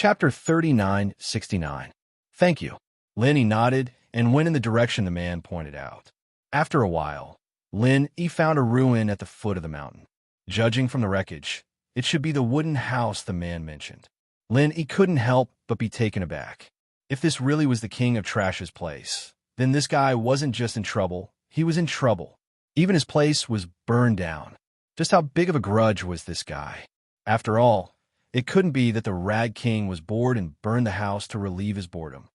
Chapter 3969. Thank you. Lin nodded and went in the direction the man pointed out. After a while, Lin found a ruin at the foot of the mountain. Judging from the wreckage, it should be the wooden house the man mentioned. Lin couldn't help but be taken aback. If this really was the king of Trash's place, then this guy wasn't just in trouble, he was in trouble. Even his place was burned down. Just how big of a grudge was this guy? After all, it couldn't be that the Rag King was bored and burned the house to relieve his boredom,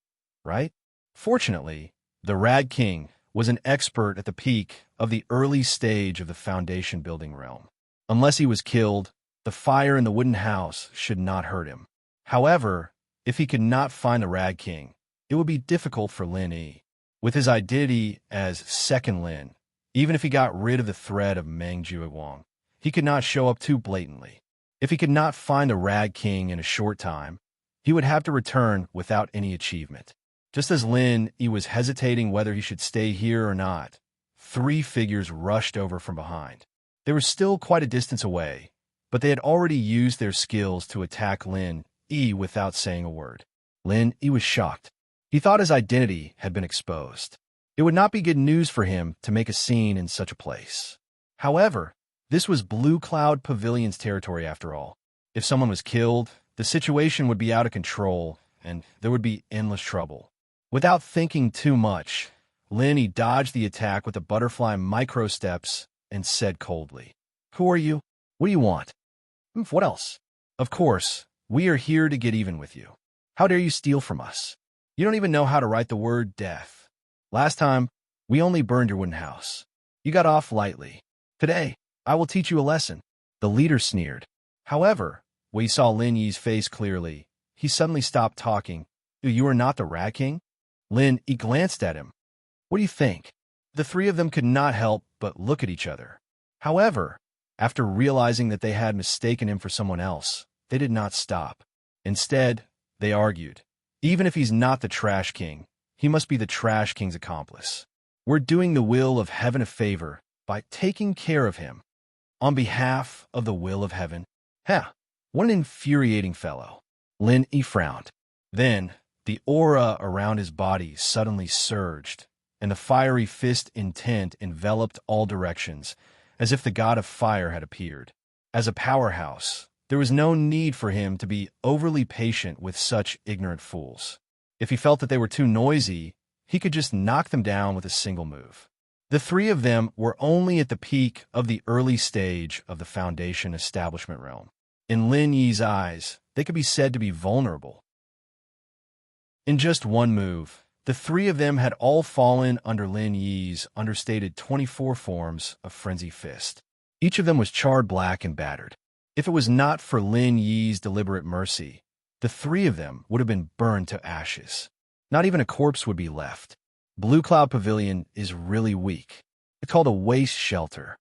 right? Fortunately, the Rag King was an expert at the peak of the early stage of the foundation building realm. Unless he was killed, the fire in the wooden house should not hurt him. However, if he could not find the Rag King, it would be difficult for Lin. With his identity as Second Lin, even if he got rid of the threat of Meng Jiuwang, he could not show up too blatantly. If he could not find the Rag King in a short time, he would have to return without any achievement. Just as Lin was hesitating whether he should stay here or not, three figures rushed over from behind. They were still quite a distance away, but they had already used their skills to attack Lin without saying a word. Lin was shocked. He thought his identity had been exposed. It would not be good news for him to make a scene in such a place. However, this was Blue Cloud Pavilion's territory after all. If someone was killed, the situation would be out of control, and there would be endless trouble. Without thinking too much, Lin dodged the attack with the butterfly micro-steps and said coldly, "Who are you? What do you want?" "What else?" "Of course, we are here to get even with you. How dare you steal from us? You don't even know how to write the word death. Last time, we only burned your wooden house. You got off lightly. Today, I will teach you a lesson." The leader sneered. However, when he saw Lin Yi's face clearly, he suddenly stopped talking. "You are not the Rat King?" Lin glanced at him. "What do you think?" The three of them could not help but look at each other. However, after realizing that they had mistaken him for someone else, they did not stop. Instead, they argued. Even if he's not the Trash King, he must be the Trash King's accomplice. We're doing the will of heaven a favor by taking care of him. On behalf of the will of heaven. What an infuriating fellow. Lin frowned. Then, the aura around his body suddenly surged, and the fiery fist intent enveloped all directions, as if the god of fire had appeared. As a powerhouse, there was no need for him to be overly patient with such ignorant fools. If he felt that they were too noisy, he could just knock them down with a single move. The three of them were only at the peak of the early stage of the foundation establishment realm. In Lin Yi's eyes, they could be said to be vulnerable. In just one move, the three of them had all fallen under Lin Yi's understated 24 forms of Frenzy Fist. Each of them was charred black and battered. If it was not for Lin Yi's deliberate mercy, the three of them would have been burned to ashes. Not even a corpse would be left. Blue Cloud Pavilion is really weak. It's called a waste shelter.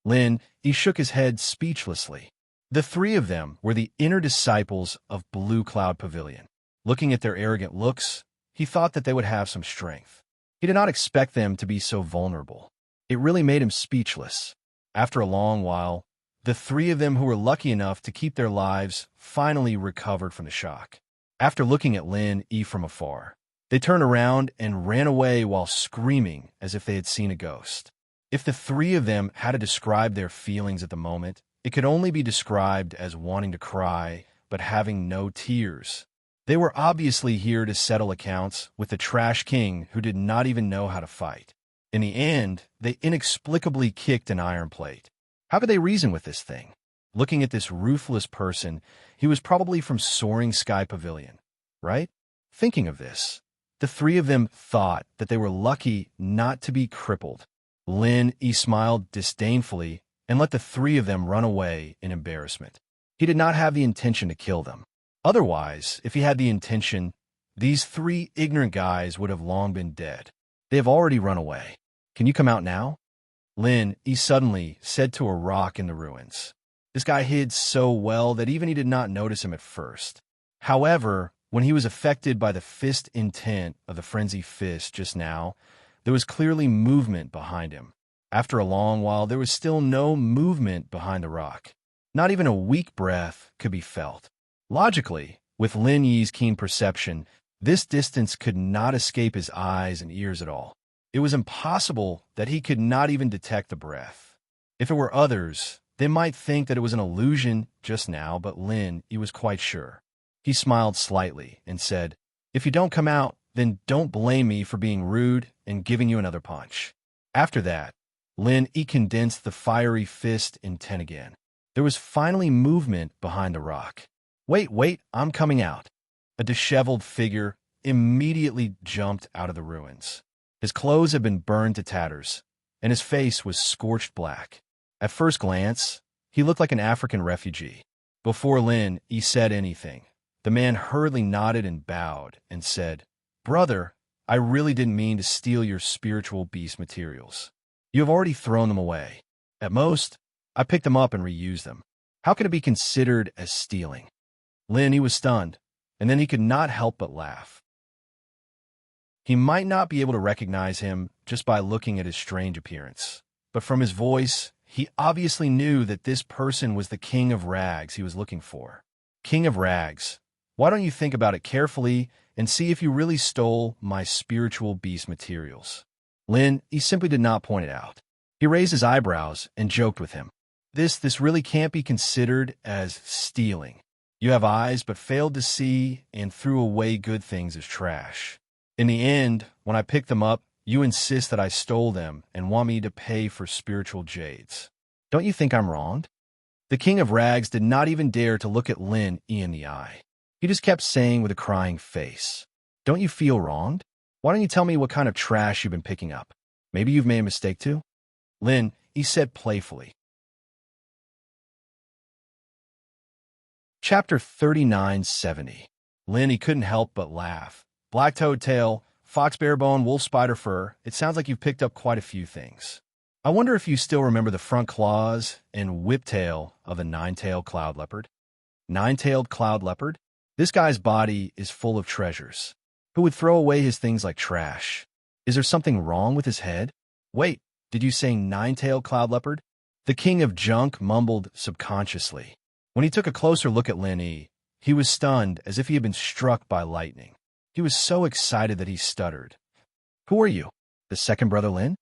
Lin shook his head speechlessly. The three of them were the inner disciples of Blue Cloud Pavilion. Looking at their arrogant looks, he thought that they would have some strength. He did not expect them to be so vulnerable. It really made him speechless. After a long while, the three of them who were lucky enough to keep their lives finally recovered from the shock. After looking at Lin from afar, they turned around and ran away while screaming as if they had seen a ghost. If the three of them had to describe their feelings at the moment, it could only be described as wanting to cry, but having no tears. They were obviously here to settle accounts with the Trash King who did not even know how to fight. In the end, they inexplicably kicked an iron plate. How could they reason with this thing? Looking at this ruthless person, he was probably from Soaring Sky Pavilion, right? Thinking of this, the three of them thought that they were lucky not to be crippled. Lin smiled disdainfully and let the three of them run away in embarrassment. He did not have the intention to kill them. Otherwise, if he had the intention, these three ignorant guys would have long been dead. They have already run away. Can you come out now? Lin suddenly said to a rock in the ruins. This guy hid so well that even he did not notice him at first. However, when he was affected by the fist intent of the Frenzy Fist just now, there was clearly movement behind him. After a long while, there was still no movement behind the rock. Not even a weak breath could be felt. Logically, With Lin Yi's keen perception, this distance could not escape his eyes and ears at all. It was impossible that he could not even detect the breath. If it were others, they might think that it was an illusion just now, but Lin Yi was quite sure. He smiled slightly and said, "If you don't come out, then don't blame me for being rude and giving you another punch." After that, Lin Yi condensed the fiery fist in 10 again. There was finally movement behind the rock. Wait, I'm coming out." A disheveled figure immediately jumped out of the ruins. His clothes had been burned to tatters, and his face was scorched black. At first glance, he looked like an African refugee. Before Lin Yi said anything, the man hurriedly nodded and bowed and said, "Brother, I really didn't mean to steal your spiritual beast materials. You have already thrown them away. At most, I picked them up and reused them. How can it be considered as stealing?" Lin Yi was stunned, and then he could not help but laugh. He might not be able to recognize him just by looking at his strange appearance, but from his voice, he obviously knew that this person was the King of Rags he was looking for. "King of Rags, why don't you think about it carefully and see if you really stole my spiritual beast materials?" Lin Yi simply did not point it out. He raised his eyebrows and joked with him. This really can't be considered as stealing. You have eyes but failed to see and threw away good things as trash. In the end, when I picked them up, you insist that I stole them and want me to pay for spiritual jades. Don't you think I'm wronged?" The King of Rags did not even dare to look at Lin Yi in the eye. He just kept saying with a crying face, "Don't you feel wronged? Why don't you tell me what kind of trash you've been picking up? Maybe you've made a mistake too?" Lin Yi said playfully. Chapter 3970. Lin Yi couldn't help but laugh. "Black toad tail, fox bear bone, wolf spider fur. It sounds like you've picked up quite a few things. I wonder if you still remember the front claws and whip tail of the nine-tailed cloud leopard." Nine-tailed cloud leopard? This guy's body is full of treasures. Who would throw away his things like trash? Is there something wrong with his head? Wait, did you say nine-tailed cloud leopard? The King of Junk mumbled subconsciously. When he took a closer look at Lin Yi, he was stunned as if he had been struck by lightning. He was so excited that he stuttered. "Who are you? The second brother Lin?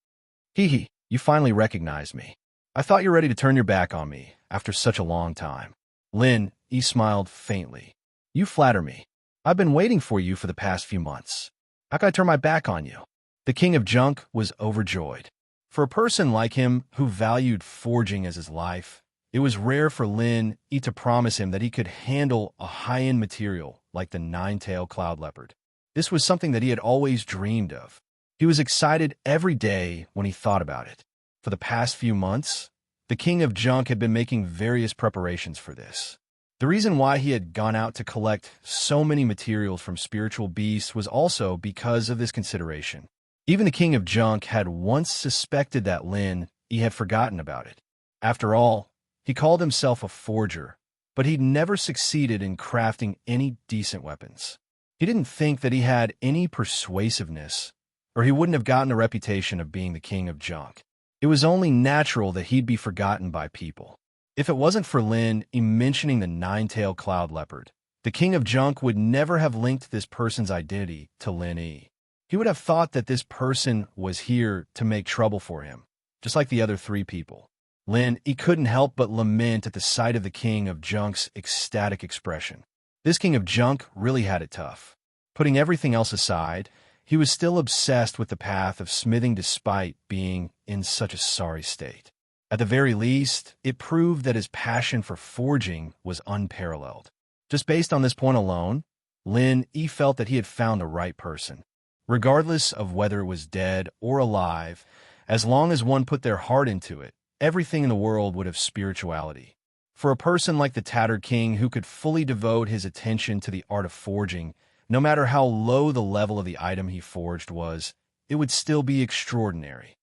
Hee, you finally recognized me. I thought you were ready to turn your back on me after such a long time." Lin Yi smiled faintly. "You flatter me. I've been waiting for you for the past few months. How could I turn my back on you?" The King of Junk was overjoyed. For a person like him who valued forging as his life, it was rare for Lin Yi to promise him that he could handle a high-end material like the nine-tailed cloud leopard. This was something that he had always dreamed of. He was excited every day when he thought about it. For the past few months, the King of Junk had been making various preparations for this. The reason why he had gone out to collect so many materials from spiritual beasts was also because of this consideration. Even the King of Junk had once suspected that Lin Yi had forgotten about it. After all, he called himself a forger, but he'd never succeeded in crafting any decent weapons. He didn't think that he had any persuasiveness, or he wouldn't have gotten a reputation of being the King of Junk. It was only natural that he'd be forgotten by people. If it wasn't for Lin Yi mentioning the nine-tailed cloud leopard, the King of Junk would never have linked this person's identity to Lin Yi. He would have thought that this person was here to make trouble for him, just like the other three people. Lin Yi couldn't help but lament at the sight of the King of Junk's ecstatic expression. This King of Junk really had it tough. Putting everything else aside, he was still obsessed with the path of smithing despite being in such a sorry state. At the very least, it proved that his passion for forging was unparalleled. Just based on this point alone, Lin Yi felt that he had found the right person. Regardless of whether it was dead or alive, as long as one put their heart into it, everything in the world would have spirituality. For a person like the Tattered King who could fully devote his attention to the art of forging, no matter how low the level of the item he forged was, it would still be extraordinary.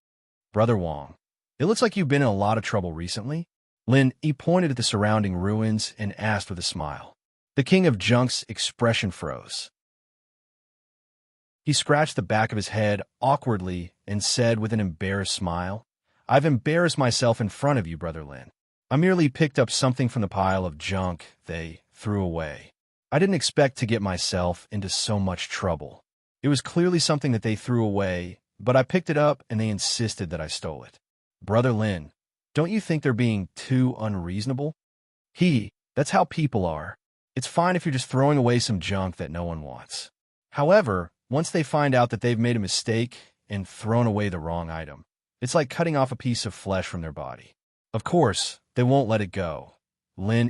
"Brother Wong, it looks like you've been in a lot of trouble recently." Lin Yi pointed at the surrounding ruins and asked with a smile. The King of Junk's expression froze. He scratched the back of his head awkwardly and said with an embarrassed smile, "I've embarrassed myself in front of you, Brother Lin. I merely picked up something from the pile of junk they threw away." I didn't expect to get myself into so much trouble. It was clearly something that they threw away, but I picked it up and they insisted that I stole it. Brother Lin, don't you think they're being too unreasonable? That's how people are. It's fine if you're just throwing away some junk that no one wants. However, once they find out that they've made a mistake and thrown away the wrong item, it's like cutting off a piece of flesh from their body. Of course, they won't let it go.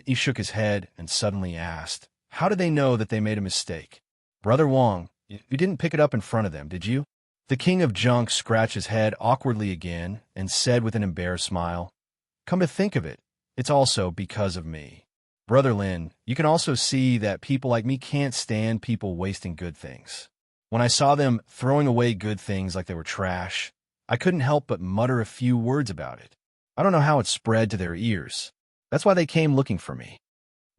He shook his head and suddenly asked, how did they know that they made a mistake? Brother Wong, you didn't pick it up in front of them, did you? The king of junk scratched his head awkwardly again and said with an embarrassed smile, come to think of it, it's also because of me. Brother Lin, you can also see that people like me can't stand people wasting good things. When I saw them throwing away good things like they were trash, I couldn't help but mutter a few words about it. I don't know how it spread to their ears. That's why they came looking for me.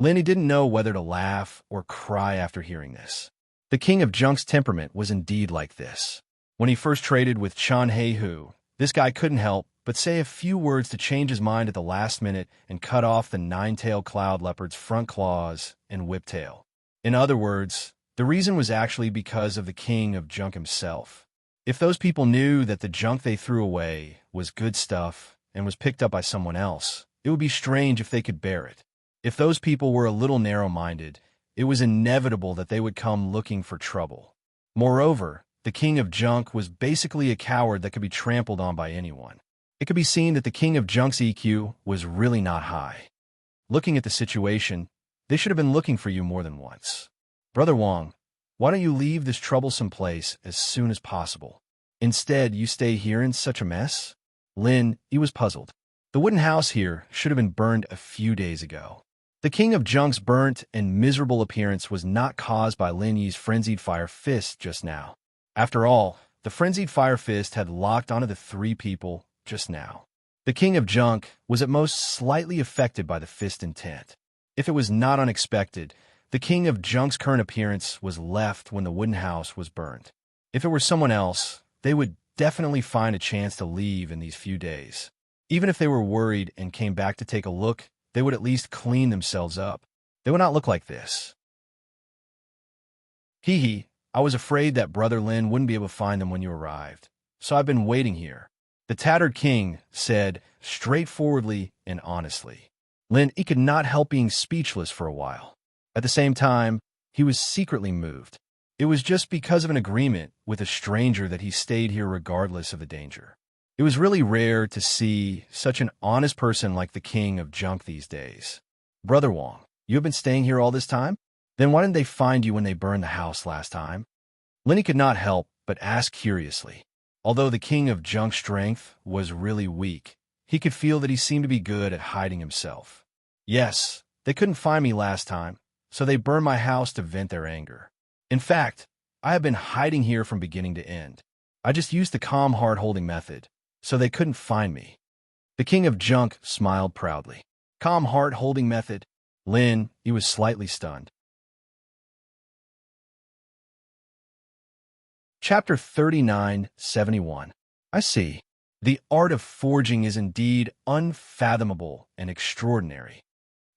Lenny didn't know whether to laugh or cry after hearing this. The king of junk's temperament was indeed like this. When he first traded with Chan Hei-hu, this guy couldn't help but say a few words to change his mind at the last minute and cut off the nine-tailed cloud leopard's front claws and whiptail. In other words, the reason was actually because of the king of junk himself. If those people knew that the junk they threw away was good stuff and was picked up by someone else, it would be strange if they could bear it. If those people were a little narrow-minded, it was inevitable that they would come looking for trouble. Moreover, the king of junk was basically a coward that could be trampled on by anyone. It could be seen that the king of junk's EQ was really not high. Looking at the situation, they should have been looking for you more than once. Brother Wong, why don't you leave this troublesome place as soon as possible? Instead, you stay here in such a mess? He was puzzled. The wooden house here should have been burned a few days ago. The king of junk's burnt and miserable appearance was not caused by Lin Yi's frenzied fire fist just now. After all, the frenzied fire fist had locked onto the three people just now. The king of junk was at most slightly affected by the fist intent. If it was not unexpected, the king of junk's current appearance was left when the wooden house was burned. If it were someone else, they would definitely find a chance to leave in these few days. Even if they were worried and came back to take a look, they would at least clean themselves up. They would not look like this. I was afraid that Brother Lin wouldn't be able to find them when you arrived, so I've been waiting here, the tattered king said straightforwardly and honestly. He could not help being speechless for a while. At the same time, he was secretly moved. It was just because of an agreement with a stranger that he stayed here regardless of the danger. It was really rare to see such an honest person like the king of junk these days. Brother Wong, you have been staying here all this time? Then why didn't they find you when they burned the house last time? Lenny could not help but ask curiously. Although the king of junk's strength was really weak, he could feel that he seemed to be good at hiding himself. Yes, they couldn't find me last time, so they burned my house to vent their anger. In fact, I have been hiding here from beginning to end. I just used the calm heart-holding method, so they couldn't find me. The king of junk smiled proudly. Calm heart-holding method? He was slightly stunned. Chapter 3971. I see. The art of forging is indeed unfathomable and extraordinary.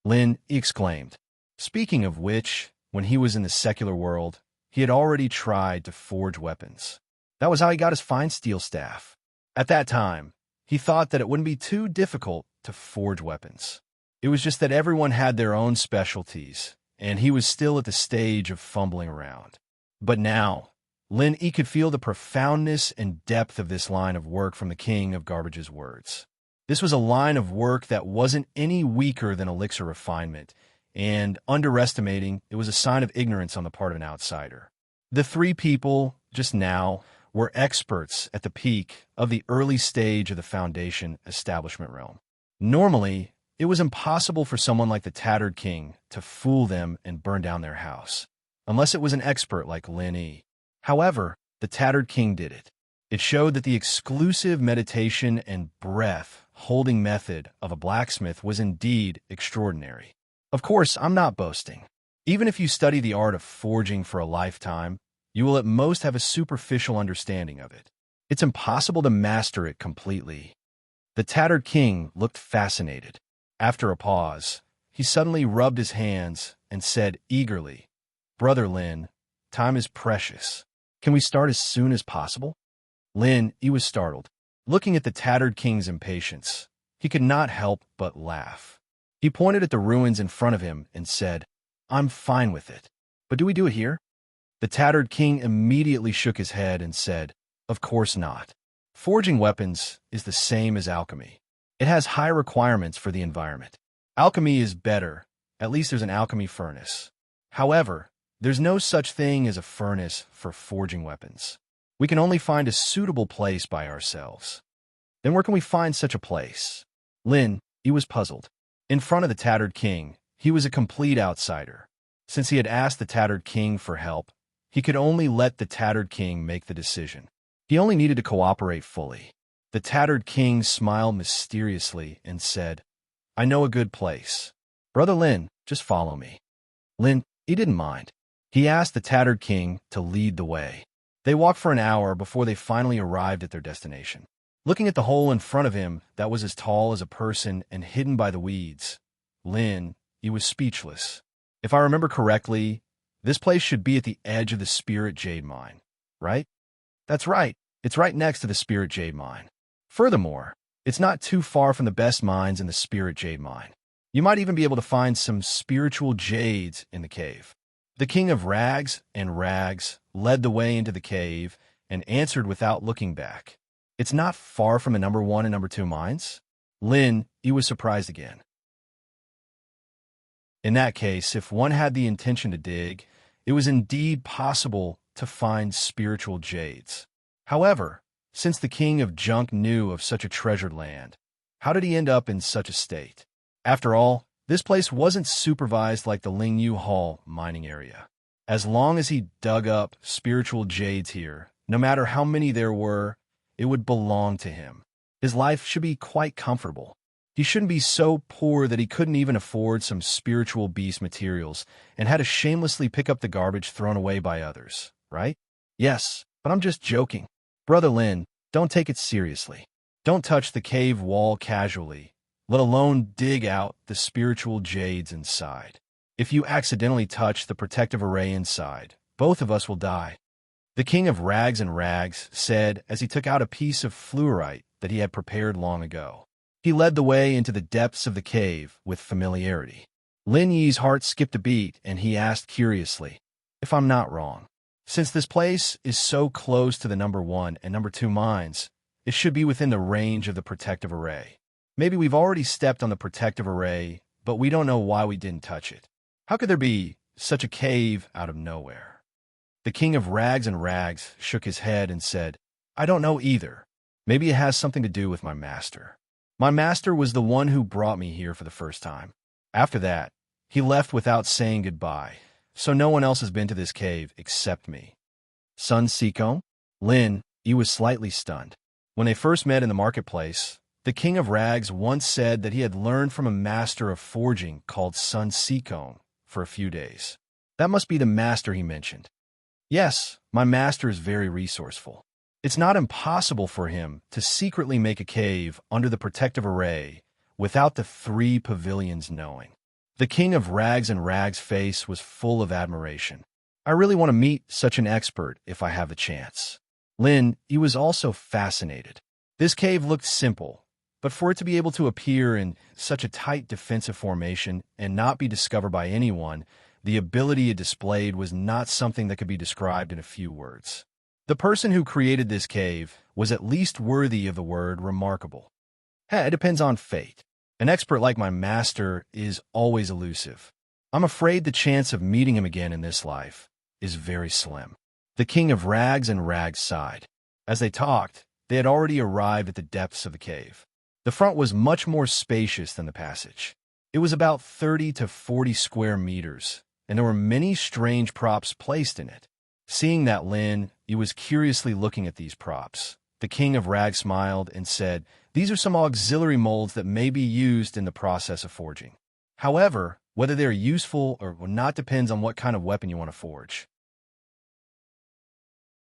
He exclaimed. Speaking of which, when he was in the secular world, he had already tried to forge weapons. That was how he got his fine steel staff. At that time, he thought that it wouldn't be too difficult to forge weapons. It was just that everyone had their own specialties, and he was still at the stage of fumbling around. But now, he could feel the profoundness and depth of this line of work from the king of garbage's words. This was a line of work that wasn't any weaker than elixir refinement, and underestimating it was a sign of ignorance on the part of an outsider. The three people, just now, were experts at the peak of the early stage of the Foundation establishment realm. Normally, it was impossible for someone like the Tattered King to fool them and burn down their house, unless it was an expert like Lin. However, the Tattered King did it. It showed that the exclusive meditation and breath-holding method of a blacksmith was indeed extraordinary. Of course, I'm not boasting. Even if you study the art of forging for a lifetime, you will at most have a superficial understanding of it. It's impossible to master it completely. The Tattered King looked fascinated. After a pause, he suddenly rubbed his hands and said eagerly, Brother Lin, time is precious. Can we start as soon as possible? Lin, he was startled. Looking at the tattered king's impatience, he could not help but laugh. He pointed at the ruins in front of him and said, I'm fine with it. But do we do it here? The tattered king immediately shook his head and said, Of course not. Forging weapons is the same as alchemy. It has high requirements for the environment. Alchemy is better. At least there's an alchemy furnace. However, there's no such thing as a furnace for forging weapons. We can only find a suitable place by ourselves. Then where can we find such a place? Lin, he was puzzled. In front of the tattered king, he was a complete outsider. Since he had asked the tattered king for help, he could only let the tattered king make the decision. He only needed to cooperate fully. The tattered king smiled mysteriously and said, I know a good place. Brother Lin, just follow me. Lin, he didn't mind. He asked the tattered king to lead the way. They walked for an hour before they finally arrived at their destination. Looking at the hole in front of him that was as tall as a person and hidden by the weeds, Lin, he was speechless. If I remember correctly, this place should be at the edge of the Spirit Jade Mine, right? That's right. It's right next to the Spirit Jade Mine. Furthermore, it's not too far from the best mines in the Spirit Jade Mine. You might even be able to find some spiritual jades in the cave. The King of Rags and Rags led the way into the cave and answered without looking back. It's not far from the number 1 and number 2 mines? Lin, he was surprised again. In that case, if one had the intention to dig, it was indeed possible to find spiritual jades. However, since the King of Junk knew of such a treasured land, how did he end up in such a state? After all, this place wasn't supervised like the Lingyu Hall mining area. As long as he dug up spiritual jades here, no matter how many there were, it would belong to him. His life should be quite comfortable. He shouldn't be so poor that he couldn't even afford some spiritual beast materials and had to shamelessly pick up the garbage thrown away by others, right? Yes, but I'm just joking. Brother Lin, don't take it seriously. Don't touch the cave wall casually, let alone dig out the spiritual jades inside. If you accidentally touch the protective array inside, both of us will die. The King of Rags and Rags said as he took out a piece of fluorite that he had prepared long ago. He led the way into the depths of the cave with familiarity. Lin Yi's heart skipped a beat and he asked curiously, If I'm not wrong, since this place is so close to the number 1 and number 2 mines, it should be within the range of the protective array. Maybe we've already stepped on the protective array, but we don't know why we didn't touch it. How could there be such a cave out of nowhere? The King of Rags and Rags shook his head and said, I don't know either. Maybe it has something to do with my master. My master was the one who brought me here for the first time. After that, he left without saying goodbye, so no one else has been to this cave except me. Sun Sikong? Lin, he was slightly stunned. When they first met in the marketplace, the King of Rags once said that he had learned from a master of forging called Sun Sikong for a few days. That must be the master he mentioned. Yes, my master is very resourceful. It's not impossible for him to secretly make a cave under the protective array without the 3 pavilions knowing. The King of Rags and Rags' face was full of admiration. I really want to meet such an expert if I have the chance. Lin, he was also fascinated. This cave looked simple, but for it to be able to appear in such a tight defensive formation and not be discovered by anyone, the ability it displayed was not something that could be described in a few words. The person who created this cave was at least worthy of the word remarkable. It depends on fate. An expert like my master is always elusive. I'm afraid the chance of meeting him again in this life is very slim. The King of Rags and Rags sighed. As they talked, they had already arrived at the depths of the cave. The front was much more spacious than the passage. It was about 30 to 40 square meters, and there were many strange props placed in it. Seeing that Lin, he was curiously looking at these props. The King of Rags smiled and said, These are some auxiliary molds that may be used in the process of forging. However, whether they're useful or not depends on what kind of weapon you want to forge.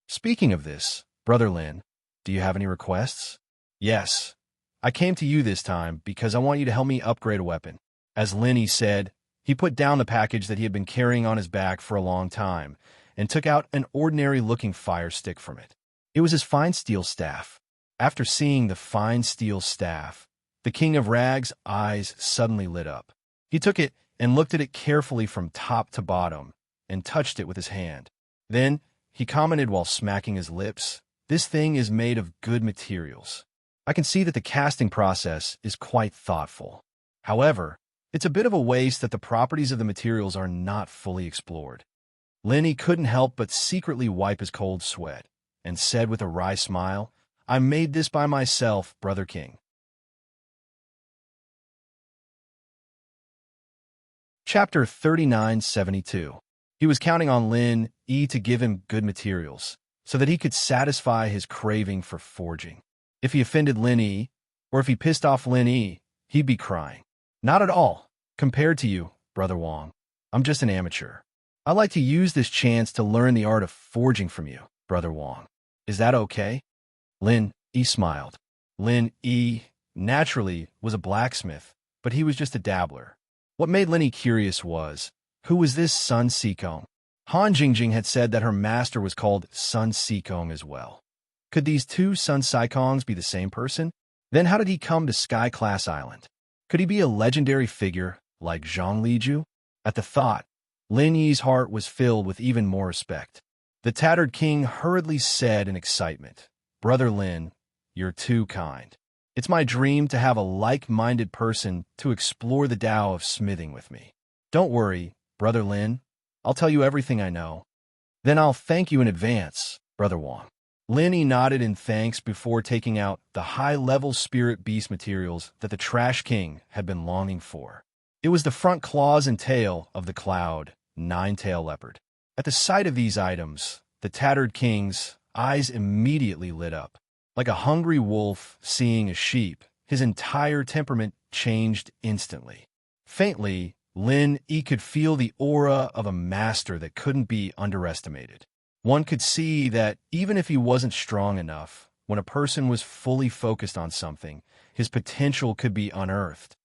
Speaking of this, Brother Lin, do you have any requests? Yes. I came to you this time because I want you to help me upgrade a weapon. As Lin, he said, He put down the package that he had been carrying on his back for a long time and took out an ordinary-looking fire stick from it. It was his fine steel staff. After seeing the fine steel staff, the King of Rag's eyes suddenly lit up. He took it and looked at it carefully from top to bottom and touched it with his hand. Then he commented while smacking his lips, "This thing is made of good materials. I can see that the casting process is quite thoughtful. However, it's a bit of a waste that the properties of the materials are not fully explored." Lenny couldn't help but secretly wipe his cold sweat and said with a wry smile, "I made this by myself, Brother King." Chapter 3972. He was counting on Lin Yi to give him good materials so that he could satisfy his craving for forging. If he offended Lin Yi, or if he pissed off Lin Yi, he'd be crying. "Not at all. Compared to you, Brother Wong, I'm just an amateur. I'd like to use this chance to learn the art of forging from you, Brother Wong. Is that okay?" Lin Yi smiled. Lin Yi, naturally, was a blacksmith, but he was just a dabbler. What made Lin Yi curious was, who was this Sun Sikong? Han Jingjing had said that her master was called Sun Sikong as well. Could these two Sun Sikongs be the same person? Then how did he come to Sky Class Island? Could he be a legendary figure like Zhang Liju? At the thought, Lin Yi's heart was filled with even more respect. The tattered king hurriedly said in excitement, "Brother Lin, you're too kind. It's my dream to have a like-minded person to explore the Tao of smithing with me. Don't worry, Brother Lin. I'll tell you everything I know. Then I'll thank you in advance, Brother Wong." Lin Yi nodded in thanks before taking out the high-level spirit beast materials that the Trash King had been longing for. It was the front claws and tail of the Cloud Nine-tailed leopard. At the sight of these items, the tattered king's eyes immediately lit up. Like a hungry wolf seeing a sheep, his entire temperament changed instantly. Faintly, Lin Yi could feel the aura of a master that couldn't be underestimated. One could see that even if he wasn't strong enough, when a person was fully focused on something, his potential could be unearthed.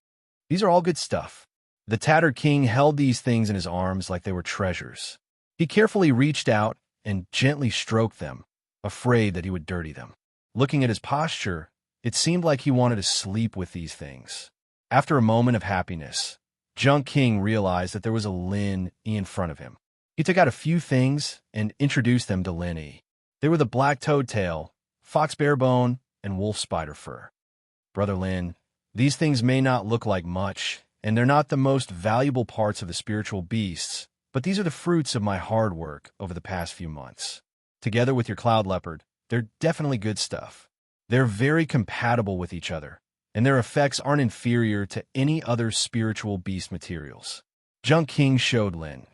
These are all good stuff. The tattered king held these things in his arms like they were treasures. He carefully reached out and gently stroked them, afraid that he would dirty them. Looking at his posture, it seemed like he wanted to sleep with these things. After a moment of happiness, Junk King realized that there was a Lin Yi in front of him. He took out a few things and introduced them to Lin Yi. They were the black toad tail, fox bear bone, and wolf spider fur. "Brother Lin, these things may not look like much, and they're not the most valuable parts of the spiritual beasts, but these are the fruits of my hard work over the past few months. Together with your cloud leopard, they're definitely good stuff. They're very compatible with each other, and their effects aren't inferior to any other spiritual beast materials." Junk King showed Lin.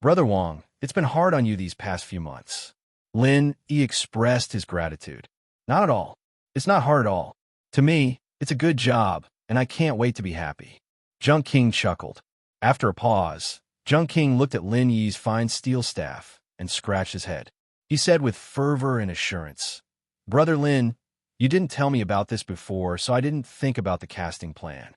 "Brother Wong, it's been hard on you these past few months." Lin Yi expressed his gratitude. "Not at all. It's not hard at all. To me, it's a good job, and I can't wait to be happy." Junk King chuckled. After a pause, Junk King looked at Lin Yi's fine steel staff and scratched his head. He said with fervor and assurance, "Brother Lin, you didn't tell me about this before, so I didn't think about the casting plan.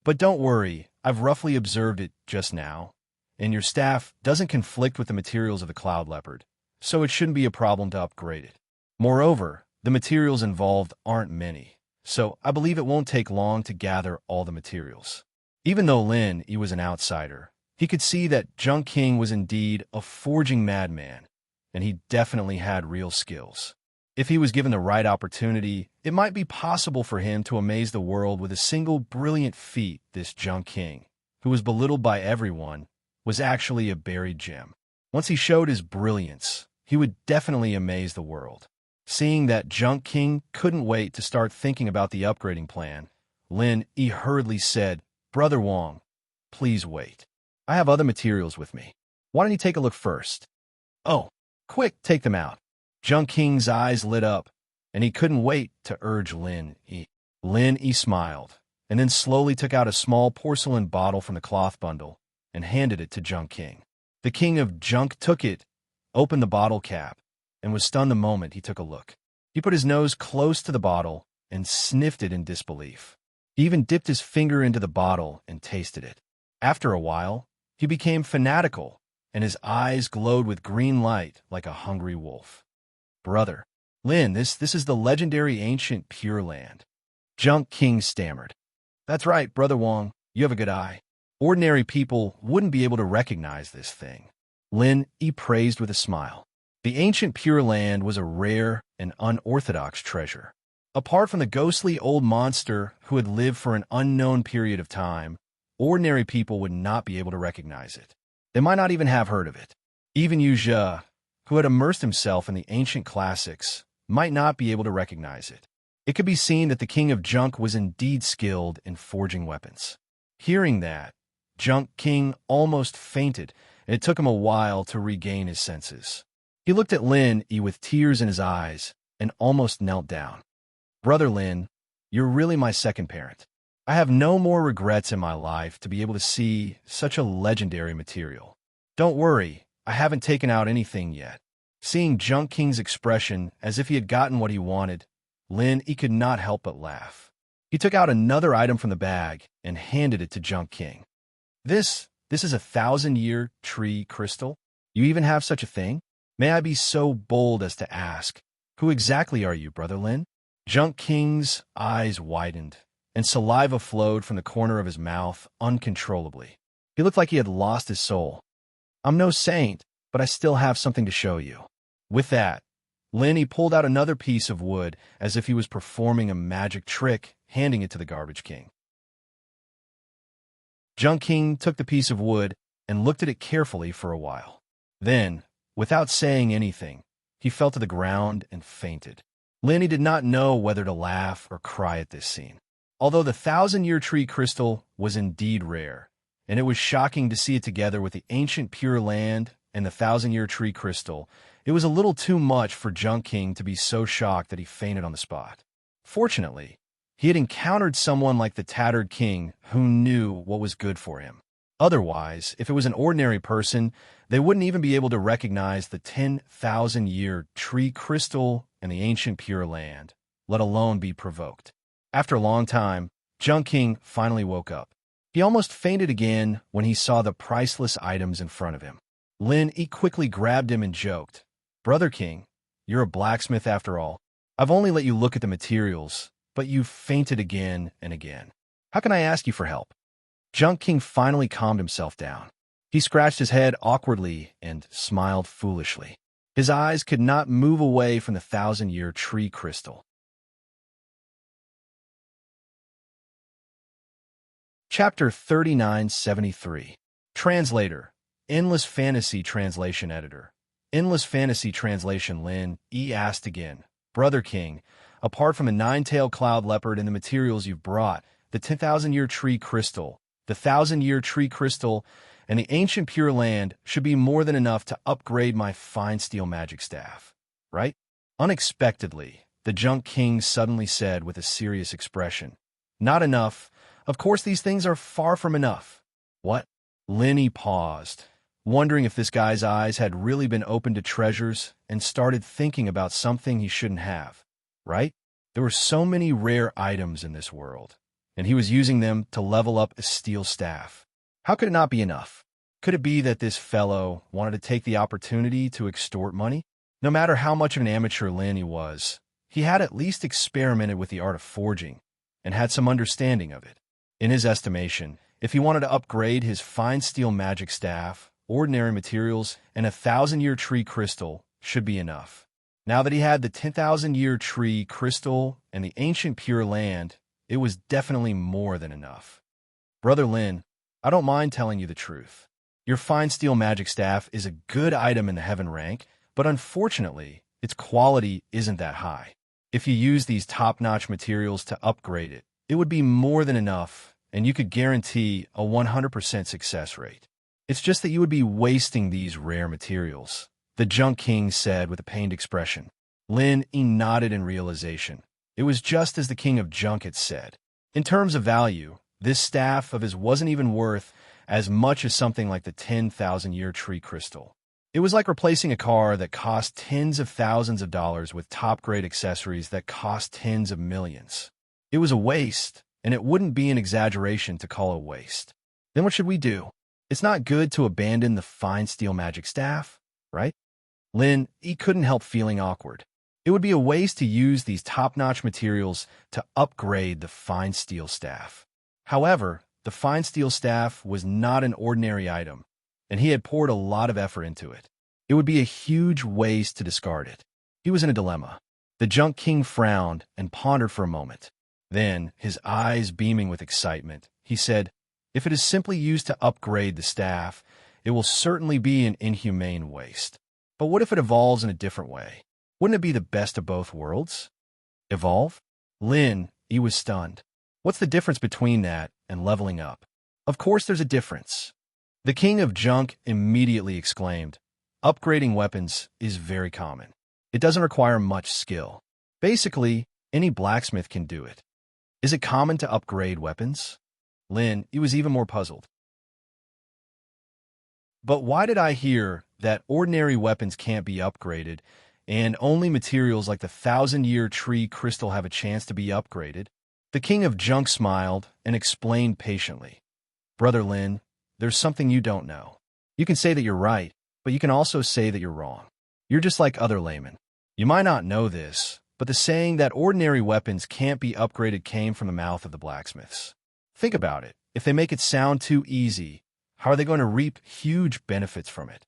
But don't worry, I've roughly observed it just now, and your staff doesn't conflict with the materials of the cloud leopard, so it shouldn't be a problem to upgrade it. Moreover, the materials involved aren't many, so I believe it won't take long to gather all the materials." Even though Lin Yi was an outsider, he could see that Junk King was indeed a forging madman, and he definitely had real skills. If he was given the right opportunity, it might be possible for him to amaze the world with a single brilliant feat. This Junk King, who was belittled by everyone, was actually a buried gem. Once he showed his brilliance, he would definitely amaze the world. Seeing that Junk King couldn't wait to start thinking about the upgrading plan, Lin Yi hurriedly said, "Brother Wong, please wait. I have other materials with me. Why don't you take a look first?" "Oh, quick, take them out." Junk King's eyes lit up, and he couldn't wait to urge Lin Yi. Lin Yi smiled, and then slowly took out a small porcelain bottle from the cloth bundle and handed it to Junk King. The king of Junk took it, opened the bottle cap, and was stunned the moment he took a look. He put his nose close to the bottle and sniffed it in disbelief. He even dipped his finger into the bottle and tasted it. After a while, he became fanatical, and his eyes glowed with green light like a hungry wolf. Brother, Lin, this is the legendary ancient Pure Land. Junk King stammered. That's right, Brother Wong, you have a good eye. Ordinary people wouldn't be able to recognize this thing. Lin, he praised with a smile. The ancient Pure Land was a rare and unorthodox treasure. Apart from the ghostly old monster who had lived for an unknown period of time, ordinary people would not be able to recognize it. They might not even have heard of it. Even Yu Zhe, who had immersed himself in the ancient classics, might not be able to recognize it. It could be seen that the king of Junk was indeed skilled in forging weapons. Hearing that, Junk King almost fainted, and it took him a while to regain his senses. He looked at Lin Yi with tears in his eyes and almost knelt down. Brother Lin, you're really my second parent. I have no more regrets in my life to be able to see such a legendary material. Don't worry, I haven't taken out anything yet. Seeing Junk King's expression as if he had gotten what he wanted, Lin Yi could not help but laugh. He took out another item from the bag and handed it to Junk King. This is a 1,000-year tree crystal? You even have such a thing? May I be so bold as to ask, who exactly are you, Brother Lin? Junk King's eyes widened, and saliva flowed from the corner of his mouth uncontrollably. He looked like he had lost his soul. I'm no saint, but I still have something to show you. With that, Lin Yi pulled out another piece of wood as if he was performing a magic trick, handing it to the Garbage King. Junk King took the piece of wood and looked at it carefully for a while. Then, without saying anything, he fell to the ground and fainted. Lin Yi did not know whether to laugh or cry at this scene. Although the 1,000-year tree crystal was indeed rare, and it was shocking to see it together with the ancient Pure Land and the 1,000-year tree crystal, it was a little too much for Junk King to be so shocked that he fainted on the spot. Fortunately, he had encountered someone like the Tattered King who knew what was good for him. Otherwise, if it was an ordinary person, they wouldn't even be able to recognize the 10,000-year tree crystal and the ancient Pure Land, let alone be provoked. After a long time, Junk King finally woke up. He almost fainted again when he saw the priceless items in front of him. Lin Yi quickly grabbed him and joked, Brother King, you're a blacksmith after all. I've only let you look at the materials, but you've fainted again and again. How can I ask you for help? Junk King finally calmed himself down. He scratched his head awkwardly and smiled foolishly. His eyes could not move away from the 1,000-year tree crystal. Chapter 3973. Translator, Endless Fantasy Translation Editor. Endless Fantasy Translation. Lin Yi asked again, Brother King, apart from the 9-tailed cloud leopard and the materials you've brought, the 10,000-year tree crystal, the 1,000-year tree crystal, and the ancient Pure Land should be more than enough to upgrade my fine steel magic staff, right? Unexpectedly, the Junk King suddenly said with a serious expression, Not enough. Of course these things are far from enough. What? Lin Yi paused, wondering if this guy's eyes had really been opened to treasures and started thinking about something he shouldn't have, right? There were so many rare items in this world, and he was using them to level up a steel staff. How could it not be enough? Could it be that this fellow wanted to take the opportunity to extort money? No matter how much of an amateur Lin Yi was, he had at least experimented with the art of forging and had some understanding of it. In his estimation, if he wanted to upgrade his fine steel magic staff, ordinary materials, and a 1,000-year tree crystal should be enough. Now that he had the 10,000-year tree crystal and the ancient Pure Land, it was definitely more than enough. Brother Lin, I don't mind telling you the truth. Your fine steel magic staff is a good item in the heaven rank, but unfortunately, its quality isn't that high. If you use these top-notch materials to upgrade it, it would be more than enough, and you could guarantee a 100% success rate. It's just that you would be wasting these rare materials, the Junk King said with a pained expression. Lin Yi nodded in realization. It was just as the King of Junk had said. In terms of value, this staff of his wasn't even worth as much as something like the 10,000-year tree crystal. It was like replacing a car that cost tens of thousands of dollars with top-grade accessories that cost tens of millions. It was a waste, and it wouldn't be an exaggeration to call it waste. Then what should we do? It's not good to abandon the fine steel magic staff, right? Lin, he couldn't help feeling awkward. It would be a waste to use these top-notch materials to upgrade the fine steel staff. However, the fine steel staff was not an ordinary item, and he had poured a lot of effort into it. It would be a huge waste to discard it. He was in a dilemma. The Junk King frowned and pondered for a moment. Then, his eyes beaming with excitement, he said, "If it is simply used to upgrade the staff, it will certainly be an inhumane waste. But what if it evolves in a different way? Wouldn't it be the best of both worlds?" Evolve? Lin, he was stunned. What's the difference between that and leveling up? Of course there's a difference. The King of Junk immediately exclaimed, "Upgrading weapons is very common. It doesn't require much skill. Basically, any blacksmith can do it. Is it common to upgrade weapons?" Lin, he was even more puzzled. "But why did I hear that ordinary weapons can't be upgraded, and only materials like the 1,000-year tree crystal have a chance to be upgraded?" The King of Junk smiled and explained patiently. "Brother Lin, there's something you don't know. You can say that you're right, but you can also say that you're wrong. You're just like other laymen. You might not know this, but the saying that ordinary weapons can't be upgraded came from the mouth of the blacksmiths. Think about it. If they make it sound too easy, how are they going to reap huge benefits from it?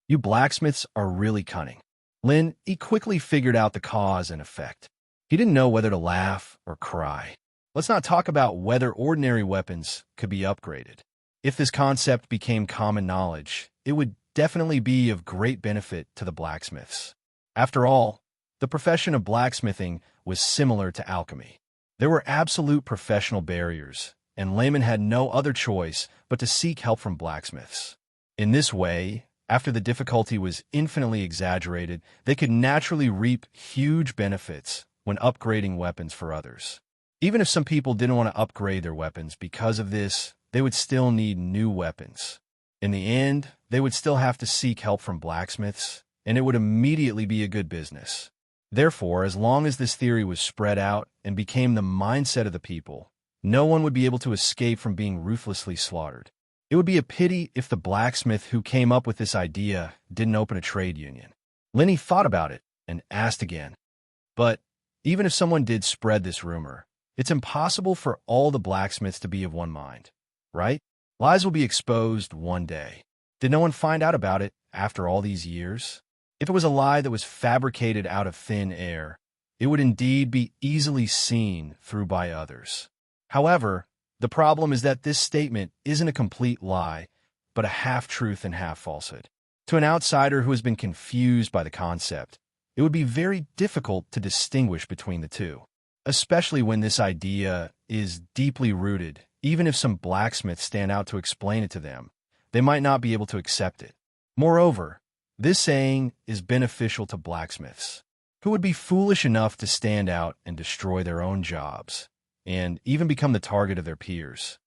You blacksmiths are really cunning." Lin, he quickly figured out the cause and effect. He didn't know whether to laugh or cry. Let's not talk about whether ordinary weapons could be upgraded. If this concept became common knowledge, it would definitely be of great benefit to the blacksmiths. After all, the profession of blacksmithing was similar to alchemy. There were absolute professional barriers, and laymen had no other choice but to seek help from blacksmiths. In this way, after the difficulty was infinitely exaggerated, they could naturally reap huge benefits when upgrading weapons for others. Even if some people didn't want to upgrade their weapons because of this, they would still need new weapons. In the end, they would still have to seek help from blacksmiths, and it would immediately be a good business. Therefore, as long as this theory was spread out and became the mindset of the people, no one would be able to escape from being ruthlessly slaughtered. It would be a pity if the blacksmith who came up with this idea didn't open a trade union. Lenny thought about it and asked again. But even if someone did spread this rumor, it's impossible for all the blacksmiths to be of one mind, right? Lies will be exposed one day. Did no one find out about it after all these years? If it was a lie that was fabricated out of thin air, it would indeed be easily seen through by others. However, the problem is that this statement isn't a complete lie, but a half-truth and half-falsehood. To an outsider who has been confused by the concept, it would be very difficult to distinguish between the two, especially when this idea is deeply rooted. Even if some blacksmiths stand out to explain it to them, they might not be able to accept it. Moreover, this saying is beneficial to blacksmiths, who would be foolish enough to stand out and destroy their own jobs, and even become the target of their peers.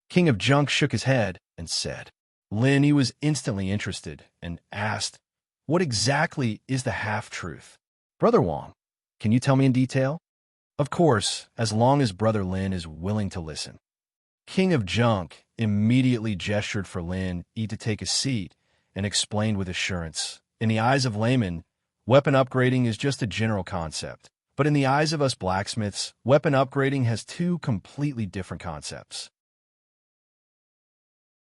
King of Junk shook his head and said. Lin, he was instantly interested and asked, "What exactly is the half-truth?" "Brother Wong, can you tell me in detail?" "Of course, as long as Brother Lin is willing to listen." King of Junk immediately gestured for Lin to take a seat and explained with assurance, "In the eyes of laymen, weapon upgrading is just a general concept. But in the eyes of us blacksmiths, weapon upgrading has two completely different concepts.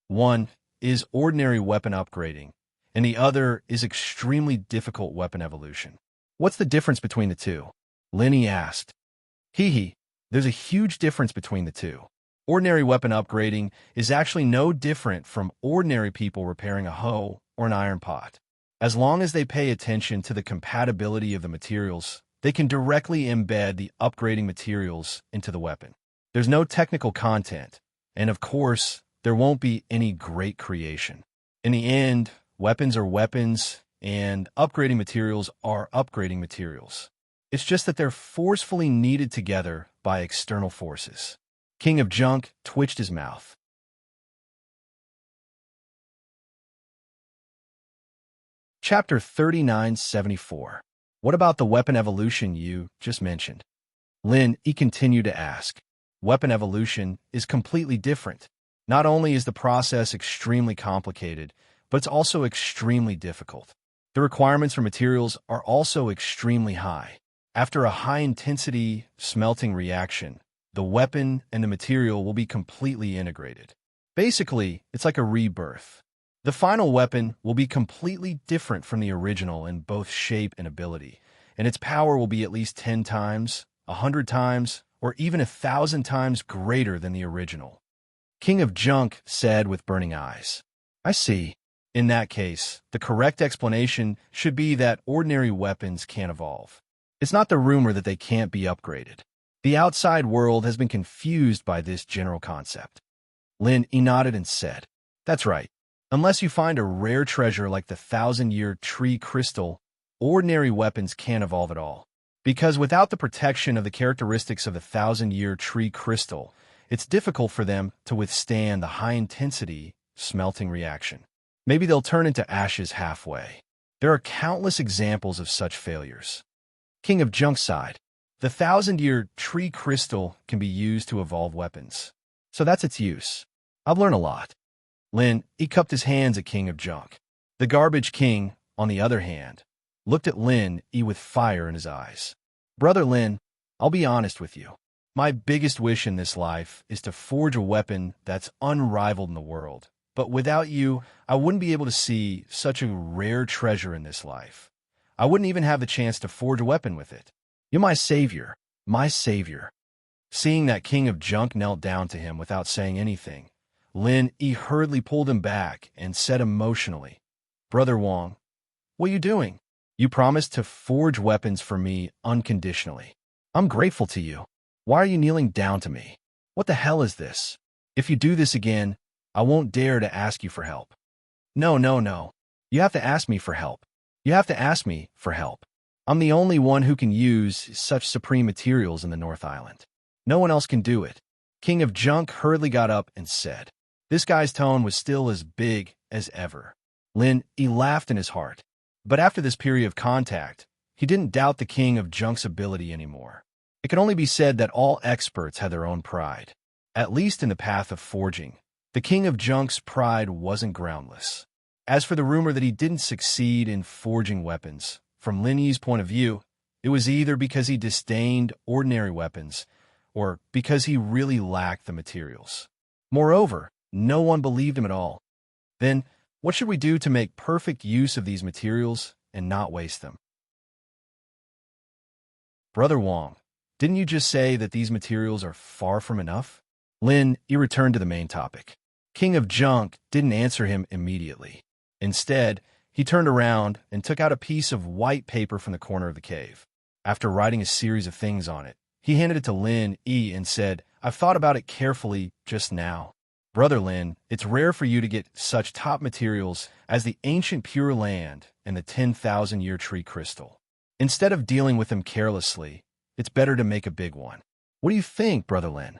One is ordinary weapon upgrading, and the other is extremely difficult weapon evolution." "What's the difference between the two?" Lenny asked. There's a huge difference between the two. Ordinary weapon upgrading is actually no different from ordinary people repairing a hoe or an iron pot. As long as they pay attention to the compatibility of the materials, they can directly embed the upgrading materials into the weapon. There's no technical content, and of course, there won't be any great creation. In the end, weapons are weapons, and upgrading materials are upgrading materials. It's just that they're forcefully kneaded together by external forces. King of Junk twitched his mouth. Chapter 3974. What about the weapon evolution you just mentioned? Lin, he continued to ask. weapon evolution is completely different. Not only is the process extremely complicated, but it's also extremely difficult. The requirements for materials are also extremely high. After a high-intensity smelting reaction, the weapon and the material will be completely integrated. Basically, it's like a rebirth. The final weapon will be completely different from the original in both shape and ability, and its power will be at least 10 times, 100 times, or even 1,000 times greater than the original. King of Junk said with burning eyes. I see. In that case, the correct explanation should be that ordinary weapons can't evolve. It's not the rumor that they can't be upgraded. The outside world has been confused by this general concept. Lin nodded and said, That's right. Unless you find a rare treasure like the 1,000-year tree crystal, ordinary weapons can't evolve at all. Because without the protection of the characteristics of the 1,000-year tree crystal, it's difficult for them to withstand the high-intensity smelting reaction. Maybe they'll turn into ashes halfway. There are countless examples of such failures. King of Junk sighed. The 1,000-year tree crystal can be used to evolve weapons. So that's its use. I've learned a lot. Lin cupped his hands at King of Junk. The Garbage King, on the other hand, looked at Lin with fire in his eyes. Brother Lin, I'll be honest with you. My biggest wish in this life is to forge a weapon that's unrivaled in the world. But without you, I wouldn't be able to see such a rare treasure in this life. I wouldn't even have the chance to forge a weapon with it. You're my savior, my savior. Seeing that King of Junk knelt down to him without saying anything, Lin hurriedly pulled him back and said emotionally, Brother Wong, what are you doing? You promised to forge weapons for me unconditionally. I'm grateful to you. Why are you kneeling down to me? What the hell is this? If you do this again, I won't dare to ask you for help. No. You have to ask me for help. You have to ask me for help. I'm the only one who can use such supreme materials in the North Island. No one else can do it. King of Junk hurriedly got up and said. This guy's tone was still as big as ever. Lin laughed in his heart. But after this period of contact, he didn't doubt the King of Junk's ability anymore. It can only be said that all experts had their own pride. At least in the path of forging, the King of Junk's pride wasn't groundless. As for the rumor that he didn't succeed in forging weapons, from Lin Yi's point of view, it was either because he disdained ordinary weapons or because he really lacked the materials. Moreover, no one believed him at all. Then, what should we do to make perfect use of these materials and not waste them? Brother Wong, didn't you just say that these materials are far from enough? Lin returned to the main topic. King of Junk didn't answer him immediately. Instead, he turned around and took out a piece of white paper from the corner of the cave. After writing a series of things on it, he handed it to Lin and said, I've thought about it carefully just now. Brother Lin, it's rare for you to get such top materials as the ancient Pure Land and the 10,000-year tree crystal. Instead of dealing with them carelessly, it's better to make a big one. What do you think, Brother Lin?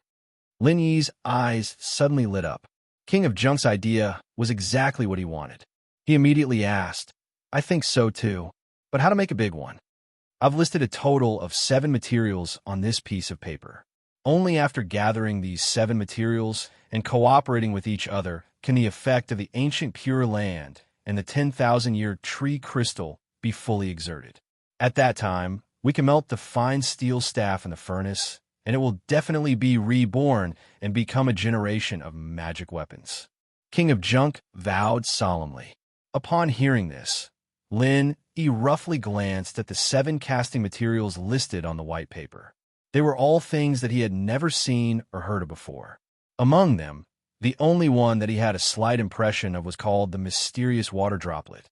Lin Yi's eyes suddenly lit up. King of Junk's idea was exactly what he wanted. He immediately asked, I think so too, but how to make a big one? I've listed a total of 7 materials on this piece of paper. Only after gathering these 7 materials and cooperating with each other can the effect of the ancient Pure Land and the 10,000-year tree crystal be fully exerted. At that time, we can melt the fine steel staff in the furnace, and it will definitely be reborn and become a generation of magic weapons. King of Junk vowed solemnly. Upon hearing this, Lin roughly glanced at the 7 casting materials listed on the white paper. They were all things that he had never seen or heard of before. Among them, the only one that he had a slight impression of was called the mysterious water droplet.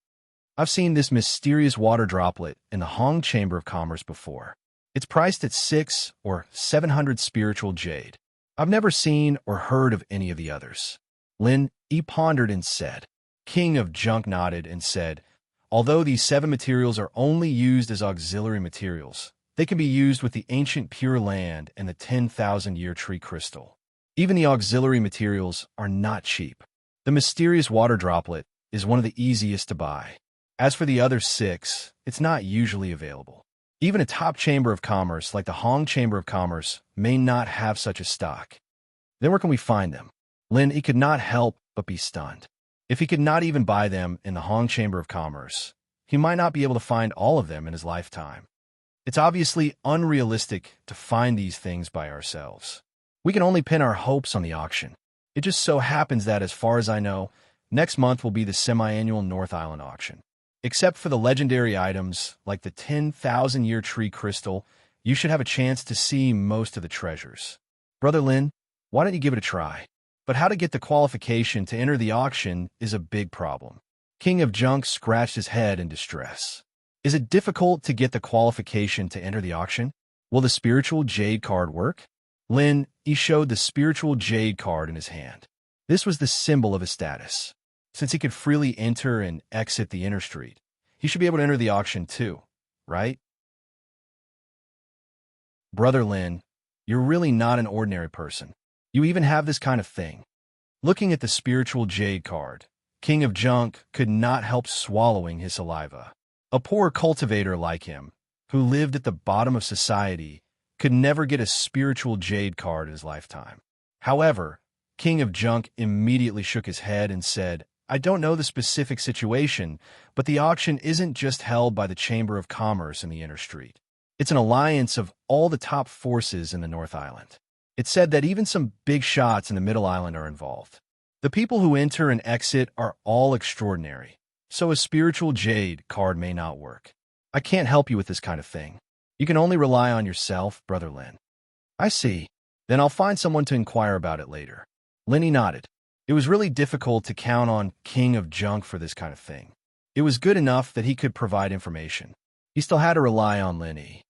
I've seen this mysterious water droplet in the Hong Chamber of Commerce before. It's priced at 600 or 700 spiritual jade. I've never seen or heard of any of the others. Lin pondered and said. King of Junk nodded and said, although these 7 materials are only used as auxiliary materials, they can be used with the ancient Pure Land and the 10,000-year tree crystal. Even the auxiliary materials are not cheap. The mysterious water droplet is one of the easiest to buy. As for the other 6, it's not usually available. Even a top chamber of commerce like the Hong Chamber of Commerce may not have such a stock. Then where can we find them? Lin, he could not help but be stunned. If he could not even buy them in the Hong Chamber of Commerce, he might not be able to find all of them in his lifetime. It's obviously unrealistic to find these things by ourselves. We can only pin our hopes on the auction. It just so happens that, as far as I know, next month will be the semi-annual North Island auction. Except for the legendary items like the 10,000-year tree crystal, you should have a chance to see most of the treasures. Brother Lin, why don't you give it a try? But how to get the qualification to enter the auction is a big problem. King of Junk scratched his head in distress. Is it difficult to get the qualification to enter the auction? Will the spiritual jade card work? Lin, he showed the spiritual jade card in his hand. This was the symbol of his status. Since he could freely enter and exit the inner street, he should be able to enter the auction too, right? Brother Lin, you're really not an ordinary person. You even have this kind of thing. Looking at the spiritual jade card, King of Junk could not help swallowing his saliva. A poor cultivator like him, who lived at the bottom of society, could never get a spiritual jade card in his lifetime. However, King of Junk immediately shook his head and said, I don't know the specific situation, but the auction isn't just held by the Chamber of Commerce in the inner street. It's an alliance of all the top forces in the North Island. It's said that even some big shots in the Middle Island are involved. The people who enter and exit are all extraordinary, so a spiritual jade card may not work. I can't help you with this kind of thing. You can only rely on yourself, Brother Lin. I see. Then I'll find someone to inquire about it later. Linny nodded. It was really difficult to count on King of Junk for this kind of thing. It was good enough that he could provide information. He still had to rely on Linny.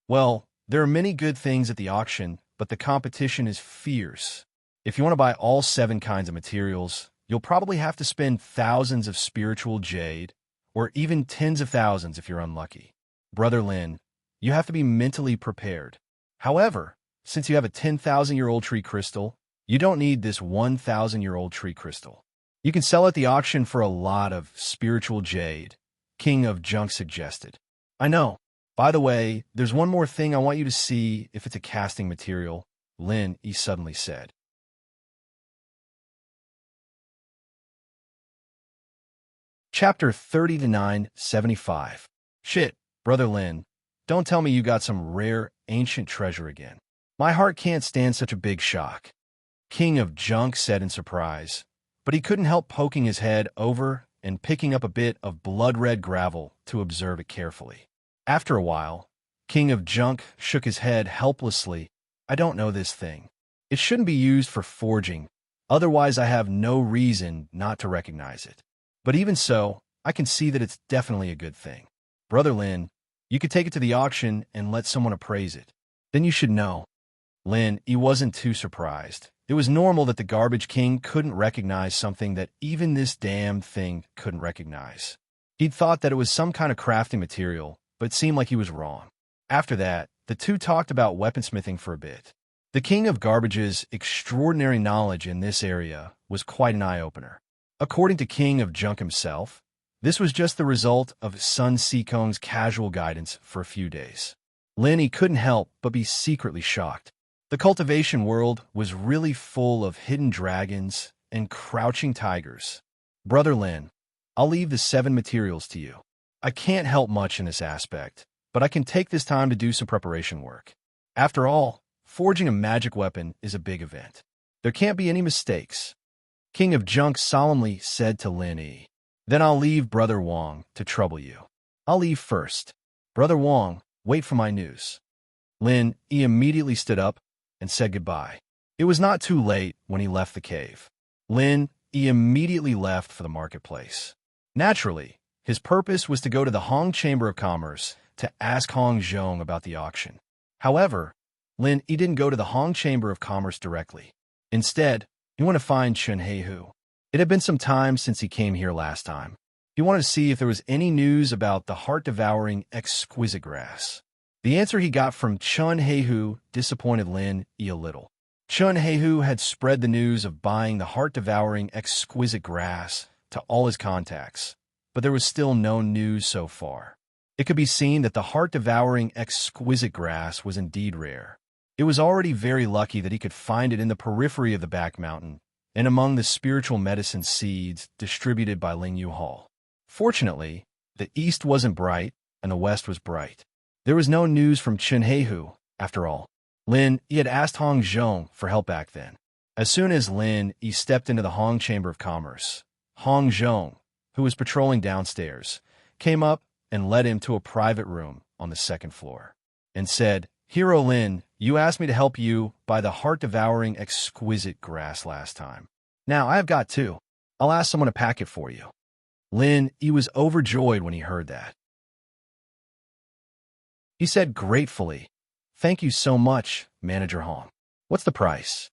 Well, there are many good things at the auction, but the competition is fierce. If you want to buy all 7 kinds of materials, you'll probably have to spend thousands of spiritual jade, or even tens of thousands if you're unlucky. Brother Lin, you have to be mentally prepared. However, since you have a 10,000-year-old tree crystal, you don't need this 1,000-year-old tree crystal. You can sell at the auction for a lot of spiritual jade, King of Junk suggested. I know. By the way, there's one more thing I want you to see if it's a casting material, Lin, he suddenly said. Chapter 30-975. Shit, Brother Lin, don't tell me you got some rare, ancient treasure again. My heart can't stand such a big shock. King of Junk said in surprise, but he couldn't help poking his head over and picking up a bit of blood-red gravel to observe it carefully. After a while, King of Junk shook his head helplessly. I don't know this thing. It shouldn't be used for forging, otherwise I have no reason not to recognize it. But even so, I can see that it's definitely a good thing. Brother Lin, you could take it to the auction and let someone appraise it. Then you should know. Lin, he wasn't too surprised. It was normal that the Garbage King couldn't recognize something that even this damn thing couldn't recognize. He'd thought that it was some kind of crafting material, but it seemed like he was wrong. After that, the two talked about weaponsmithing for a bit. The King of Garbage's extraordinary knowledge in this area was quite an eye-opener. According to King of Junk himself, this was just the result of Sun Sikong's casual guidance for a few days. Lin, he couldn't help but be secretly shocked. The cultivation world was really full of hidden dragons and crouching tigers. Brother Lin, I'll leave the 7 materials to you. I can't help much in this aspect, but I can take this time to do some preparation work. After all, forging a magic weapon is a big event. There can't be any mistakes. King of Junk solemnly said to Lin Yi. Then I'll leave Brother Wong to trouble you. I'll leave first. Brother Wong, wait for my news. Lin Yi immediately stood up and said goodbye. It was not too late when he left the cave. Lin Yi immediately left for the marketplace. Naturally, his purpose was to go to the Hong Chamber of Commerce to ask Hong Zhong about the auction. However, Lin Yi didn't go to the Hong Chamber of Commerce directly. Instead, he wanted to find Chun Heihu. It had been some time since he came here last time. He wanted to see if there was any news about the heart-devouring exquisite grass. The answer he got from Chun Heihu disappointed Lin Yi a little. Chun Heihu had spread the news of buying the heart-devouring exquisite grass to all his contacts, but there was still no news so far. It could be seen that the heart-devouring exquisite grass was indeed rare. It was already very lucky that he could find it in the periphery of the back mountain and among the spiritual medicine seeds distributed by Ling Yu Hall. Fortunately, the east wasn't bright and the west was bright. There was no news from Chunheihu, after all. Lin Yi had asked Hong Zhong for help back then. As soon as Lin Yi stepped into the Hong Chamber of Commerce, Hong Zhong, who was patrolling downstairs, came up and led him to a private room on the second floor, and said, "Hero Lin, you asked me to help you buy the heart-devouring exquisite grass last time. Now I have got two. I'll ask someone to pack it for you." Lin Yi was overjoyed when he heard that. He said gratefully, "Thank you so much, Manager Hong. What's the price?"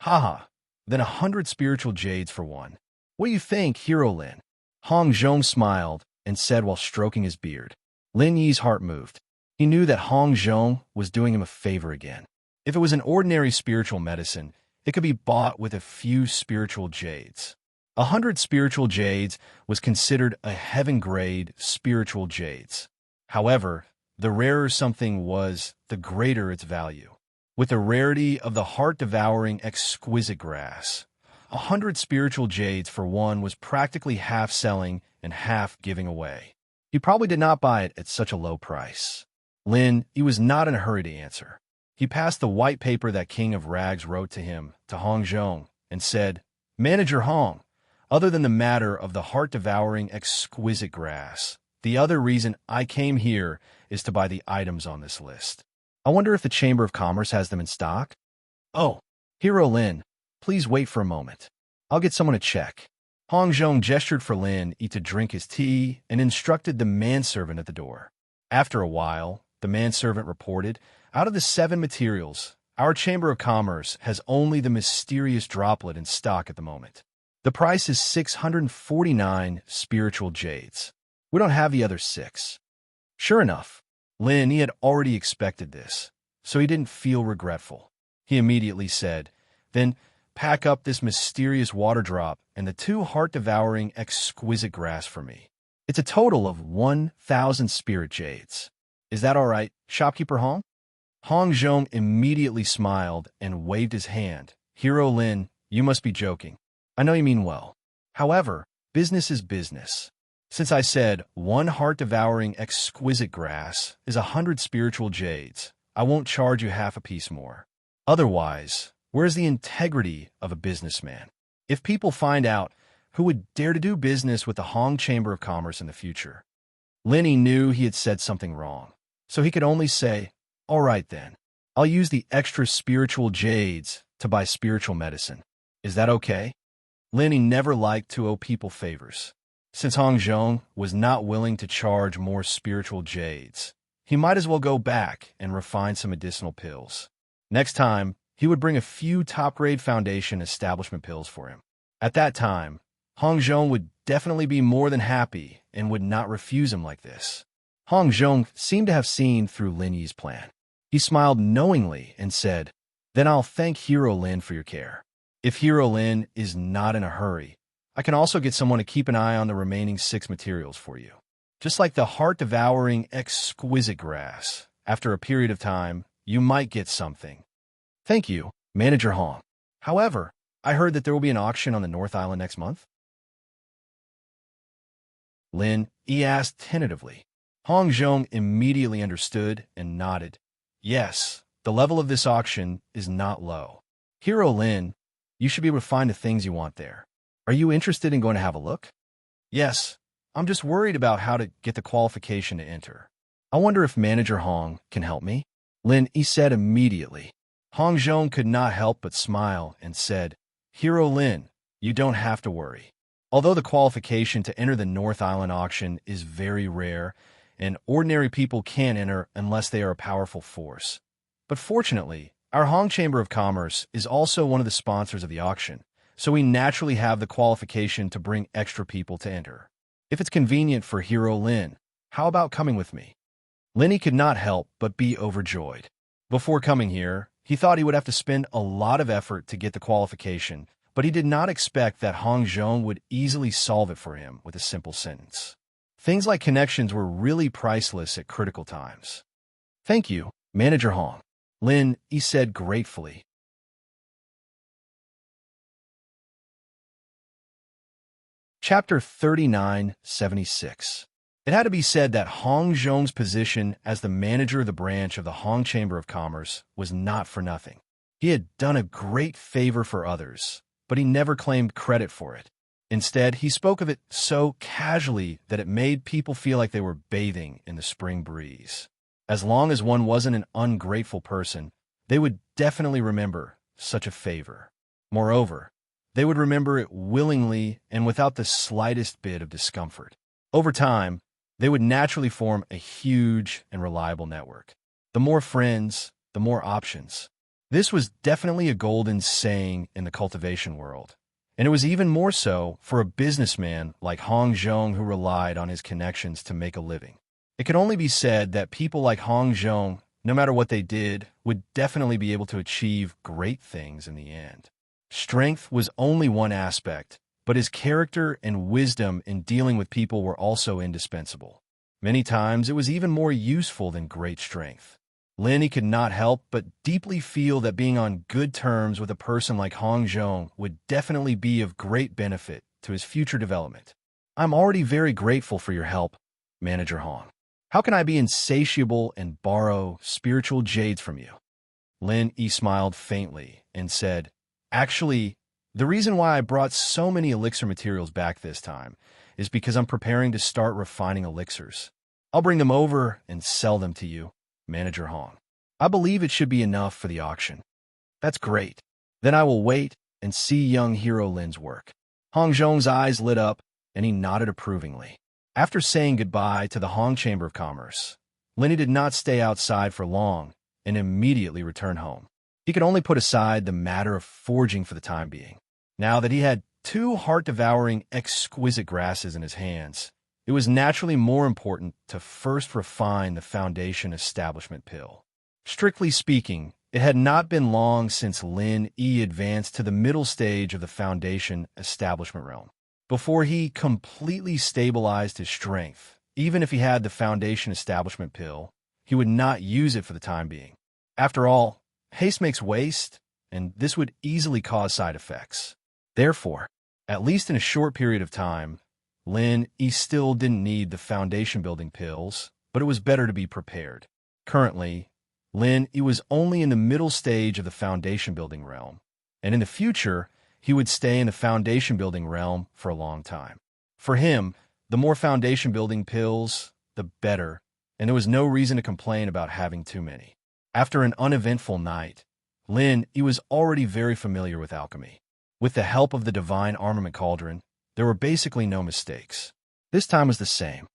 "Haha, then 100 spiritual jades for one. What do you think, Hero Lin?" Hong Zhong smiled and said while stroking his beard. Lin Yi's heart moved. He knew that Hong Zhong was doing him a favor again. If it was an ordinary spiritual medicine, it could be bought with a few spiritual jades. 100 spiritual jades was considered a heaven-grade spiritual jades. However, the rarer something was, the greater its value. With the rarity of the heart-devouring exquisite grass, 100 spiritual jades for one was practically half selling and half giving away. He probably did not buy it at such a low price. Lin Yi was not in a hurry to answer. He passed the white paper that King of Rags wrote to him to Hong Zhong and said, "Manager Hong, other than the matter of the heart-devouring exquisite grass, the other reason I came here is to buy the items on this list. I wonder if the Chamber of Commerce has them in stock?" "Oh, Hero Lin, please wait for a moment. I'll get someone to check." Hong Zhong gestured for Lin Yi to drink his tea and instructed the manservant at the door. After a while, the manservant reported, "Out of the 7 materials, our Chamber of Commerce has only the mysterious droplet in stock at the moment. The price is 649 spiritual jades. We don't have the other 6. Sure enough, Lin Yi had already expected this, so he didn't feel regretful. He immediately said, "Then pack up this mysterious water drop and the 2 heart-devouring exquisite grass for me. It's a total of 1,000 spirit jades. Is that all right, shopkeeper Hong?" Hong Zhong immediately smiled and waved his hand. "Hero Lin, you must be joking. I know you mean well. However, business is business. Since I said 1 heart-devouring exquisite grass is 100 spiritual jades, I won't charge you half a piece more. Otherwise, where's the integrity of a businessman? If people find out, who would dare to do business with the Hong Chamber of Commerce in the future?" Lin Yi knew he had said something wrong, so he could only say, "All right then, I'll use the extra spiritual jades to buy spiritual medicine. Is that okay?" Lin Yi never liked to owe people favors. Since Hong Zhong was not willing to charge more spiritual jades, he might as well go back and refine some medicinal pills. Next time, he would bring a few top-grade foundation establishment pills for him. At that time, Hong Zhong would definitely be more than happy and would not refuse him like this. Hong Zhong seemed to have seen through Lin Yi's plan. He smiled knowingly and said, "Then I'll thank Hero Lin for your care. If Hero Lin is not in a hurry, I can also get someone to keep an eye on the remaining 6 materials for you. Just like the heart-devouring exquisite grass, after a period of time, you might get something." "Thank you, Manager Hong. However, I heard that there will be an auction on the North Island next month?" Lin Yi asked tentatively. Hong Zhong immediately understood and nodded. "Yes, the level of this auction is not low. Hero Lin, you should be able to find the things you want there. Are you interested in going to have a look?" "Yes, I'm just worried about how to get the qualification to enter. I wonder if Manager Hong can help me?" Lin Yi said immediately. Hong Zhong could not help but smile and said, "Hero Lin, you don't have to worry. Although the qualification to enter the North Island auction is very rare, and ordinary people can't enter unless they are a powerful force. But fortunately, our Hong Chamber of Commerce is also one of the sponsors of the auction, so we naturally have the qualification to bring extra people to enter. If it's convenient for Hero Lin, how about coming with me?" Lin Yi could not help but be overjoyed. Before coming here, he thought he would have to spend a lot of effort to get the qualification, but he did not expect that Hong Zhong would easily solve it for him with a simple sentence. Things like connections were really priceless at critical times. Thank you, Manager Hong. Lin Yi said gratefully. Chapter 3976. It had to be said that Hong Zhong's position as the manager of the branch of the Hong Chamber of Commerce was not for nothing. He had done a great favor for others, but he never claimed credit for it. Instead, he spoke of it so casually that it made people feel like they were bathing in the spring breeze. As long as one wasn't an ungrateful person, they would definitely remember such a favor. Moreover, they would remember it willingly and without the slightest bit of discomfort. Over time, they would naturally form a huge and reliable network. The more friends, the more options. This was definitely a golden saying in the cultivation world. And it was even more so for a businessman like Hong Zhong who relied on his connections to make a living. It could only be said that people like Hong Zhong, no matter what they did, would definitely be able to achieve great things in the end. Strength was only one aspect, but his character and wisdom in dealing with people were also indispensable. Many times, it was even more useful than great strength. Lin Yi could not help but deeply feel that being on good terms with a person like Hong Zhong would definitely be of great benefit to his future development. I'm already very grateful for your help, Manager Hong. How can I be insatiable and borrow spiritual jades from you? Lin Yi smiled faintly and said, Actually, the reason why I brought so many elixir materials back this time is because I'm preparing to start refining elixirs. I'll bring them over and sell them to you, Manager Hong. I believe it should be enough for the auction. That's great. Then I will wait and see young hero Lin's work. Hong Zhong's eyes lit up, and he nodded approvingly. After saying goodbye to the Hong Chamber of Commerce, Lin Yi did not stay outside for long and immediately returned home. He could only put aside the matter of forging for the time being. Now that he had 2 heart-devouring, exquisite grasses in his hands, it was naturally more important to first refine the foundation establishment pill. Strictly speaking, it had not been long since Lin Yi advanced to the middle stage of the foundation establishment realm. Before he completely stabilized his strength, even if he had the foundation establishment pill, he would not use it for the time being. After all, haste makes waste, and this would easily cause side effects. Therefore, at least in a short period of time, Lin Yi still didn't need the foundation-building pills, but it was better to be prepared. Currently, Lin Yi was only in the middle stage of the foundation-building realm, and in the future, he would stay in the foundation-building realm for a long time. For him, the more foundation-building pills, the better, and there was no reason to complain about having too many. After an uneventful night, Lin Yi was already very familiar with alchemy. With the help of the divine armament cauldron, there were basically no mistakes. This time was the same.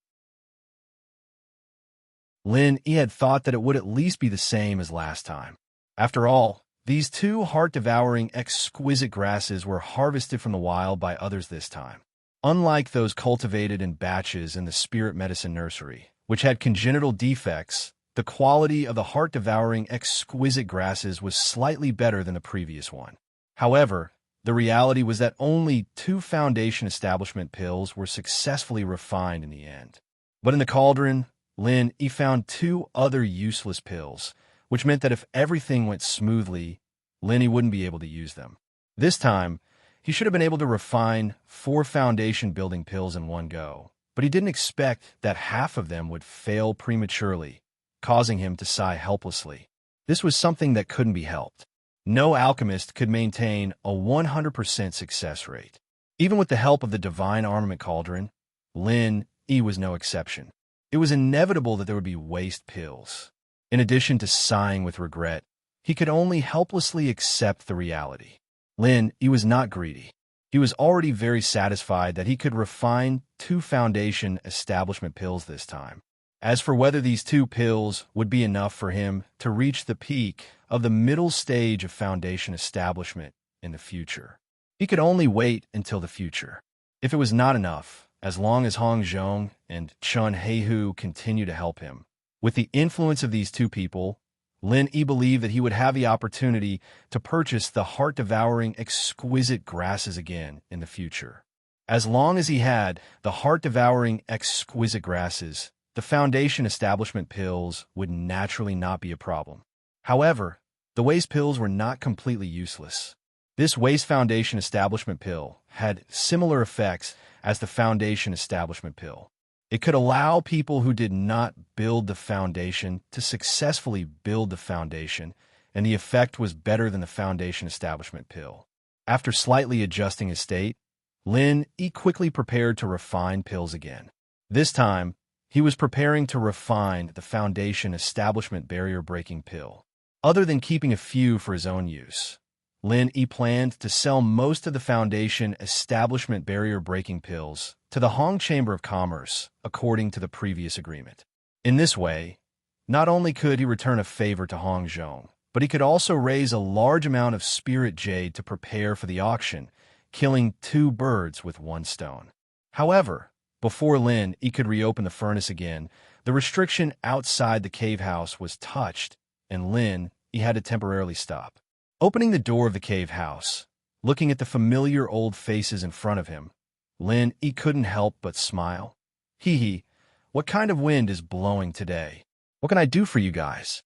Lin Yi had thought that it would at least be the same as last time. After all, these 2 heart-devouring, exquisite grasses were harvested from the wild by others this time. Unlike those cultivated in batches in the spirit medicine nursery, which had congenital defects, the quality of the heart-devouring, exquisite grasses was slightly better than the previous one. However, the reality was that only 2 foundation establishment pills were successfully refined in the end. But in the cauldron, Lin Yi found 2 other useless pills, which meant that if everything went smoothly, Lin Yi wouldn't be able to use them. This time, he should have been able to refine 4 foundation-building pills in one go, but he didn't expect that half of them would fail prematurely, causing him to sigh helplessly. This was something that couldn't be helped. No alchemist could maintain a 100% success rate. Even with the help of the divine armament cauldron, Lin Yi was no exception. It was inevitable that there would be waste pills. In addition to sighing with regret, he could only helplessly accept the reality. Lin Yi was not greedy. He was already very satisfied that he could refine 2 foundation establishment pills this time. As for whether these 2 pills would be enough for him to reach the peak of the middle stage of foundation establishment in the future, he could only wait until the future. If it was not enough, as long as Hong Zhong and Chun Heihu continued to help him, with the influence of these 2 people, Lin Yi believed that he would have the opportunity to purchase the heart-devouring, exquisite grasses again in the future. As long as he had the heart-devouring exquisite grasses, the foundation establishment pills would naturally not be a problem. However, the waste pills were not completely useless. This waste foundation establishment pill had similar effects as the foundation establishment pill. It could allow people who did not build the foundation to successfully build the foundation, and the effect was better than the foundation establishment pill. After slightly adjusting his state, Lin quickly prepared to refine pills again. This time, he was preparing to refine the foundation establishment barrier-breaking pill. Other than keeping a few for his own use, Lin planned to sell most of the foundation establishment barrier-breaking pills to the Hong Chamber of Commerce, according to the previous agreement. In this way, not only could he return a favor to Hong Zhong, but he could also raise a large amount of spirit jade to prepare for the auction, killing 2 birds with 1 stone. However, before Lin could reopen the furnace again, the restriction outside the cave house was touched, and Lin had to temporarily stop. Opening the door of the cave house, looking at the familiar old faces in front of him, Lin couldn't help but smile. Hee, what kind of wind is blowing today? What can I do for you guys?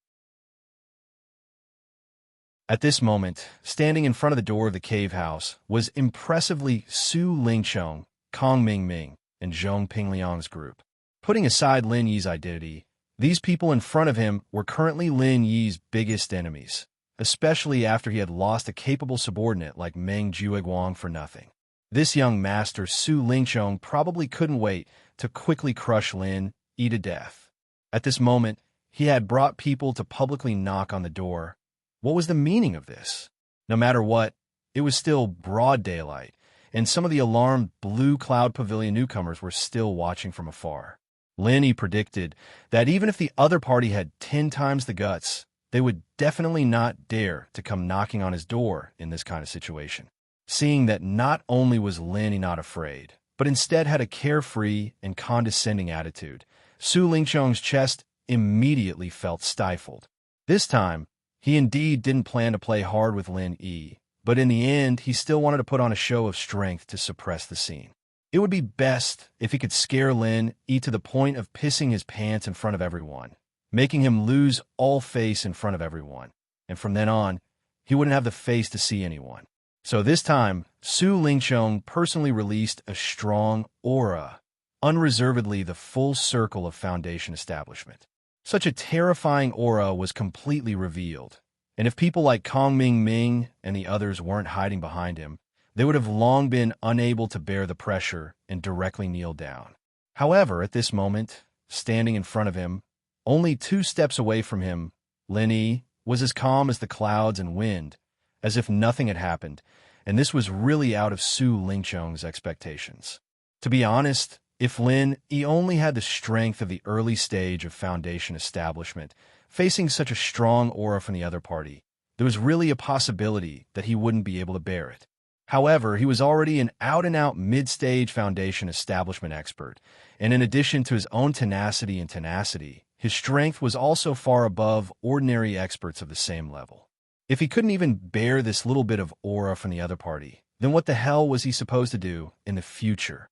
At this moment, standing in front of the door of the cave house was impressively Su Lingchong, Kong Mingming, and Zhong Pingliang's group. Putting aside Lin Yi's identity, these people in front of him were currently Lin Yi's biggest enemies, especially after he had lost a capable subordinate like Meng Jueguang for nothing. This young master Su Lingchong probably couldn't wait to quickly crush Lin Yi to death. At this moment, he had brought people to publicly knock on the door. What was the meaning of this? No matter what, it was still broad daylight, and some of the alarmed Blue Cloud Pavilion newcomers were still watching from afar. Lin Yi predicted that even if the other party had 10 times the guts, they would definitely not dare to come knocking on his door in this kind of situation. Seeing that not only was Lin Yi not afraid, but instead had a carefree and condescending attitude, Su Lingchong's chest immediately felt stifled. This time, he indeed didn't plan to play hard with Lin Yi, but in the end, he still wanted to put on a show of strength to suppress the scene. It would be best if he could scare Lin Yi to the point of pissing his pants in front of everyone, making him lose all face in front of everyone, and from then on, he wouldn't have the face to see anyone. So this time, Su Lingchong personally released a strong aura, unreservedly the full circle of foundation establishment. Such a terrifying aura was completely revealed, and if people like Kong Ming and the others weren't hiding behind him, they would have long been unable to bear the pressure and directly kneel down. However, at this moment, standing in front of him, only 2 steps away from him, Lin Yi was as calm as the clouds and wind, as if nothing had happened, and this was really out of Su Lingchong's expectations. To be honest, if Lin Yi only had the strength of the early stage of foundation establishment, facing such a strong aura from the other party, there was really a possibility that he wouldn't be able to bear it. However, he was already an out-and-out mid-stage foundation establishment expert, and in addition to his own tenacity, his strength was also far above ordinary experts of the same level. If he couldn't even bear this little bit of aura from the other party, then what the hell was he supposed to do in the future?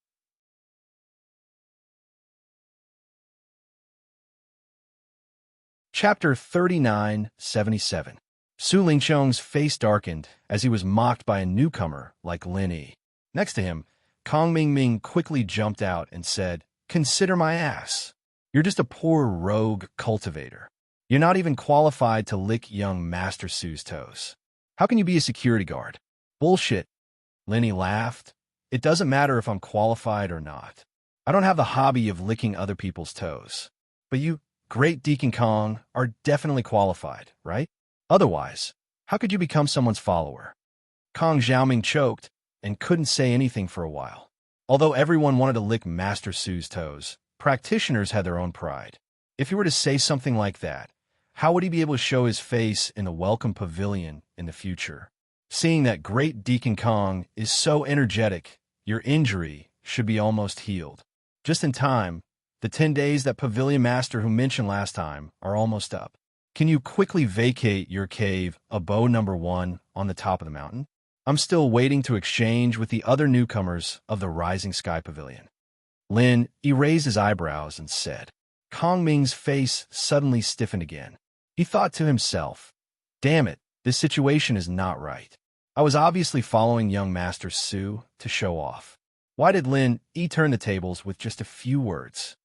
Chapter 3977. Su Lingchong's face darkened as he was mocked by a newcomer like Lin Yi. Next to him, Kong Mingming quickly jumped out and said, "Consider my ass. You're just a poor rogue cultivator. You're not even qualified to lick young Master Su's toes. How can you be a security guard?" "Bullshit," Lin Yi laughed. "It doesn't matter if I'm qualified or not. I don't have the hobby of licking other people's toes. But you, Great Deacon Kong, are definitely qualified, right? Otherwise, how could you become someone's follower?" Kong Xiaoming choked and couldn't say anything for a while. Although everyone wanted to lick Master Su's toes, practitioners had their own pride. If he were to say something like that, how would he be able to show his face in the Welcome Pavilion in the future? Seeing that Great Deacon Kong is so energetic, your injury should be almost healed. Just in time, the 10 days that Pavilion Master who mentioned last time are almost up. Can you quickly vacate your cave, abode number 1, on the top of the mountain? I'm still waiting to exchange with the other newcomers of the Rising Sky Pavilion. Lin raised his eyebrows and said. Kong Ming's face suddenly stiffened again. He thought to himself, damn it, this situation is not right. I was obviously following young Master Su to show off. Why did Lin turn the tables with just a few words?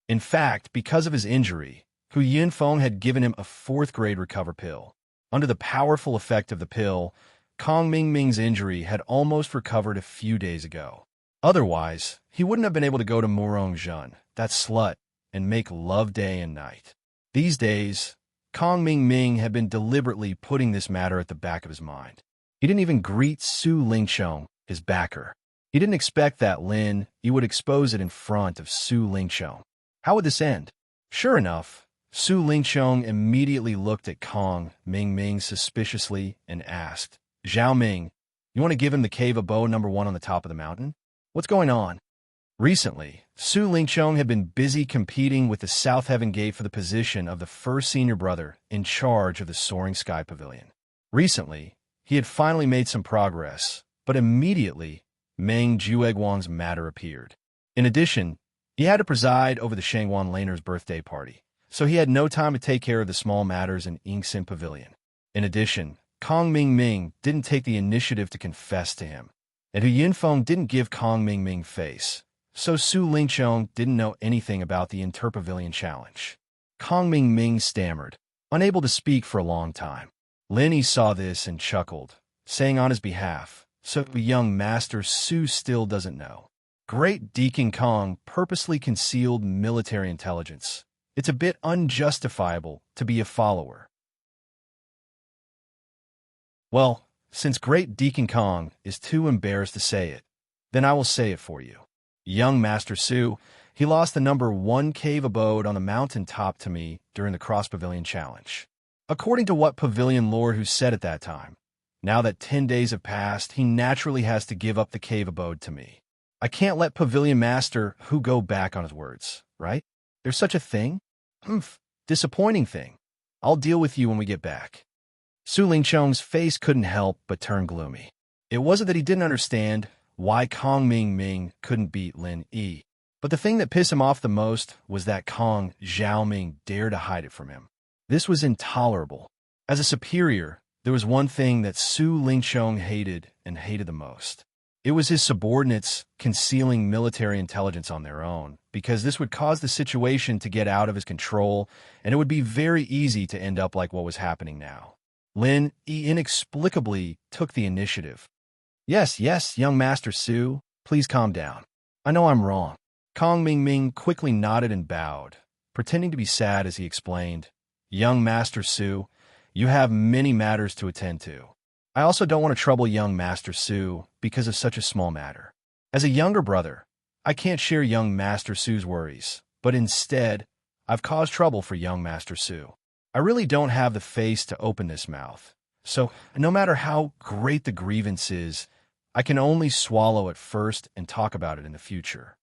In fact, because of his injury, Hu Yunfeng had given him a 4th-grade recover pill. Under the powerful effect of the pill, Kong Ming's injury had almost recovered a few days ago. Otherwise, he wouldn't have been able to go to Murongzhen, that slut, and make love day and night. These days, Kong Ming had been deliberately putting this matter at the back of his mind. He didn't even greet Su Lingqiong, his backer. He didn't expect that Lin would expose it in front of Su Lingqiong. How would this end? Sure enough, Su Lingqiong immediately looked at Kong Ming suspiciously and asked, Zhao Ming, you want to give him the cave abode number 1 on the top of the mountain? What's going on? Recently, Su Lingqiong had been busy competing with the South Heaven Gate for the position of the first senior brother in charge of the Soaring Sky Pavilion. Recently, he had finally made some progress, but immediately, Meng Jueguang's matter appeared. In addition, he had to preside over the Shangwan Laner's birthday party, so he had no time to take care of the small matters in Yingxin Pavilion. In addition, Kong Ming didn't take the initiative to confess to him, and Hu Yunfeng didn't give Kong Ming face, so Su Lingqiong didn't know anything about the Interpavilion challenge. Kong Ming stammered, unable to speak for a long time. Lin saw this and chuckled, saying on his behalf, so young Master Su still doesn't know. Great Deacon Kong purposely concealed military intelligence. It's a bit unjustifiable to be a follower. Well, since Great Deacon Kong is too embarrassed to say it, then I will say it for you. Young Master Su, he lost the number 1 cave abode on the mountain top to me during the Cross Pavilion Challenge. According to what Pavilion Lord who said at that time, now that 10 days have passed, he naturally has to give up the cave abode to me. I can't let Pavilion Master who go back on his words, right? There's such a thing? Disappointing thing. I'll deal with you when we get back. Su Lingqiong's face couldn't help but turn gloomy. It wasn't that he didn't understand why Kong Ming couldn't beat Lin Yi, but the thing that pissed him off the most was that Kong Xiaoming dared to hide it from him. This was intolerable. As a superior, there was one thing that Su Lingqiong hated the most. It was his subordinates concealing military intelligence on their own, because this would cause the situation to get out of his control, and it would be very easy to end up like what was happening now. Lin inexplicably took the initiative. Yes, young Master Su, please calm down. I know I'm wrong. Kong Ming quickly nodded and bowed, pretending to be sad as he explained, Young Master Su, you have many matters to attend to. I also don't want to trouble young Master Su because of such a small matter. As a younger brother, I can't share young Master Su's worries, but instead, I've caused trouble for young Master Su. I really don't have the face to open this mouth, so no matter how great the grievance is, I can only swallow it first and talk about it in the future.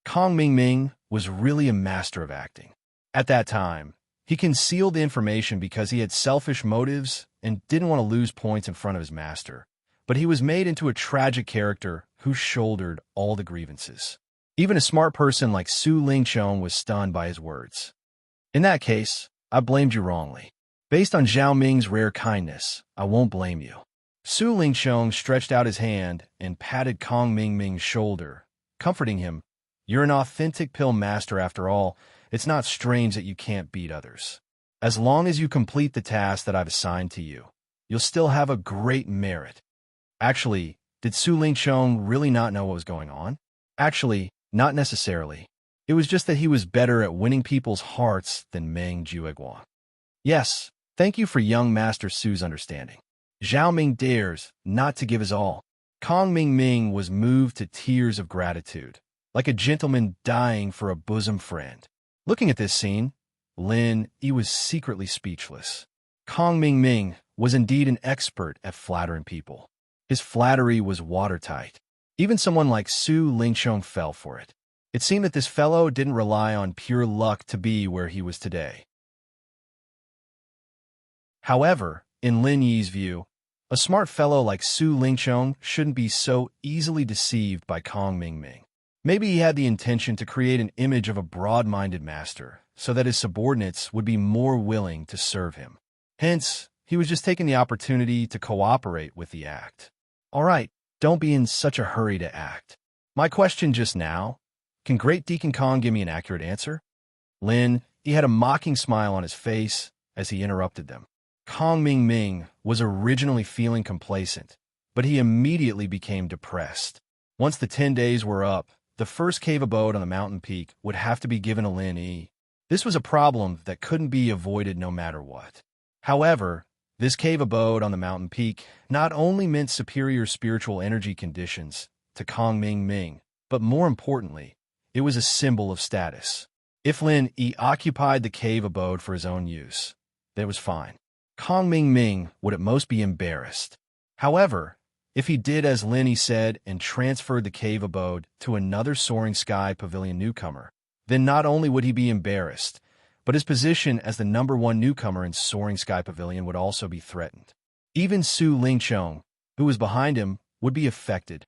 Kong Ming was really a master of acting. At that time, he concealed the information because he had selfish motives and didn't want to lose points in front of his master, but he was made into a tragic character who shouldered all the grievances. Even a smart person like Su Lingqiong was stunned by his words. In that case, I blamed you wrongly. Based on Zhao Ming's rare kindness, I won't blame you. Su Lingqiong stretched out his hand and patted Kong Ming's shoulder, comforting him. You're an authentic pill master after all. It's not strange that you can't beat others. As long as you complete the task that I've assigned to you, you'll still have a great merit. Actually, did Su Lingqiong really not know what was going on? Actually, not necessarily. It was just that he was better at winning people's hearts than Meng Jueguang. Yes, thank you for young Master Su's understanding. Zhao Ming dares not to give his all. Kong Ming was moved to tears of gratitude, like a gentleman dying for a bosom friend. Looking at this scene, Lin was secretly speechless. Kong Ming was indeed an expert at flattering people. His flattery was watertight. Even someone like Su Lingqiong fell for it. It seemed that this fellow didn't rely on pure luck to be where he was today. However, in Lin Yi's view, A smart fellow like Su Lingchong shouldn't be so easily deceived by Kong Mingming. Maybe he had the intention to create an image of a broad-minded master so that his subordinates would be more willing to serve him. Hence, he was just taking the opportunity to cooperate with the act. All right, don't be in such a hurry to act. My question just now, can Great Deacon Kong give me an accurate answer? Lin, he had a mocking smile on his face as he interrupted them. Kong Ming was originally feeling complacent, but he immediately became depressed. Once the 10 days were up, the first cave abode on the mountain peak would have to be given to Lin Yi. This was a problem that couldn't be avoided no matter what. However, this cave abode on the mountain peak not only meant superior spiritual energy conditions to Kong Ming, but more importantly, it was a symbol of status. If Lin Yi occupied the cave abode for his own use, that was fine. Kong Ming would at most be embarrassed. However, if he did as Lin Yi said and transferred the cave abode to another Soaring Sky Pavilion newcomer, then not only would he be embarrassed, but his position as the #1 newcomer in Soaring Sky Pavilion would also be threatened. Even Su Lingchong, who was behind him, would be affected.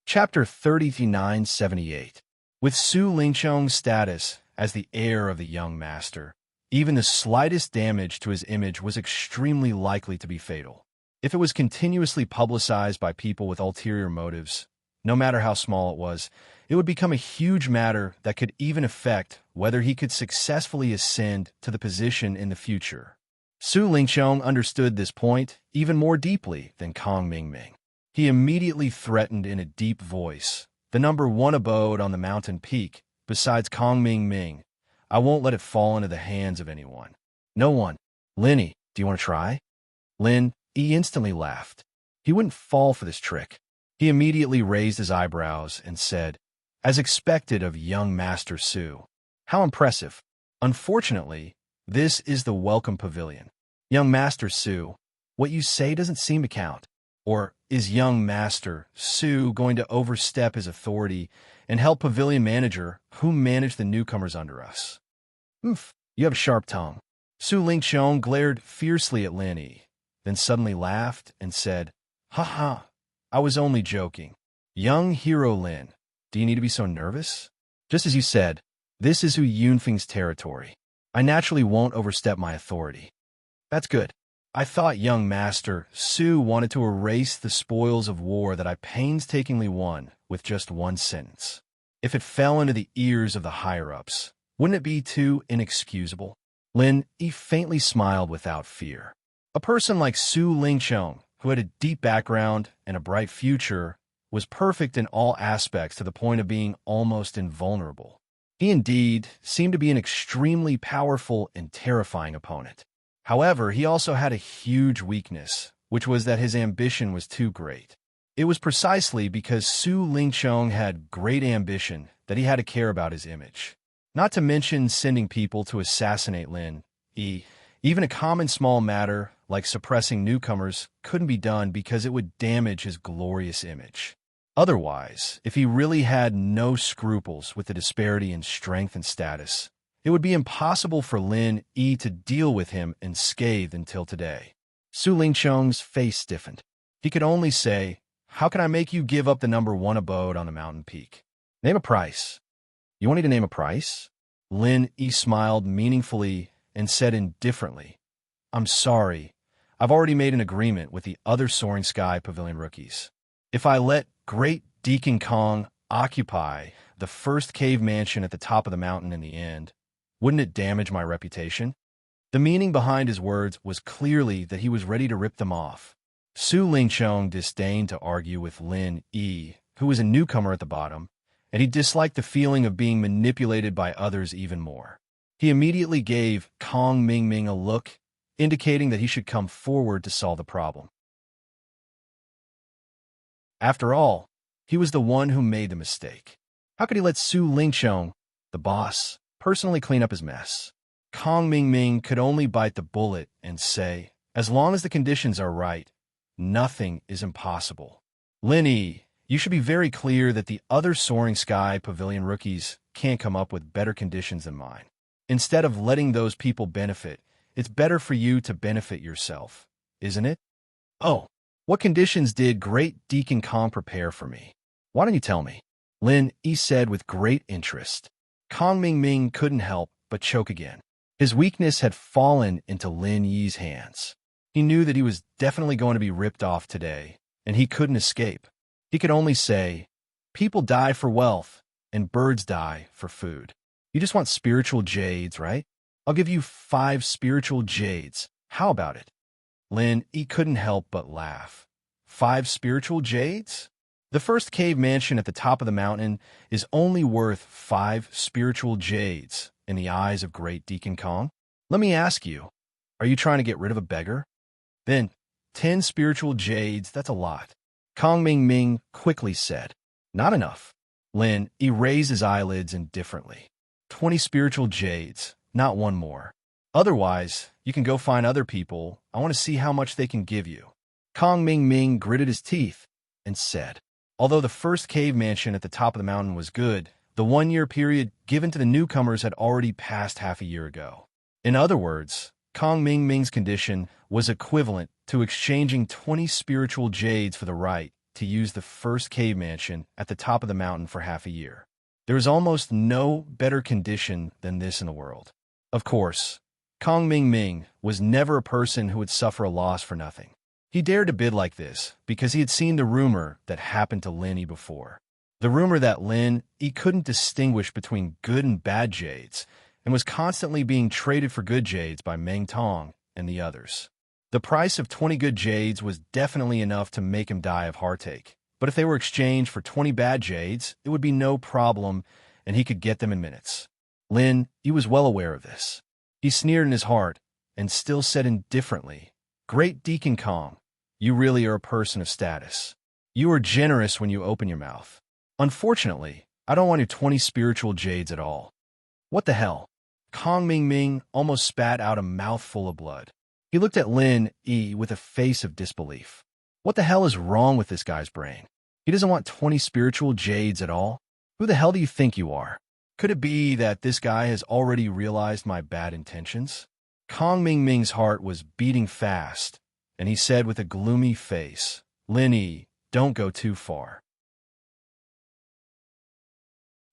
Chapter 3978. With Su Lingchong's status as the heir of the young master, even the slightest damage to his image was extremely likely to be fatal. If it was continuously publicized by people with ulterior motives, no matter how small it was, it would become a huge matter that could even affect whether he could successfully ascend to the position in the future. Su Lingchong understood this point even more deeply than Kong Ming. He immediately threatened in a deep voice, the #1 abode on the mountain peak, besides Kong Ming, I won't let it fall into the hands of anyone. No one. Lin Yi, do you want to try? Lin Yi instantly laughed. He wouldn't fall for this trick. He immediately raised his eyebrows and said, as expected of young Master Su, how impressive. Unfortunately, this is the welcome pavilion. Young Master Su, what you say doesn't seem to count. Or is young Master Su going to overstep his authority and help Pavilion Manager, who managed the newcomers under us? You have a sharp tongue. Su Lingchong glared fiercely at Lin Yi, then suddenly laughed and said, "Ha, I was only joking. Young hero Lin, do you need to be so nervous? Just as you said, this is Hu Yunfeng's territory. I naturally won't overstep my authority." That's good. I thought young Master Su wanted to erase the spoils of war that I painstakingly won with just one sentence. If it fell into the ears of the higher-ups, wouldn't it be too inexcusable? Lin Yi faintly smiled without fear. A person like Su Lingchong, who had a deep background and a bright future, was perfect in all aspects to the point of being almost invulnerable. He indeed seemed to be an extremely powerful and terrifying opponent. However, he also had a huge weakness, which was that his ambition was too great. It was precisely because Su Lingchong had great ambition that he had to care about his image. Not to mention sending people to assassinate Lin Yi. Even a common small matter like suppressing newcomers couldn't be done because it would damage his glorious image. Otherwise, if he really had no scruples with the disparity in strength and status, it would be impossible for Lin Yi to deal with him unscathed until today. Su Lingchong's face stiffened. He could only say, "How can I make you give up the #1 abode on the mountain peak? Name a price." "You want me to name a price?" Lin Yi smiled meaningfully and said indifferently, "I'm sorry. I've already made an agreement with the other Soaring Sky Pavilion rookies. If I let Great Deacon Kong occupy the first cave mansion at the top of the mountain in the end, wouldn't it damage my reputation?" The meaning behind his words was clearly that he was ready to rip them off. Su Lingchong disdained to argue with Lin Yi, who was a newcomer at the bottom, and he disliked the feeling of being manipulated by others even more. He immediately gave Kong Ming a look, indicating that he should come forward to solve the problem. After all, he was the one who made the mistake. How could he let Su Lingchong, the boss, personally clean up his mess? Kong Ming could only bite the bullet and say, as long as the conditions are right, nothing is impossible. Lin Yi, you should be very clear that the other Soaring Sky Pavilion rookies can't come up with better conditions than mine. Instead of letting those people benefit, it's better for you to benefit yourself, isn't it? Oh, what conditions did Great Deacon Kong prepare for me? Why don't you tell me? Lin Yi said with great interest. Kong Ming Ming couldn't help but choke again. His weakness had fallen into Lin Yi's hands. He knew that he was definitely going to be ripped off today, and he couldn't escape. He could only say, "People die for wealth, and birds die for food. You just want spiritual jades, right? I'll give you 5 spiritual jades. How about it?" Lin Yi couldn't help but laugh. 5 spiritual jades? The first cave mansion at the top of the mountain is only worth 5 spiritual jades in the eyes of Great Deacon Kong. Let me ask you, are you trying to get rid of a beggar? Then, 10 spiritual jades, that's a lot. Kong Ming Ming quickly said. Not enough. Lin Yi raised his eyelids indifferently. 20 spiritual jades, not one more. Otherwise, you can go find other people. I want to see how much they can give you. Kong Ming Ming gritted his teeth and said. Although the first cave mansion at the top of the mountain was good, the 1-year period given to the newcomers had already passed half a year ago. In other words, Kong Ming Ming's condition was equivalent to exchanging 20 spiritual jades for the right to use the first cave mansion at the top of the mountain for half a year. There is almost no better condition than this in the world. Of course, Kong Ming Ming was never a person who would suffer a loss for nothing. He dared to bid like this because he had seen the rumor that happened to Lin Yi before. The rumor that Lin Yi couldn't distinguish between good and bad jades and was constantly being traded for good jades by Meng Tong and the others. The price of 20 good jades was definitely enough to make him die of heartache, but if they were exchanged for 20 bad jades, it would be no problem and he could get them in minutes. Lin Yi was well aware of this. He sneered in his heart and still said indifferently, Great Deacon Kong, you really are a person of status. You are generous when you open your mouth. Unfortunately, I don't want your 20 spiritual jades at all. What the hell? Kong Ming Ming almost spat out a mouthful of blood. He looked at Lin Yi with a face of disbelief. What the hell is wrong with this guy's brain? He doesn't want 20 spiritual jades at all? Who the hell do you think you are? Could it be that this guy has already realized my bad intentions? Kong Ming Ming's heart was beating fast, and he said with a gloomy face, Lin Yi, don't go too far.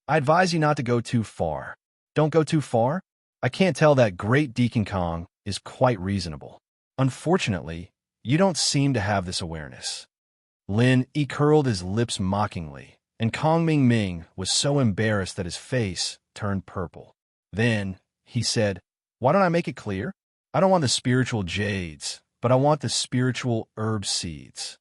I advise you not to go too far. Don't go too far? I can't tell that Great Deacon Kong is quite reasonable. Unfortunately, you don't seem to have this awareness. Lin Yi curled his lips mockingly, and Kong Ming Ming was so embarrassed that his face turned purple. Then, he said, why don't I make it clear? I don't want the spiritual jades, but I want the spiritual herb seeds.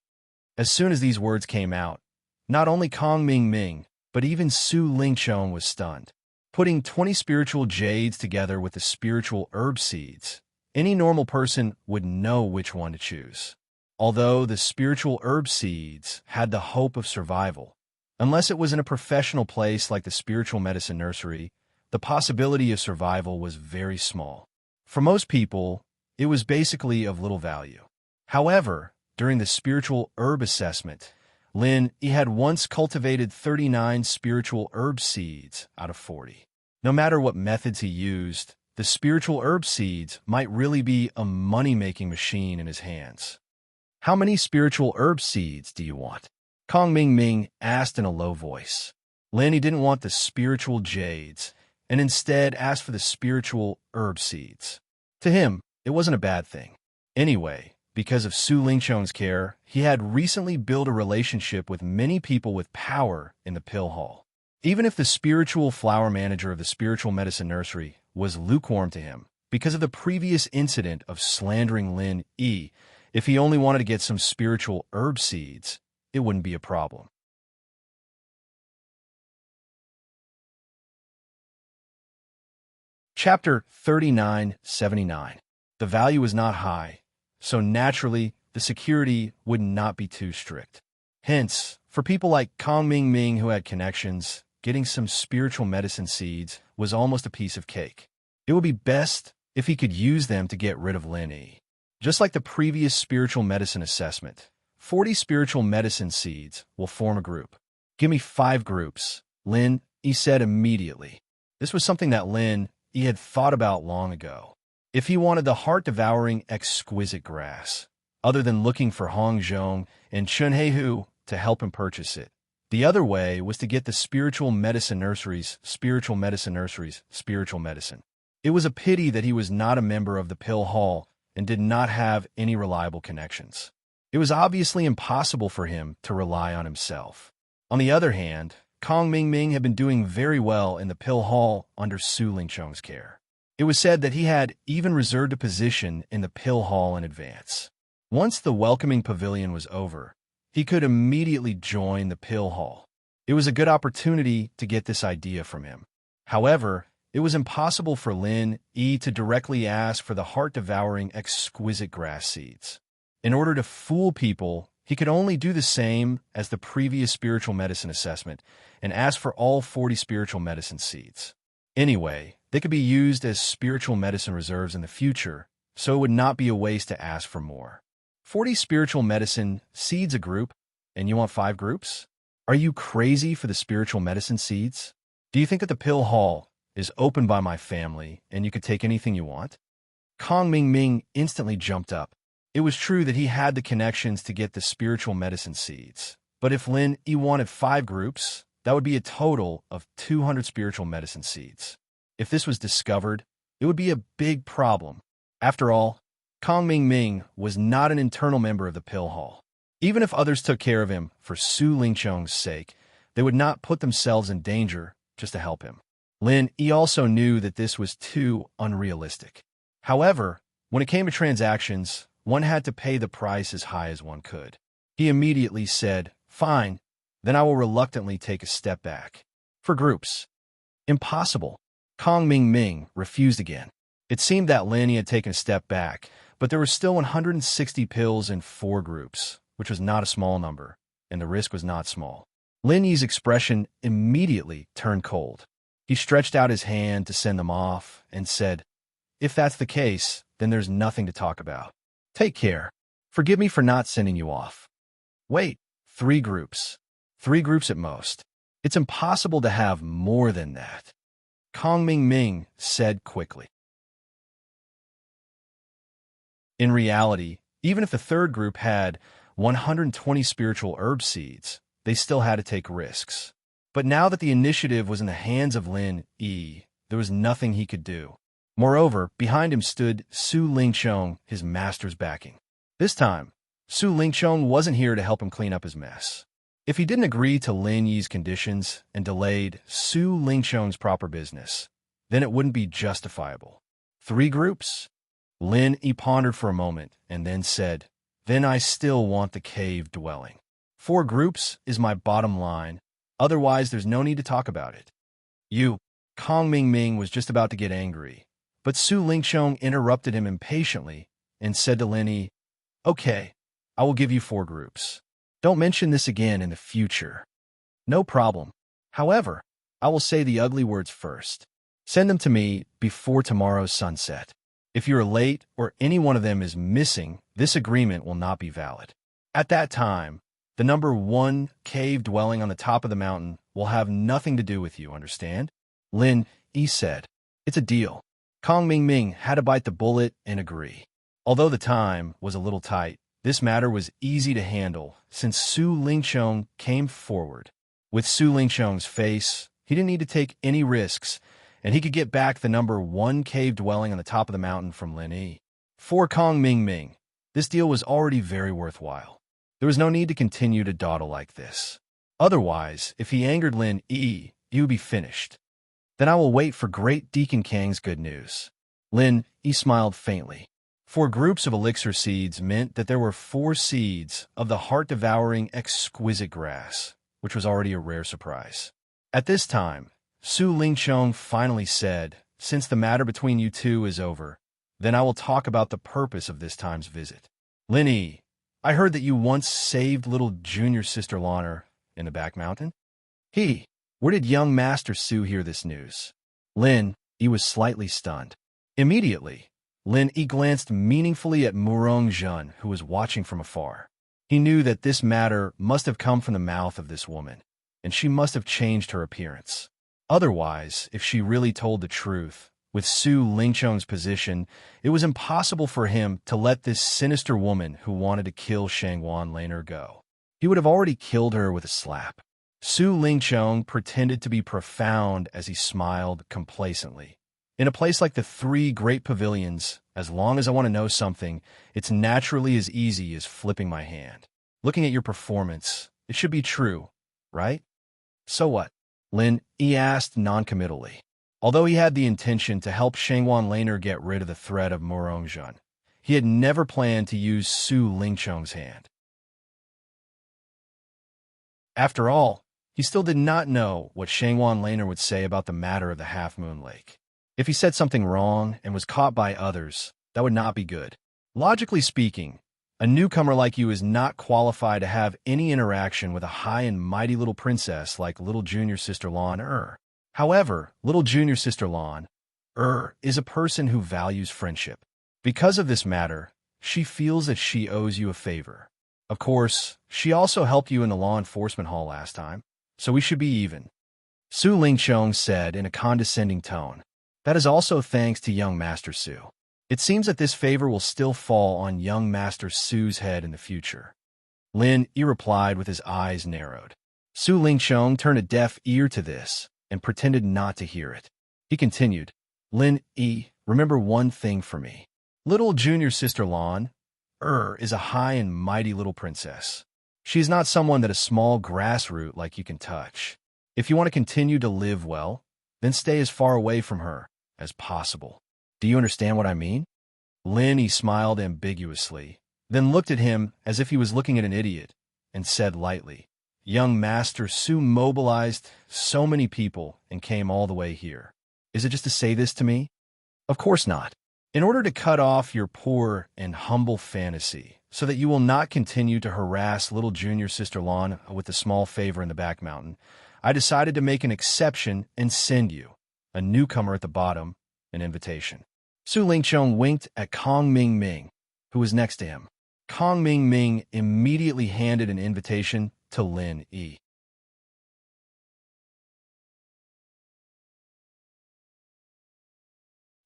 As soon as these words came out, not only Kong Ming Ming, but even Su Lingchong was stunned. Putting 20 spiritual jades together with the spiritual herb seeds, any normal person would know which one to choose. Although the spiritual herb seeds had the hope of survival, unless it was in a professional place like the spiritual medicine nursery, the possibility of survival was very small. For most people, it was basically of little value. However, during the spiritual herb assessment, Lin Yi had once cultivated 39 spiritual herb seeds out of 40. No matter what methods he used, the spiritual herb seeds might really be a money-making machine in his hands. How many spiritual herb seeds do you want? Kong Ming Ming asked in a low voice. Lin Yi didn't want the spiritual jades, and instead asked for the spiritual herb seeds. To him, it wasn't a bad thing. Anyway, because of Su Lingchong's care, he had recently built a relationship with many people with power in the pill hall. Even if the spiritual flower manager of the spiritual medicine nursery was lukewarm to him because of the previous incident of slandering Lin Yi, if he only wanted to get some spiritual herb seeds, it wouldn't be a problem. Chapter 3979. The value is not high, so naturally, the security would not be too strict. Hence, for people like Kong Ming Ming who had connections, getting some spiritual medicine seeds was almost a piece of cake. It would be best if he could use them to get rid of Lin Yi. Just like the previous spiritual medicine assessment, 40 spiritual medicine seeds will form a group. Give me 5 groups, Lin Yi said immediately. This was something that Lin he had thought about long ago. If he wanted the heart-devouring, exquisite grass, other than looking for Hong Zhong and Chun Heihu to help him purchase it, the other way was to get the spiritual medicine nurseries, spiritual medicine. It was a pity that he was not a member of the Pill Hall and did not have any reliable connections. It was obviously impossible for him to rely on himself. On the other hand, Kong Ming had been doing very well in the Pill Hall under Su Lingchong's care. It was said that he had even reserved a position in the Pill Hall in advance. Once the welcoming pavilion was over, he could immediately join the Pill Hall. It was a good opportunity to get this idea from him. However, it was impossible for Lin Yi to directly ask for the heart-devouring, exquisite grass seeds. In order to fool people, he could only do the same as the previous spiritual medicine assessment and ask for all 40 spiritual medicine seeds. Anyway, they could be used as spiritual medicine reserves in the future, so it would not be a waste to ask for more. 40 spiritual medicine seeds a group, and you want 5 groups? Are you crazy for the spiritual medicine seeds? Do you think that the Pill Hall is opened by my family and you could take anything you want? Kong Ming instantly jumped up. It was true that he had the connections to get the spiritual medicine seeds, but if Lin Yi wanted 5 groups, that would be a total of 200 spiritual medicine seeds. If this was discovered, it would be a big problem. After all, Kong Ming was not an internal member of the Pill Hall. Even if others took care of him for Su Lingchong's sake, they would not put themselves in danger just to help him. Lin Yi also knew that this was too unrealistic. However, when it came to transactions, one had to pay the price as high as one could. He immediately said, "Fine, then I will reluctantly take a step back." For groups. Impossible. Kong Ming refused again. It seemed that Lin Yi had taken a step back, but there were still 160 pills in 4 groups, which was not a small number, and the risk was not small. Lin Yi's expression immediately turned cold. He stretched out his hand to send them off and said, "If that's the case, then there's nothing to talk about. Take care. Forgive me for not sending you off." Wait, 3 groups. 3 groups at most. It's impossible to have more than that. Kong Ming said quickly. In reality, even if the 3rd group had 120 spiritual herb seeds, they still had to take risks. But now that the initiative was in the hands of Lin Yi, there was nothing he could do. Moreover, behind him stood Su Lingchong, his master's backing. This time, Su Lingchong wasn't here to help him clean up his mess. If he didn't agree to Lin Yi's conditions and delayed Su Lingchong's proper business, then it wouldn't be justifiable. 3 groups? Lin Yi pondered for a moment and then said, "Then I still want the cave dwelling. 4 groups is my bottom line, otherwise there's no need to talk about it." Kong Ming was just about to get angry, but Su Lingchong interrupted him impatiently and said to Lin Yi, "Okay, I will give you 4 groups. Don't mention this again in the future." "No problem. However, I will say the ugly words first. Send them to me before tomorrow's sunset. If you are late or any one of them is missing, this agreement will not be valid. At that time, the number 1 cave dwelling on the top of the mountain will have nothing to do with you, understand?" Lin Yi said, "It's a deal." Kong Ming had to bite the bullet and agree. Although the time was a little tight, this matter was easy to handle since Su Lingchong came forward. With Su Lingchong's face, he didn't need to take any risks, and he could get back the number 1 cave dwelling on the top of the mountain from Lin Yi. For Kong Ming, this deal was already very worthwhile. There was no need to continue to dawdle like this. Otherwise, if he angered Lin Yi, he would be finished. "Then I will wait for Great Deacon Kang's good news." Lin Yi smiled faintly. 4 groups of elixir seeds meant that there were 4 seeds of the heart-devouring, exquisite grass, which was already a rare surprise. At this time, Su Lingchong finally said, "Since the matter between you two is over, then I will talk about the purpose of this time's visit. Lin Yi, I heard that you once saved little junior sister Launer in the back mountain?" Where did young Master Su hear this news? Lin Yi was slightly stunned. Immediately, Lin Yi glanced meaningfully at Murong Jun, who was watching from afar. He knew that this matter must have come from the mouth of this woman, and she must have changed her appearance. Otherwise, if she really told the truth, With Su Lingchong's position, it was impossible for him to let this sinister woman who wanted to kill Shangwan Laner go. He would have already killed her with a slap. Su Lingchong pretended to be profound as he smiled complacently. In a place like the Three Great Pavilions, as long as I want to know something, it's naturally as easy as flipping my hand. Looking at your performance, it should be true, right? So what? Lin Yi asked noncommittally. Although he had the intention to help Shangwan Laner get rid of the threat of Morongjun, he had never planned to use Su Lingchong's hand. After all, he still did not know what Shangwan Laner would say about the matter of the Half Moon Lake. If he said something wrong and was caught by others, that would not be good. Logically speaking, a newcomer like you is not qualified to have any interaction with a high and mighty little princess like little junior sister Lan. However, little junior sister Lan is a person who values friendship. Because of this matter, she feels that she owes you a favor. Of course, she also helped you in the law enforcement hall last time, so we should be even. Su Lingchong said in a condescending tone. That is also thanks to young Master Su. It seems that this favor will still fall on young Master Su's head in the future. Lin Yi replied with his eyes narrowed. Su Lingchong turned a deaf ear to this and pretended not to hear it. He continued, Lin Yi, remember one thing for me. Little junior sister Lan is a high and mighty little princess. She is not someone that a small grassroot like you can touch. If you want to continue to live well, then stay as far away from her as possible. Do you understand what I mean? Lin Yi smiled ambiguously, then looked at him as if he was looking at an idiot, and said lightly, Young Master Su mobilized so many people and came all the way here. Is it just to say this to me? Of course not. In order to cut off your poor and humble fantasy, so that you will not continue to harass little junior sister Lan with a small favor in the back mountain, I decided to make an exception and send you, a newcomer at the bottom, an invitation. Su Lingchong winked at Kong Ming Ming, who was next to him. Kong Ming Ming immediately handed an invitation to Lin Yi.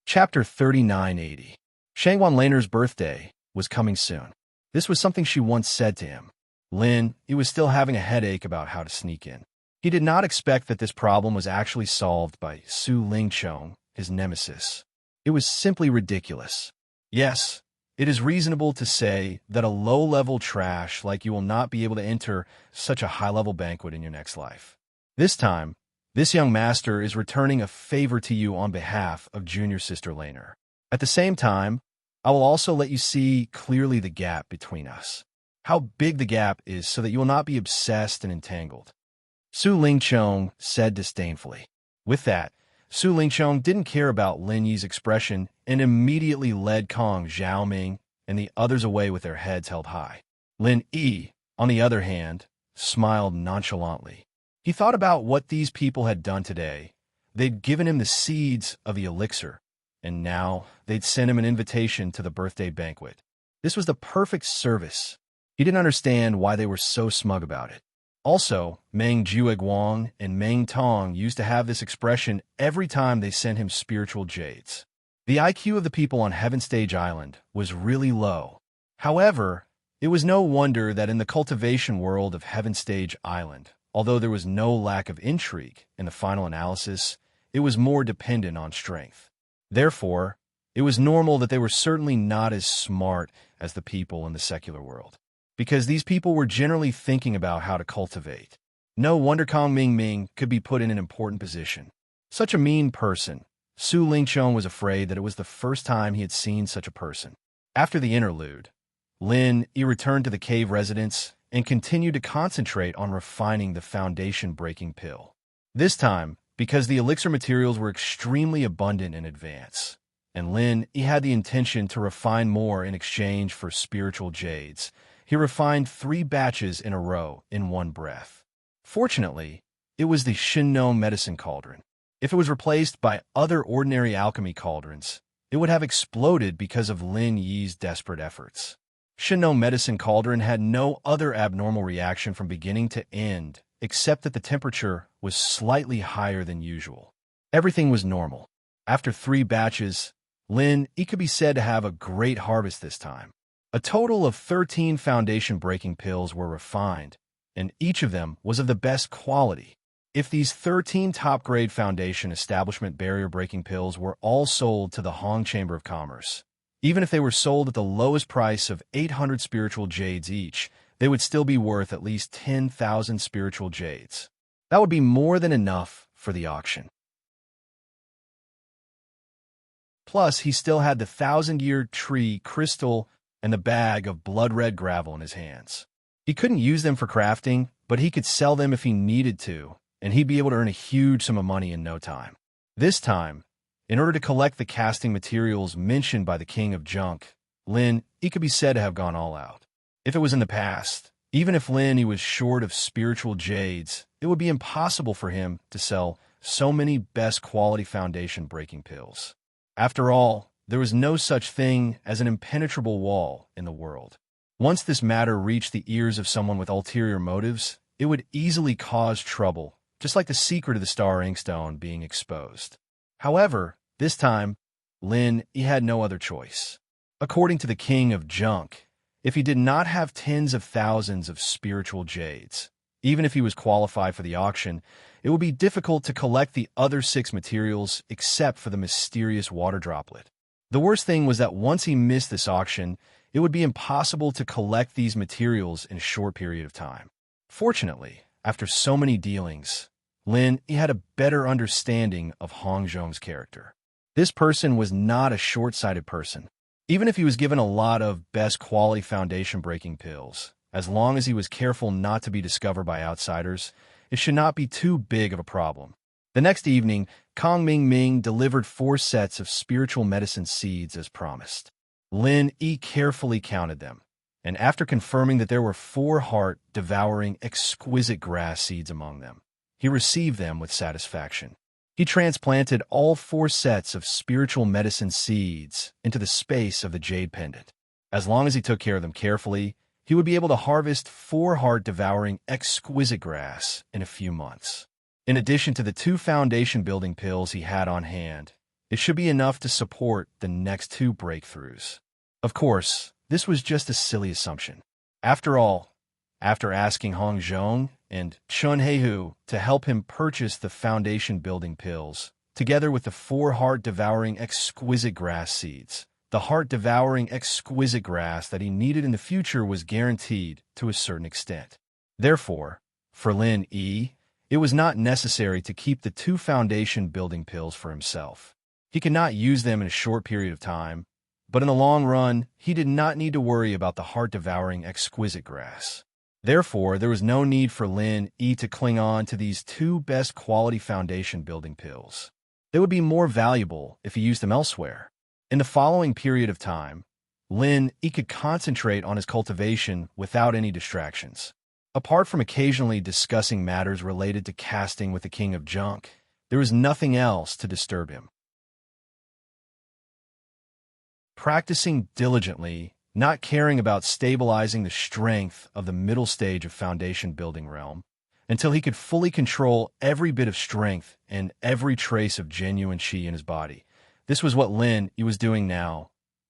Chapter 3980. Shangwan Laner's birthday was coming soon. This was something she once said to him. Lin Yi was still having a headache about how to sneak in. He did not expect that this problem was actually solved by Su Lingchong, his nemesis. It was simply ridiculous. Yes, it is reasonable to say that a low-level trash like you will not be able to enter such a high-level banquet in your next life. This time, this young master is returning a favor to you on behalf of junior sister Laner. At the same time, I will also let you see clearly the gap between us. How big the gap is so that you will not be obsessed and entangled. Su Lingchong said disdainfully. With that, Su Lingchong didn't care about Lin Yi's expression and immediately led Kong Xiaoming and the others away with their heads held high. Lin Yi, on the other hand, smiled nonchalantly. He thought about what these people had done today. They'd given him the seeds of the elixir, and now they'd sent him an invitation to the birthday banquet. This was the perfect service. He didn't understand why they were so smug about it. Also, Meng Jueguang and Meng Tong used to have this expression every time they sent him spiritual jades. The IQ of the people on Heaven Stage Island was really low. However, it was no wonder that in the cultivation world of Heaven Stage Island, although there was no lack of intrigue in the final analysis, it was more dependent on strength. Therefore, it was normal that they were certainly not as smart as the people in the secular world, because these people were generally thinking about how to cultivate. No wonder Kong Ming Ming could be put in an important position. Such a mean person. Su Lingchong was afraid that it was the first time he had seen such a person. After the interlude, Lin Yi returned to the cave residence and continued to concentrate on refining the foundation-breaking pill. This time, because the elixir materials were extremely abundant in advance, and Lin Yi had the intention to refine more in exchange for spiritual jades, he refined 3 batches in a row in one breath. Fortunately, it was the Shinno medicine cauldron. If it was replaced by other ordinary alchemy cauldrons, it would have exploded because of Lin Yi's desperate efforts. Shinno medicine cauldron had no other abnormal reaction from beginning to end, except that the temperature was slightly higher than usual. Everything was normal. After 3 batches, Lin Yi could be said to have a great harvest this time. A total of 13 foundation-breaking pills were refined, and each of them was of the best quality. If these 13 top-grade foundation establishment barrier-breaking pills were all sold to the Hong Chamber of Commerce, even if they were sold at the lowest price of 800 spiritual jades each, they would still be worth at least 10,000 spiritual jades. That would be more than enough for the auction. Plus, he still had the 1,000-year tree crystal and the bag of blood-red gravel in his hands. He couldn't use them for crafting, but he could sell them if he needed to, and he'd be able to earn a huge sum of money in no time. This time, in order to collect the casting materials mentioned by the King of Junk, Lin Yi could be said to have gone all out. If it was in the past, even if Lin Yi was short of spiritual jades, it would be impossible for him to sell so many best quality foundation-breaking pills. After all, there was no such thing as an impenetrable wall in the world. Once this matter reached the ears of someone with ulterior motives, it would easily cause trouble, just like the secret of the Star Inkstone being exposed. However, this time, Lin Yi had no other choice. According to the King of Junk, if he did not have tens of thousands of spiritual jades, even if he was qualified for the auction, it would be difficult to collect the other 6 materials except for the mysterious water droplet. The worst thing was that once he missed this auction, it would be impossible to collect these materials in a short period of time. Fortunately, after so many dealings, Lin Yi had a better understanding of Hong Zhong's character. This person was not a short-sighted person. Even if he was given a lot of best quality foundation-breaking pills, as long as he was careful not to be discovered by outsiders, it should not be too big of a problem. The next evening, Kong Ming delivered 4 sets of spiritual medicine seeds as promised. Lin Yi carefully counted them, and after confirming that there were 4 heart-devouring, exquisite grass seeds among them, he received them with satisfaction. He transplanted all 4 sets of spiritual medicine seeds into the space of the jade pendant. As long as he took care of them carefully, he would be able to harvest 4 heart-devouring, exquisite grass in a few months. In addition to the 2 foundation-building pills he had on hand, it should be enough to support the next 2 breakthroughs. Of course, this was just a silly assumption. After all, after asking Hong Zhong and Chun Heihu to help him purchase the foundation-building pills, together with the 4 heart-devouring exquisite grass seeds, the heart-devouring exquisite grass that he needed in the future was guaranteed to a certain extent. Therefore, for Lin Yi, it was not necessary to keep the 2 foundation-building pills for himself. He could not use them in a short period of time, but in the long run, he did not need to worry about the heart-devouring exquisite grass. Therefore, there was no need for Lin Yi to cling on to these 2 best quality foundation-building pills. They would be more valuable if he used them elsewhere. In the following period of time, Lin Yi could concentrate on his cultivation without any distractions. Apart from occasionally discussing matters related to casting with the King of Junk, there was nothing else to disturb him. Practicing diligently, not caring about stabilizing the strength of the middle stage of foundation-building realm, until he could fully control every bit of strength and every trace of genuine qi in his body. This was what Lin Yi was doing now.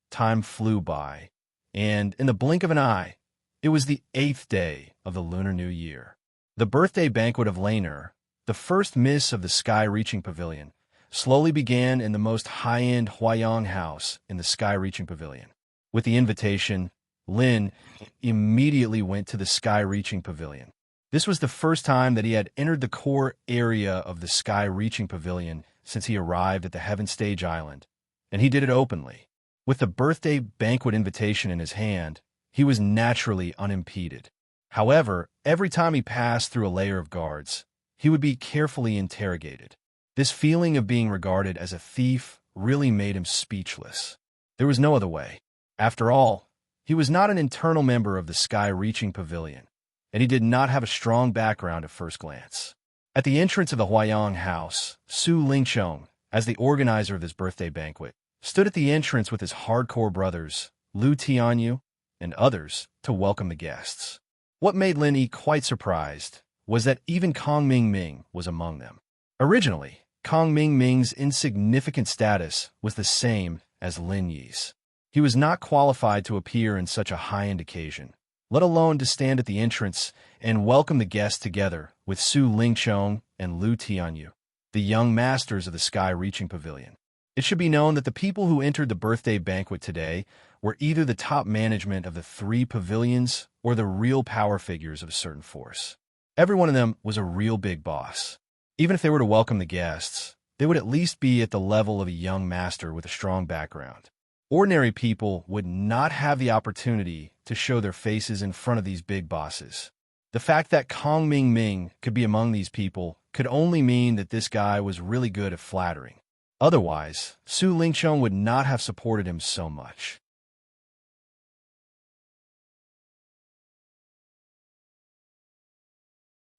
Time flew by, and in the blink of an eye, it was the 8th day of the Lunar New Year. The birthday banquet of Laner, the first miss of the Sky-Reaching Pavilion, slowly began in the most high-end Huayang house in the Sky-Reaching Pavilion. With the invitation, Lin immediately went to the Sky-Reaching Pavilion. This was the first time that he had entered the core area of the Sky-Reaching Pavilion since he arrived at the Heaven Stage Island, and he did it openly. With the birthday banquet invitation in his hand, he was naturally unimpeded. However, every time he passed through a layer of guards, he would be carefully interrogated. This feeling of being regarded as a thief really made him speechless. There was no other way. After all, he was not an internal member of the Sky-Reaching Pavilion, and he did not have a strong background at first glance. At the entrance of the Huayang house, Su Lingchong, as the organizer of this birthday banquet, stood at the entrance with his hardcore brothers, Lu Tianyu, and others, to welcome the guests. What made Lin Yi quite surprised was that even Kong Ming was among them. Originally, Kong Ming Ming's insignificant status was the same as Lin Yi's. He was not qualified to appear in such a high-end occasion, let alone to stand at the entrance and welcome the guests together with Su Lingchong and Lu Tianyu, the young masters of the sky-reaching pavilion. It should be known that the people who entered the birthday banquet today were either the top management of the three pavilions or the real power figures of a certain force. Every one of them was a real big boss. Even if they were to welcome the guests, they would at least be at the level of a young master with a strong background. Ordinary people would not have the opportunity to show their faces in front of these big bosses. The fact that Kong Ming Ming could be among these people could only mean that this guy was really good at flattering. Otherwise, Su Lingchong would not have supported him so much.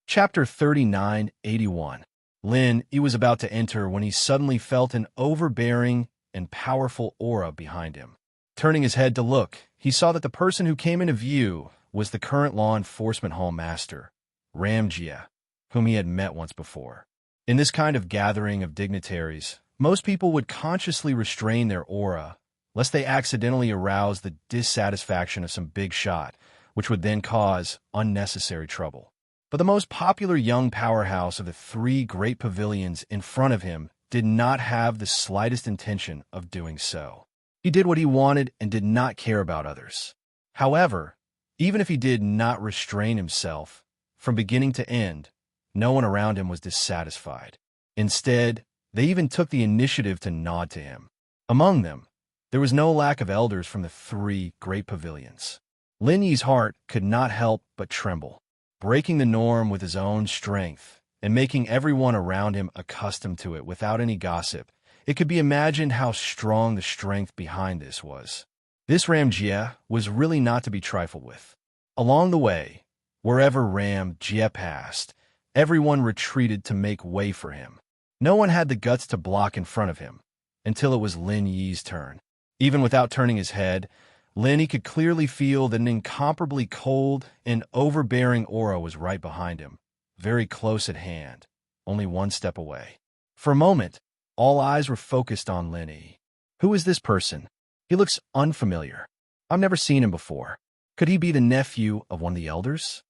Chapter 3981. Lin Yi was about to enter when he suddenly felt an overbearing and powerful aura behind him. Turning his head to look, he saw that the person who came into view was the current law enforcement hall master, Ram Jia, whom he had met once before. In this kind of gathering of dignitaries, most people would consciously restrain their aura, lest they accidentally arouse the dissatisfaction of some big shot, which would then cause unnecessary trouble. But the most popular young powerhouse of the three great pavilions in front of him did not have the slightest intention of doing so. He did what he wanted and did not care about others. However, even if he did not restrain himself, from beginning to end, no one around him was dissatisfied. Instead, they even took the initiative to nod to him. Among them, there was no lack of elders from the three great pavilions. Lin Yi's heart could not help but tremble. Breaking the norm with his own strength and making everyone around him accustomed to it without any gossip, it could be imagined how strong the strength behind this was. This Ram Jia was really not to be trifled with. Along the way, wherever Ram Jia passed, everyone retreated to make way for him. No one had the guts to block in front of him, until it was Lin Yi's turn. Even without turning his head, Lin Yi could clearly feel that an incomparably cold and overbearing aura was right behind him, very close at hand, only one step away. For a moment, all eyes were focused on Lin Yi. Who is this person? He looks unfamiliar. I've never seen him before. Could he be the nephew of one of the elders?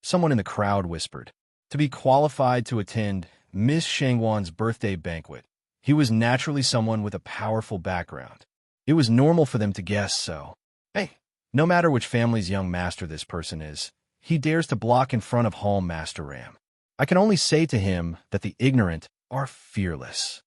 Someone in the crowd whispered. To be qualified to attend Miss Shangwan's birthday banquet, he was naturally someone with a powerful background. It was normal for them to guess so. Hey, no matter which family's young master this person is, he dares to block in front of Hall Master Ram. I can only say to him that the ignorant are fearless.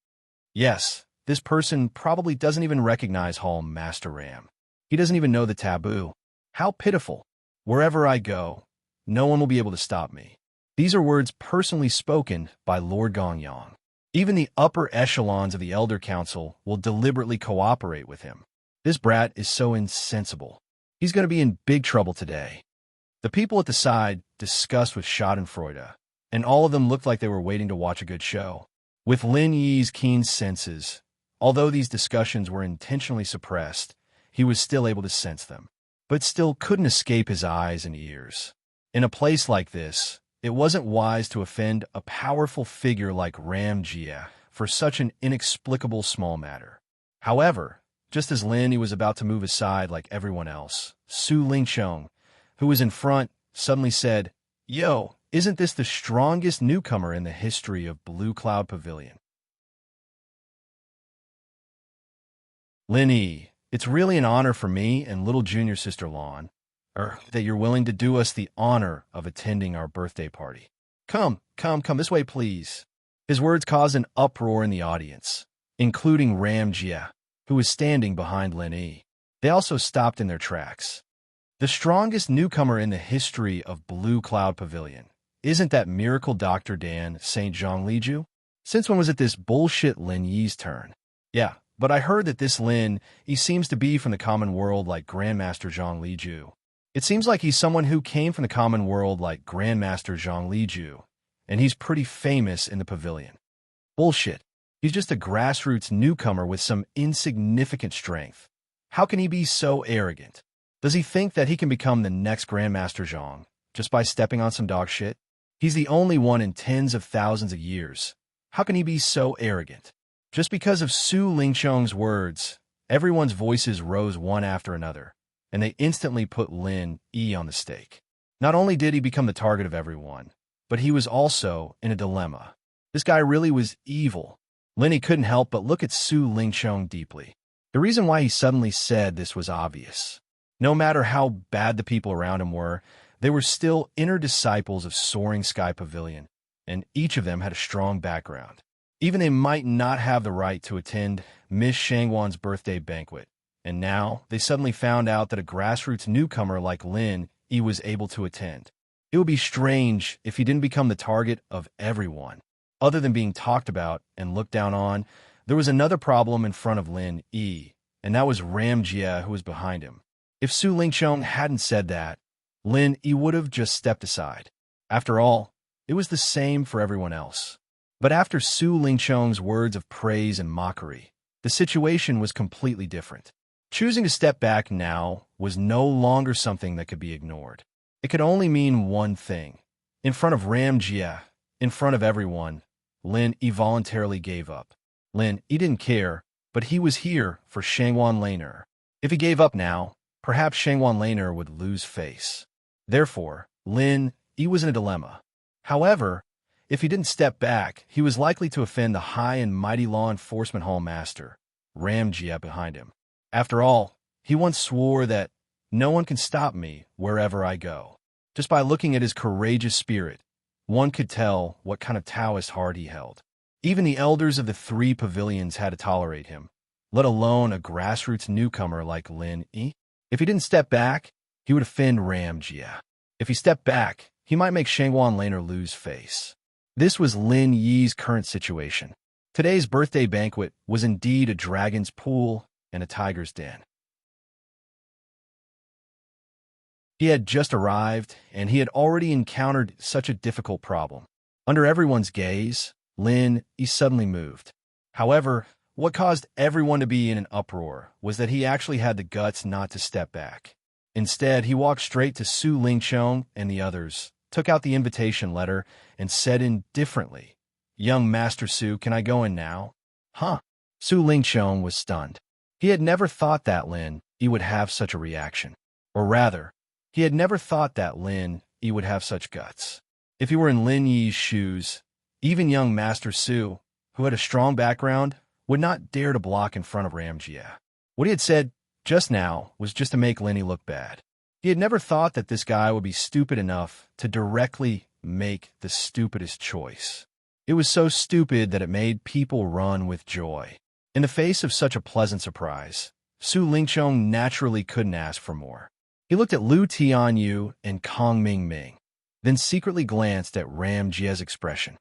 Yes, this person probably doesn't even recognize Hall Master Ram. He doesn't even know the taboo. How pitiful. Wherever I go, no one will be able to stop me. These are words personally spoken by Lord Gongyang. Even the upper echelons of the Elder Council will deliberately cooperate with him. This brat is so insensible. He's going to be in big trouble today. The people at the side discussed with schadenfreude, and all of them looked like they were waiting to watch a good show. With Lin Yi's keen senses, although these discussions were intentionally suppressed, he was still able to sense them, but still couldn't escape his eyes and ears. In a place like this, it wasn't wise to offend a powerful figure like Ram Jia for such an inexplicable small matter. However, just as Lin Yi was about to move aside like everyone else, Su Lingchong, who was in front, suddenly said, "Yo, isn't this the strongest newcomer in the history of Blue Cloud Pavilion?" Lin Yi, it's really an honor for me and little junior sister Lon, that you're willing to do us the honor of attending our birthday party. Come this way, please. His words caused an uproar in the audience, including Ram Jia, who was standing behind Lin Yi. They also stopped in their tracks. The strongest newcomer in the history of Blue Cloud Pavilion. Isn't that miracle Dr. Dan St. Zhang Liju? Since when was it this bullshit Lin Yi's turn? Yeah, but I heard that this Lin, he seems to be from the common world like Grandmaster Zhang Liju. It seems like he's someone who came from the common world like Grandmaster Zhang Liju, and he's pretty famous in the pavilion. Bullshit. He's just a grassroots newcomer with some insignificant strength. How can he be so arrogant? Does he think that he can become the next Grandmaster Zhang just by stepping on some dog shit? He's the only one in tens of thousands of years, How can he be so arrogant? Just because of Su Lingqiang's words, everyone's voices rose one after another, and they instantly put Lin Yi on the stake. Not only did he become the target of everyone, but he was also in a dilemma. This guy really was evil. Lin Yi couldn't help but look at Su Lingqiang deeply. The reason why he suddenly said this was obvious. No matter how bad the people around him were, they were still inner disciples of Soaring Sky Pavilion, and each of them had a strong background. Even they might not have the right to attend Miss Shangwan's birthday banquet, and now they suddenly found out that a grassroots newcomer like Lin Yi was able to attend. It would be strange if he didn't become the target of everyone. Other than being talked about and looked down on, there was another problem in front of Lin Yi, and that was Ram Jie, who was behind him. If Su Lingqiang hadn't said that, Lin Yi would have just stepped aside. After all, it was the same for everyone else. But after Su Lingqiang's words of praise and mockery, the situation was completely different. Choosing to step back now was no longer something that could be ignored. It could only mean one thing. In front of Ram Jie, in front of everyone, Lin Yi voluntarily gave up. Lin Yi didn't care, but he was here for Shangwan Laner. If he gave up now, perhaps Shangwan Laner would lose face. Therefore, Lin Yi was in a dilemma. However, if he didn't step back, he was likely to offend the high and mighty law enforcement hall master, Ram Jie, behind him. After all, he once swore that no one can stop me wherever I go. Just by looking at his courageous spirit, one could tell what kind of Taoist heart he held. Even the elders of the 3 pavilions had to tolerate him, let alone a grassroots newcomer like Lin Yi. If he didn't step back, he would offend Ram Jie. If he stepped back, he might make Shangwan Laner lose face. This was Lin Yi's current situation. Today's birthday banquet was indeed a dragon's pool and a tiger's den. He had just arrived, and he had already encountered such a difficult problem. Under everyone's gaze, Lin Yi suddenly moved. However, what caused everyone to be in an uproar was that he actually had the guts not to step back. Instead, he walked straight to Su Lingqiang and the others, took out the invitation letter, and said indifferently, "Young Master Su, can I go in now?" Huh? Su Lingqiang was stunned. He had never thought that Lin Yi would have such a reaction. Or rather, he had never thought that Lin Yi would have such guts. If he were in Lin Yi's shoes, even young Master Su, who had a strong background, would not dare to block in front of Ram Jie. What he had said just now was just to make Lin Yi look bad. He had never thought that this guy would be stupid enough to directly make the stupidest choice. It was so stupid that it made people run with joy. In the face of such a pleasant surprise, Su Lingqiang naturally couldn't ask for more. He looked at Lu Tianyu and Kong Mingming, then secretly glanced at Ram Jie's expression.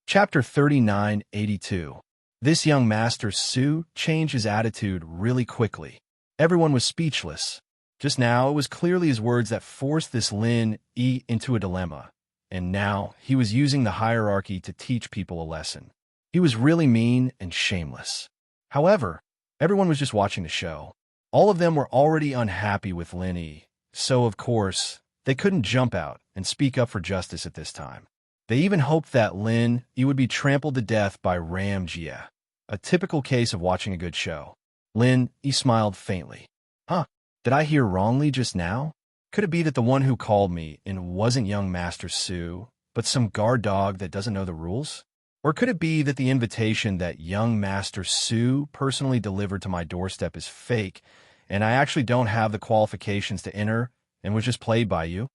Chapter 3982. This young Master Su changed his attitude really quickly. Everyone was speechless. Just now, it was clearly his words that forced this Lin Yi into a dilemma, and now he was using the hierarchy to teach people a lesson. He was really mean and shameless. However, everyone was just watching the show. All of them were already unhappy with Lin Yi, so of course, they couldn't jump out and speak up for justice at this time. They even hoped that Lin Yi would be trampled to death by Ram Jie, a typical case of watching a good show. Lin Yi smiled faintly. Huh? Did I hear wrongly just now? Could it be that the one who called me in wasn't young Master Su, but some guard dog that doesn't know the rules? Or could it be that the invitation that young Master Su personally delivered to my doorstep is fake, and I actually don't have the qualifications to enter and was just played by you?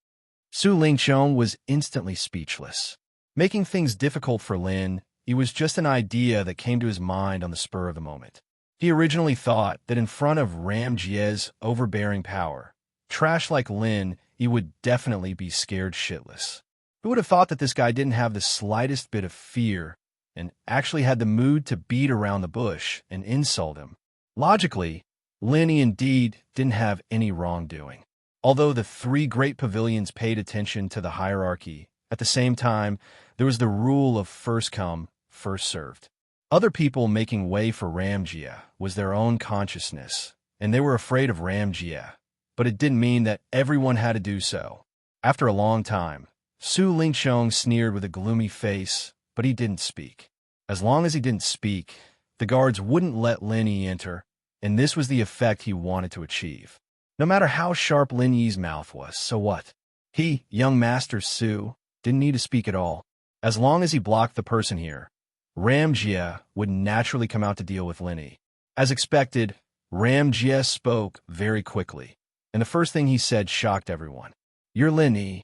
Su Lingqiang was instantly speechless. Making things difficult for Lin Yi was just an idea that came to his mind on the spur of the moment. He originally thought that in front of Ram Jie's overbearing power, trash like Lin Yi would definitely be scared shitless. Who would have thought that this guy didn't have the slightest bit of fear and actually had the mood to beat around the bush and insult him? Logically, Lin Yi indeed didn't have any wrongdoing. Although the 3 great pavilions paid attention to the hierarchy, at the same time, there was the rule of first come, first served. Other people making way for Ram Jie was their own consciousness, and they were afraid of Ram Jie. but it didn't mean that everyone had to do so. After a long time, Su Lingchong sneered with a gloomy face, but he didn't speak. As long as he didn't speak, the guards wouldn't let Lin Yi enter, and this was the effect he wanted to achieve. No matter how sharp Lin Yi's mouth was, so what? He, young Master Su, didn't need to speak at all. As long as he blocked the person here, Ram Jia would naturally come out to deal with Lin Yi. As expected, Ram Jia spoke very quickly, and the first thing he said shocked everyone. "You're Lin Yi."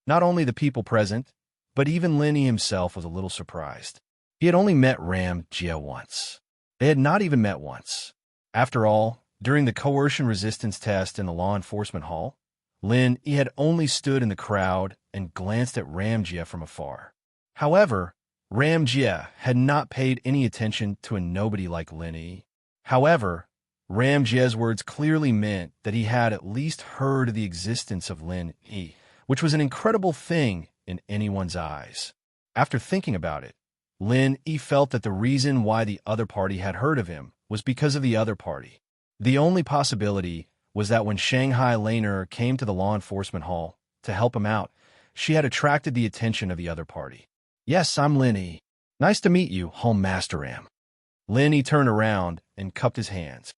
Not only the people present, but even Lin Yi himself was a little surprised. He had only met Ram Jia once. They had not even met once. After all, during the coercion resistance test in the law enforcement hall, Lin Yi had only stood in the crowd and glanced at Ram Jia from afar. However, Ram Jia had not paid any attention to a nobody like Lin Yi. However, Ram Jia's words clearly meant that he had at least heard of the existence of Lin Yi, which was an incredible thing in anyone's eyes. After thinking about it, Lin Yi felt that the reason why the other party had heard of him was because of the other party. The only possibility was that when Shanghai Laner came to the law enforcement hall to help him out, she had attracted the attention of the other party. "Yes, I'm Lin Yi. Nice to meet you, Home Master Ram." Lin Yi turned around and cupped his hands.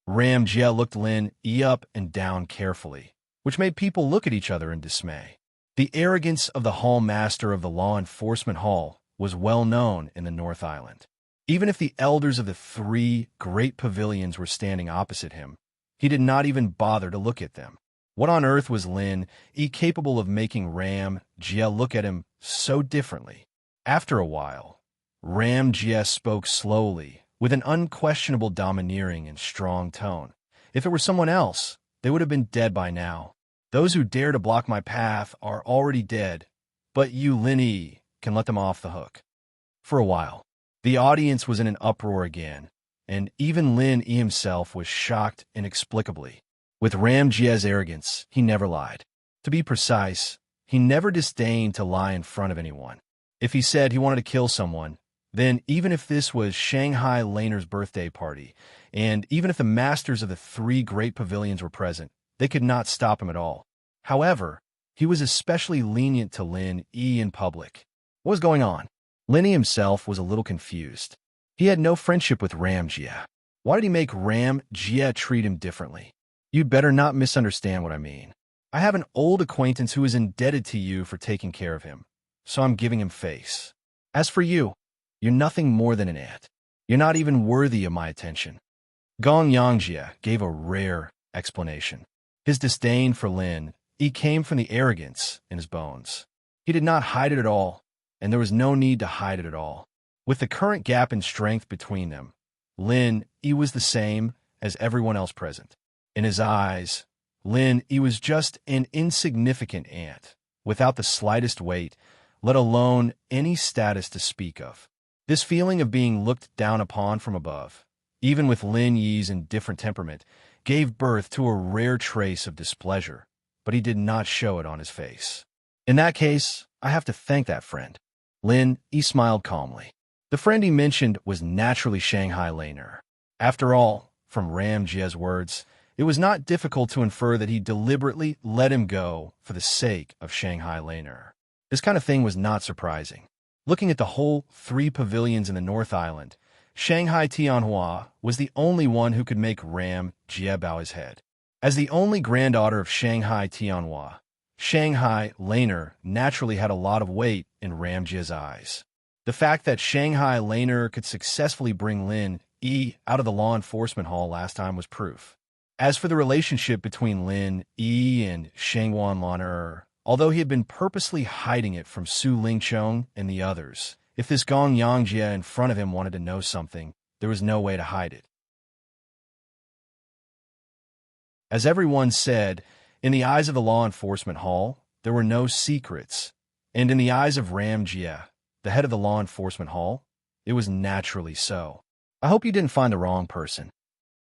Ram Jia looked Lin Yi up and down carefully, which made people look at each other in dismay. The arrogance of the Hall Master of the Law Enforcement Hall was well known in the North Island. Even if the elders of the 3 great pavilions were standing opposite him, he did not even bother to look at them. What on earth was Lin Yi capable of making Ram Jia look at him so differently? After a while, Ram Jia spoke slowly, with an unquestionable domineering and strong tone. "If it were someone else, they would have been dead by now. Those who dare to block my path are already dead, but you, Lin Yi, can let them off the hook." For a while, the audience was in an uproar again, and even Lin Yi himself was shocked inexplicably. With Ram Jia's arrogance, he never lied. To be precise, he never disdained to lie in front of anyone. If he said he wanted to kill someone, then even if this was Shanghai Laner's birthday party, and even if the masters of the 3 great pavilions were present, they could not stop him at all. However, he was especially lenient to Lin Yi in public. What was going on? Lin Yi himself was a little confused. He had no friendship with Ram Jia. Why did he make Ram Jia treat him differently? You'd better not misunderstand what I mean. I have an old acquaintance who is indebted to you for taking care of him, so I'm giving him face. As for you, you're nothing more than an ant. You're not even worthy of my attention." Gong Yangjia gave a rare explanation. His disdain for Lin Yi came from the arrogance in his bones. He did not hide it at all, and there was no need to hide it at all. With the current gap in strength between them, Lin Yi was the same as everyone else present. In his eyes, Lin Yi was just an insignificant ant, without the slightest weight, let alone any status to speak of. This feeling of being looked down upon from above, even with Lin Yi's indifferent temperament, gave birth to a rare trace of displeasure, but he did not show it on his face. "In that case, I have to thank that friend." Lin Yi smiled calmly. The friend he mentioned was naturally Shanghai Laner. After all, from Ram Jia's words, it was not difficult to infer that he deliberately let him go for the sake of Shanghai Laner. This kind of thing was not surprising. Looking at the whole 3 pavilions in the North Island, Shanghai Tianhua was the only one who could make Ram Jia bow his head. As the only granddaughter of Shanghai Tianhua, Shanghai Laner naturally had a lot of weight in Ram Jia's eyes. The fact that Shanghai Laner could successfully bring Lin Yi out of the law enforcement hall last time was proof. As for the relationship between Lin Yi and Shangwan Laner, although he had been purposely hiding it from Su Lingchong and the others, if this Gong Yangjia in front of him wanted to know something, there was no way to hide it. As everyone said, in the eyes of the law enforcement hall, there were no secrets, and in the eyes of Ram Jia, the head of the law enforcement hall, it was naturally so. "I hope you didn't find the wrong person."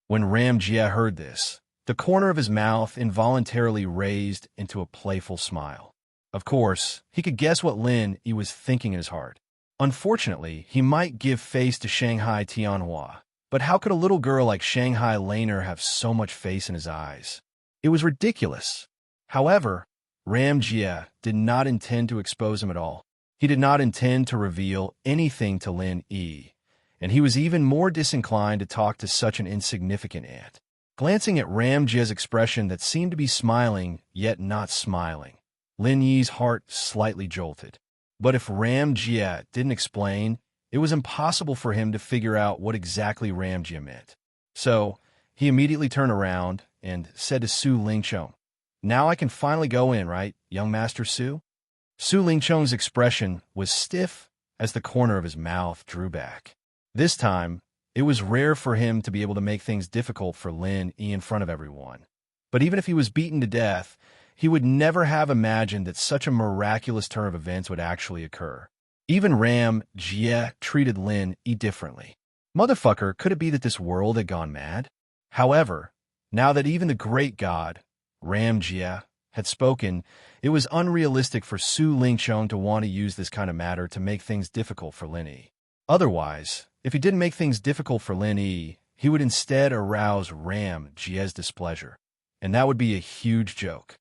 When Ram Jia heard this, the corner of his mouth involuntarily raised into a playful smile. Of course, he could guess what Lin Yi was thinking in his heart. Unfortunately, he might give face to Shanghai Tianhua, But how could a little girl like Shanghai Laner have so much face in his eyes? It was ridiculous. However, Ram Jia did not intend to expose him at all. He did not intend to reveal anything to Lin Yi, and he was even more disinclined to talk to such an insignificant ant. Glancing at Ram Jia's expression that seemed to be smiling, yet not smiling, Lin Yi's heart slightly jolted. But if Ram Jia didn't explain, it was impossible for him to figure out what exactly Ram Jia meant. So, he immediately turned around and said to Su Lingchong, "Now I can finally go in, right, young Master Su?" Su Lingchong's expression was stiff as the corner of his mouth drew back. This time, it was rare for him to be able to make things difficult for Lin Yi in front of everyone. But even if he was beaten to death, he would never have imagined that such a miraculous turn of events would actually occur. Even Ram Jia treated Lin Yi differently. Motherfucker, could it be that this world had gone mad? However, now that even the great god, Ram Jia, had spoken, it was unrealistic for Su Lingchong to want to use this kind of matter to make things difficult for Lin Yi. Otherwise, if he didn't make things difficult for Lin Yi, he would instead arouse Ram Jia's displeasure, and that would be a huge joke.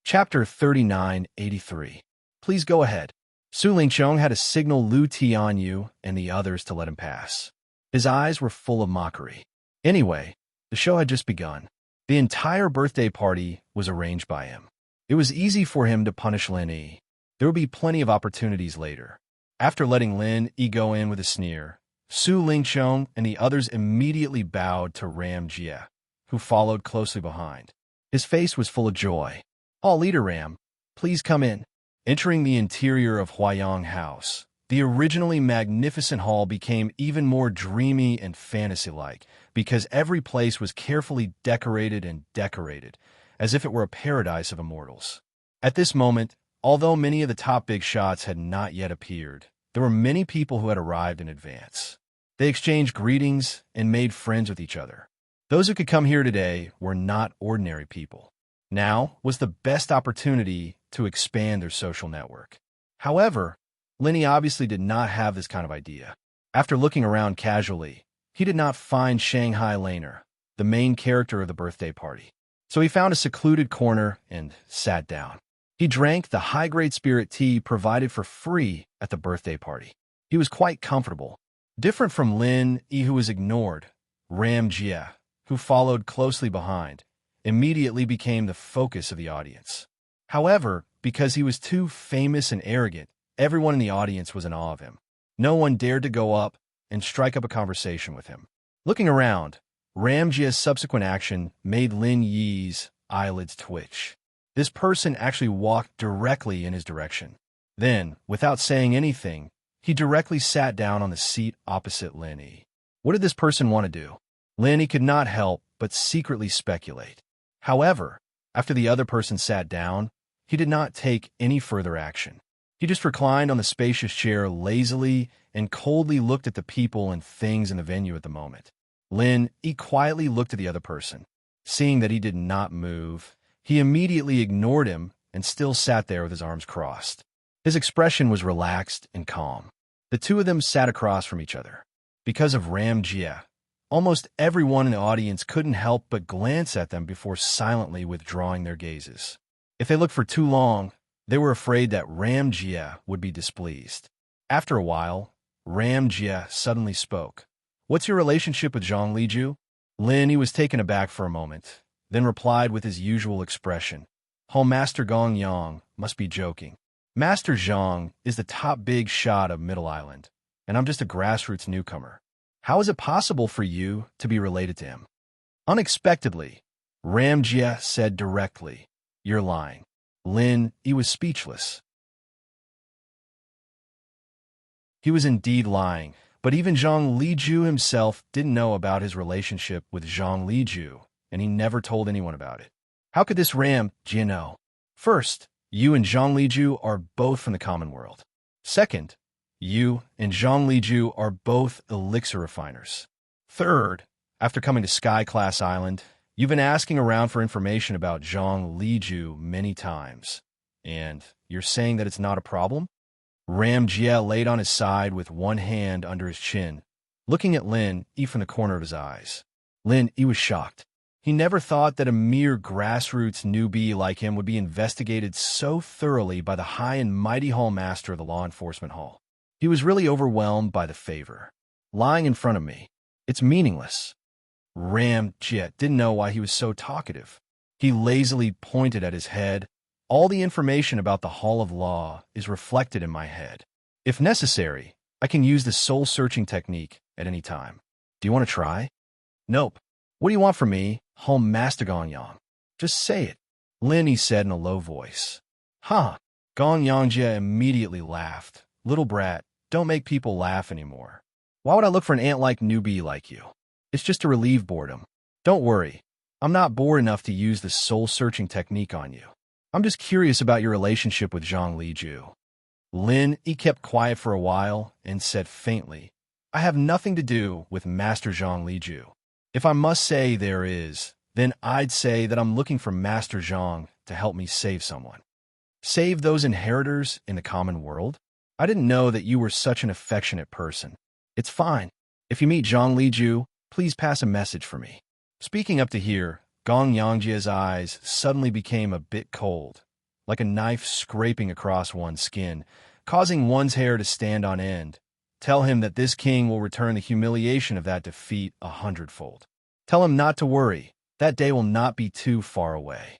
Chapter 3983. Please go ahead. Su Lingchong had to signal Lu Tianyu and the others to let him pass. His eyes were full of mockery. Anyway, the show had just begun. The entire birthday party was arranged by him. It was easy for him to punish Lin Yi. There would be plenty of opportunities later. After letting Lin Yi go in with a sneer, Su Lingchong and the others immediately bowed to Ram Jia, who followed closely behind. His face was full of joy. "Hall Leader Ram, please come in." Entering the interior of Huayang House, the originally magnificent hall became even more dreamy and fantasy-like because every place was carefully decorated, as if it were a paradise of immortals. At this moment, although many of the top big shots had not yet appeared, there were many people who had arrived in advance. They exchanged greetings and made friends with each other. Those who could come here today were not ordinary people. Now was the best opportunity to expand their social network. However, Lin Yi obviously did not have this kind of idea. After looking around casually, he did not find Shanghai Laner, the main character of the birthday party. So he found a secluded corner and sat down. He drank the high-grade spirit tea provided for free at the birthday party. He was quite comfortable. Different from Lin Yi, who was ignored, Ram Jia, who followed closely behind, immediately became the focus of the audience. However, because he was too famous and arrogant, everyone in the audience was in awe of him. No one dared to go up and strike up a conversation with him. Looking around, Ram Jia's subsequent action made Lin Yi's eyelids twitch. This person actually walked directly in his direction. Then, without saying anything, he directly sat down on the seat opposite Lin Yi. What did this person want to do? Lin Yi could not help but secretly speculate. However, after the other person sat down, he did not take any further action. He just reclined on the spacious chair lazily and coldly looked at the people and things in the venue at the moment. Lin Yi quietly looked at the other person. Seeing that he did not move, he immediately ignored him and still sat there with his arms crossed. His expression was relaxed and calm. The two of them sat across from each other. Because of Ram Jia, almost everyone in the audience couldn't help but glance at them before silently withdrawing their gazes. If they looked for too long, they were afraid that Ram Jia would be displeased. After a while, Ram Jia suddenly spoke. "What's your relationship with Zhang Liju?" Lin Yi was taken aback for a moment, then replied with his usual expression. "Oh, Master Gong Yang must be joking. Master Zhang is the top big shot of Middle Island, and I'm just a grassroots newcomer. How is it possible for you to be related to him?" Unexpectedly, Ram Jia said directly, "You're lying." Lin Yi was speechless. He was indeed lying, but even Zhang Liju himself didn't know about his relationship with Zhang Liju, and he never told anyone about it. How could this Ram Jia know? First, you and Zhang Liju are both from the common world. Second, you and Zhang Liju are both elixir refiners. Third, after coming to Sky Class Island, you've been asking around for information about Zhang Liju many times, and you're saying that it's not a problem? Ram Jia laid on his side with one hand under his chin, looking at Lin Yi from the corner of his eyes. Lin Yi was shocked. He never thought that a mere grassroots newbie like him would be investigated so thoroughly by the high and mighty hall master of the law enforcement hall. He was really overwhelmed by the favor. Lying in front of me. It's meaningless. Ram Jia didn't know why he was so talkative. He lazily pointed at his head. All the information about the Hall of Law is reflected in my head. If necessary, I can use the soul-searching technique at any time. Do you want to try? Nope. What do you want from me, Hall Master Gong-yang? Just say it, Lin Yi said in a low voice. Huh. Gong-yang Jia immediately laughed. Little brat, don't make people laugh anymore. Why would I look for an ant-like newbie like you? It's just to relieve boredom. Don't worry. I'm not bored enough to use the soul-searching technique on you. I'm just curious about your relationship with Zhang Liju. Lin Yi kept quiet for a while and said faintly, I have nothing to do with Master Zhang Liju. If I must say there is, then I'd say that I'm looking for Master Zhang to help me save someone. Save those inheritors in the common world? I didn't know that you were such an affectionate person. It's fine. If you meet Zhang Liju, please pass a message for me. Speaking up to here, Gong Yangjia's eyes suddenly became a bit cold, like a knife scraping across one's skin, causing one's hair to stand on end. Tell him that this king will return the humiliation of that defeat 100-fold. Tell him not to worry. That day will not be too far away.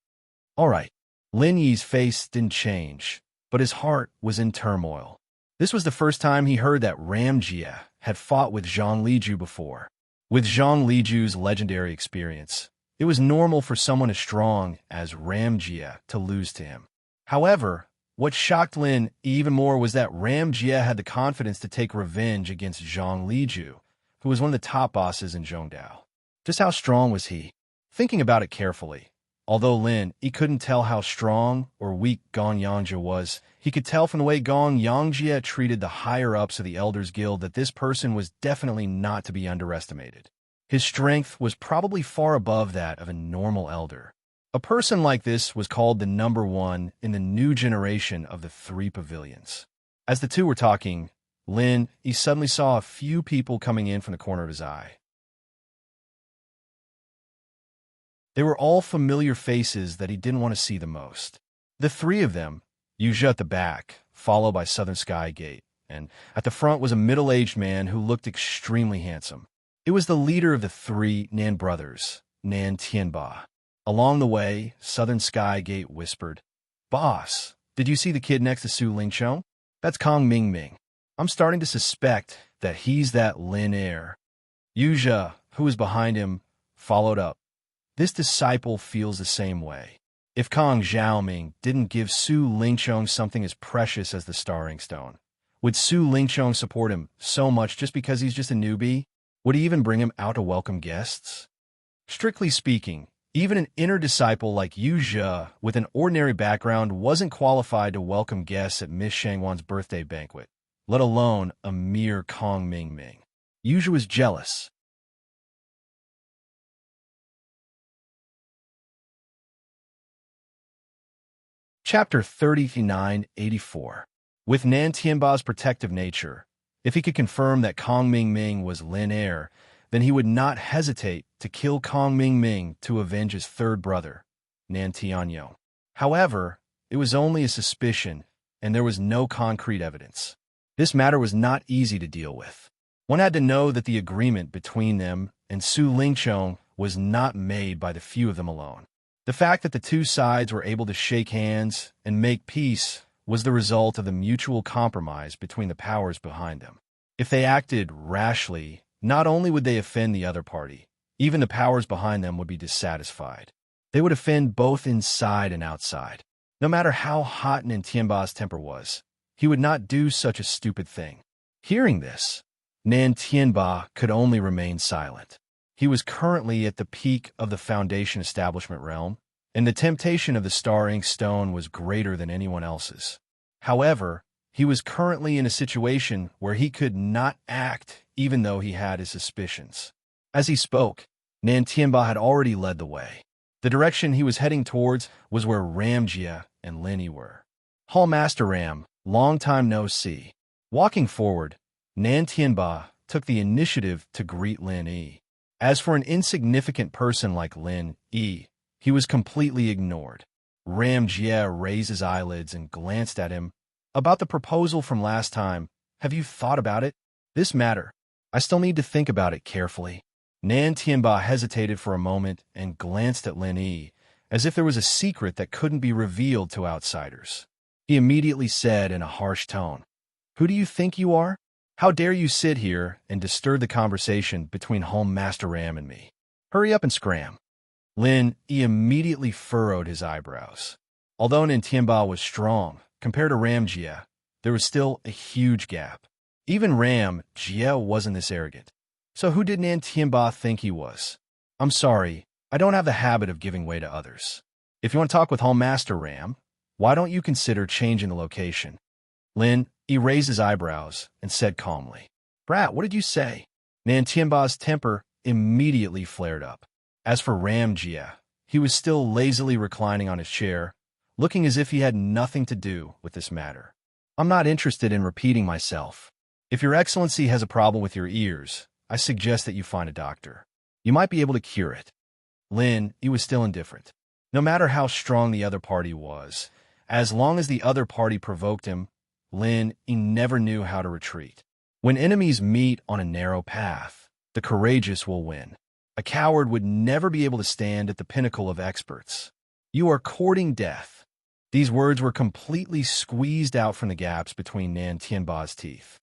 All right. Lin Yi's face didn't change, but his heart was in turmoil. This was the first time he heard that Ram Jia had fought with Zhang Liju before. With Zhang Liju's legendary experience, it was normal for someone as strong as Ram Jia to lose to him. However, what shocked Lin even more was that Ram Jia had the confidence to take revenge against Zhang Liju, who was one of the top bosses in Zhongdao. Just how strong was he? Thinking about it carefully, although Lin Yi couldn't tell how strong or weak Gong Yangjia was, he could tell from the way Gong Yangjia treated the higher-ups of the Elders Guild that this person was definitely not to be underestimated. His strength was probably far above that of a normal elder. A person like this was called the number one in the new generation of the three pavilions. As the two were talking, Lin Yi suddenly saw a few people coming in from the corner of his eye. They were all familiar faces that he didn't want to see the most. The three of them, Yuzha at the back, followed by Southern Sky Gate, and at the front was a middle-aged man who looked extremely handsome. It was the leader of the three Nan brothers, Nan Tianba. Along the way, Southern Sky Gate whispered, Boss, did you see the kid next to Su Lingchong? That's Kong Mingming. I'm starting to suspect that he's that Lin heir. Yuzha, who was behind him, followed up. This disciple feels the same way. If Kong Xiaoming didn't give Su Lingchong something as precious as the Starring Stone, would Su Lingchong support him so much just because he's just a newbie? Would he even bring him out to welcome guests? Strictly speaking, even an inner disciple like Yu Zhe with an ordinary background wasn't qualified to welcome guests at Miss Shangwan's birthday banquet, let alone a mere Kong Mingming. Yu Zhe was jealous. Chapter 3984. With Nan Tianba's protective nature, if he could confirm that Kong Mingming was Lin heir, then he would not hesitate to kill Kong Mingming to avenge his third brother, Nan Tianyong. However, it was only a suspicion, and there was no concrete evidence. This matter was not easy to deal with. One had to know that the agreement between them and Su Lingchong was not made by the few of them alone. The fact that the two sides were able to shake hands and make peace was the result of the mutual compromise between the powers behind them. If they acted rashly, not only would they offend the other party, even the powers behind them would be dissatisfied. They would offend both inside and outside. No matter how hot Nan Tianba's temper was, he would not do such a stupid thing. Hearing this, Nan Tianba could only remain silent. He was currently at the peak of the Foundation establishment realm, and the temptation of the Starring Stone was greater than anyone else's. However, he was currently in a situation where he could not act even though he had his suspicions. As he spoke, Nan Tianba had already led the way. The direction he was heading towards was where Ram Jia and Lin Yi were. Hall Master Ram, long time no see. Walking forward, Nan Tianba took the initiative to greet Lin Yi. As for an insignificant person like Lin Yi, he was completely ignored. Ram Jie raised his eyelids and glanced at him. About the proposal from last time, have you thought about it? This matter, I still need to think about it carefully. Nan Tianba hesitated for a moment and glanced at Lin Yi, as if there was a secret that couldn't be revealed to outsiders. He immediately said in a harsh tone, "Who do you think you are? How dare you sit here and disturb the conversation between Home Master Ram and me? Hurry up and scram." Lin Yi immediately furrowed his eyebrows. Although Nan Tianba was strong, compared to Ram Jie, there was still a huge gap. Even Ram Jie wasn't this arrogant. So who did Nan Tianba think he was? I'm sorry, I don't have the habit of giving way to others. If you want to talk with Home Master Ram, why don't you consider changing the location? Lin Yi raised his eyebrows and said calmly, "Brat, what did you say?" Nan Tianba's temper immediately flared up. As for Ram Jie, he was still lazily reclining on his chair, looking as if he had nothing to do with this matter. I'm not interested in repeating myself. If Your Excellency has a problem with your ears, I suggest that you find a doctor. You might be able to cure it. Lin Yi was still indifferent. No matter how strong the other party was, as long as the other party provoked him, Lin Yi never knew how to retreat. When enemies meet on a narrow path, the courageous will win. A coward would never be able to stand at the pinnacle of experts. You are courting death. These words were completely squeezed out from the gaps between Nan Tianba's teeth.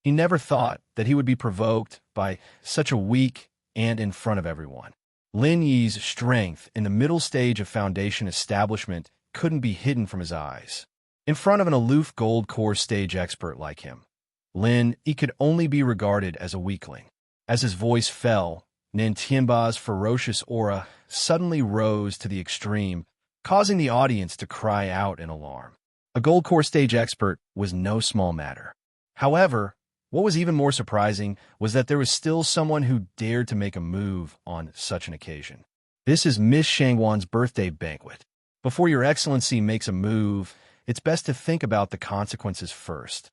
He never thought that he would be provoked by such a weak and in front of everyone. Lin Yi's strength in the middle stage of foundation establishment couldn't be hidden from his eyes. In front of an aloof gold core stage expert like him, Lin Yi could only be regarded as a weakling. As his voice fell, Nan Tianba's ferocious aura suddenly rose to the extreme, causing the audience to cry out in alarm. A gold core stage expert was no small matter. However, what was even more surprising was that there was still someone who dared to make a move on such an occasion. This is Miss Shangwan's birthday banquet. Before Your Excellency makes a move, it's best to think about the consequences first.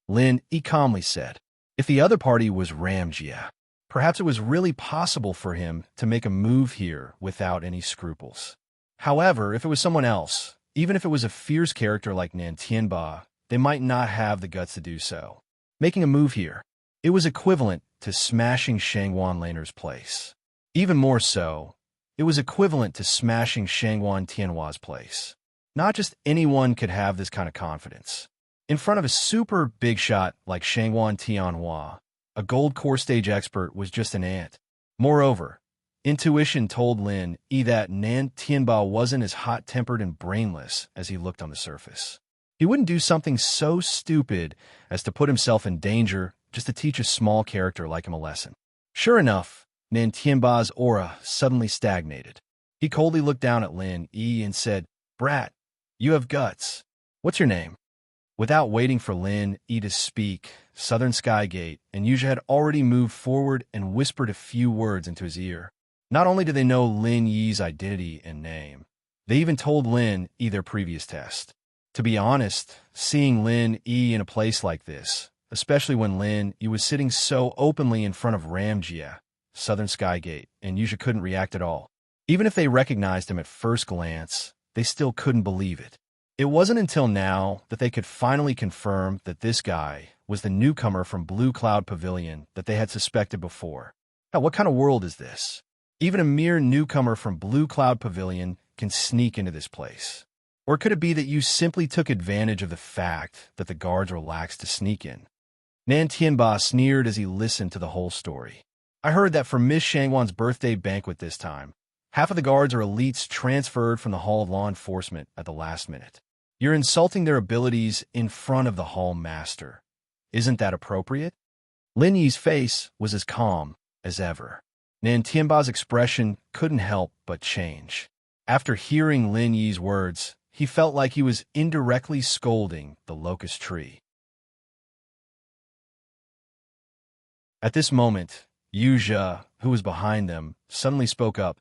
Lin Yi calmly said, if the other party was Ram Jie, perhaps it was really possible for him to make a move here without any scruples. However, if it was someone else, even if it was a fierce character like Nan Tianba, they might not have the guts to do so. Making a move here, it was equivalent to smashing Shangwan Laner's place. Even more so, it was equivalent to smashing Shangwan Tianhua's place. Not just anyone could have this kind of confidence. In front of a super big shot like Shangwan Tianhua, a gold core stage expert was just an ant. Moreover, intuition told Lin Yi that Nan Tianba wasn't as hot-tempered and brainless as he looked on the surface. He wouldn't do something so stupid as to put himself in danger just to teach a small character like him a lesson. Sure enough, Nan Tianba's aura suddenly stagnated. He coldly looked down at Lin Yi and said, "Brat, you have guts. What's your name?" Without waiting for Lin Yi to speak, Southern Skygate and Yuja had already moved forward and whispered a few words into his ear. Not only did they know Lin Yi's identity and name, they even told Lin Yi their previous test. To be honest, seeing Lin Yi in a place like this, especially when Lin Yi was sitting so openly in front of Ram Jie, Southern Skygate, and Yuja couldn't react at all. Even if they recognized him at first glance, they still couldn't believe it. It wasn't until now that they could finally confirm that this guy was the newcomer from Blue Cloud Pavilion that they had suspected before. Hell, what kind of world is this? Even a mere newcomer from Blue Cloud Pavilion can sneak into this place. Or could it be that you simply took advantage of the fact that the guards relaxed to sneak in? Nan Tianba sneered as he listened to the whole story. I heard that for Miss Shangwan's birthday banquet this time, half of the guards are elites transferred from the Hall of Law Enforcement at the last minute. You're insulting their abilities in front of the Hall Master. Isn't that appropriate? Lin Yi's face was as calm as ever. Nan Tianba's expression couldn't help but change. After hearing Lin Yi's words, he felt like he was indirectly scolding the locust tree. At this moment, Yuja, who was behind them, suddenly spoke up.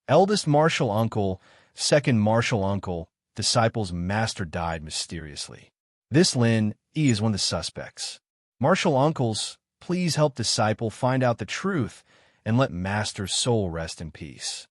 Eldest martial uncle, second martial uncle, disciple's master died mysteriously. This Lin E is one of the suspects. Martial uncles, please help disciple find out the truth and let master's soul rest in peace.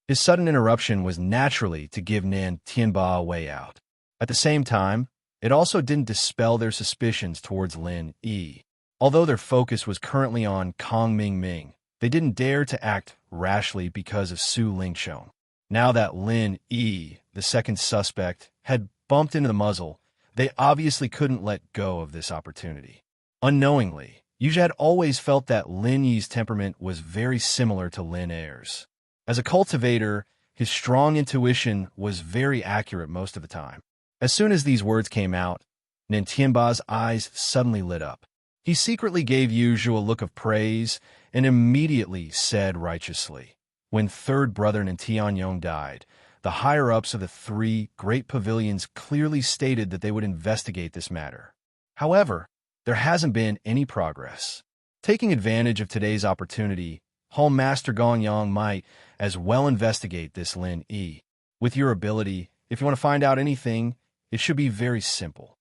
His sudden interruption was naturally to give Nan Tianba a way out. At the same time, it also didn't dispel their suspicions towards Lin E. Although their focus was currently on Kong Ming Ming, they didn't dare to act rashly because of Su Lingchong. Now that Lin E, the second suspect, had bumped into the muzzle, they obviously couldn't let go of this opportunity. Unknowingly, Yuja had always felt that Lin Yi's temperament was very similar to Lin Er's. As a cultivator, his strong intuition was very accurate most of the time. As soon as these words came out, Nan Tianba's eyes suddenly lit up. He secretly gave Yuja a look of praise and immediately said righteously, "When third brother Nan Tianyong died, the higher-ups of the three great pavilions clearly stated that they would investigate this matter. However, there hasn't been any progress. Taking advantage of today's opportunity, Hall Master Gongyang might as well investigate this Lin E. With your ability, if you want to find out anything, it should be very simple."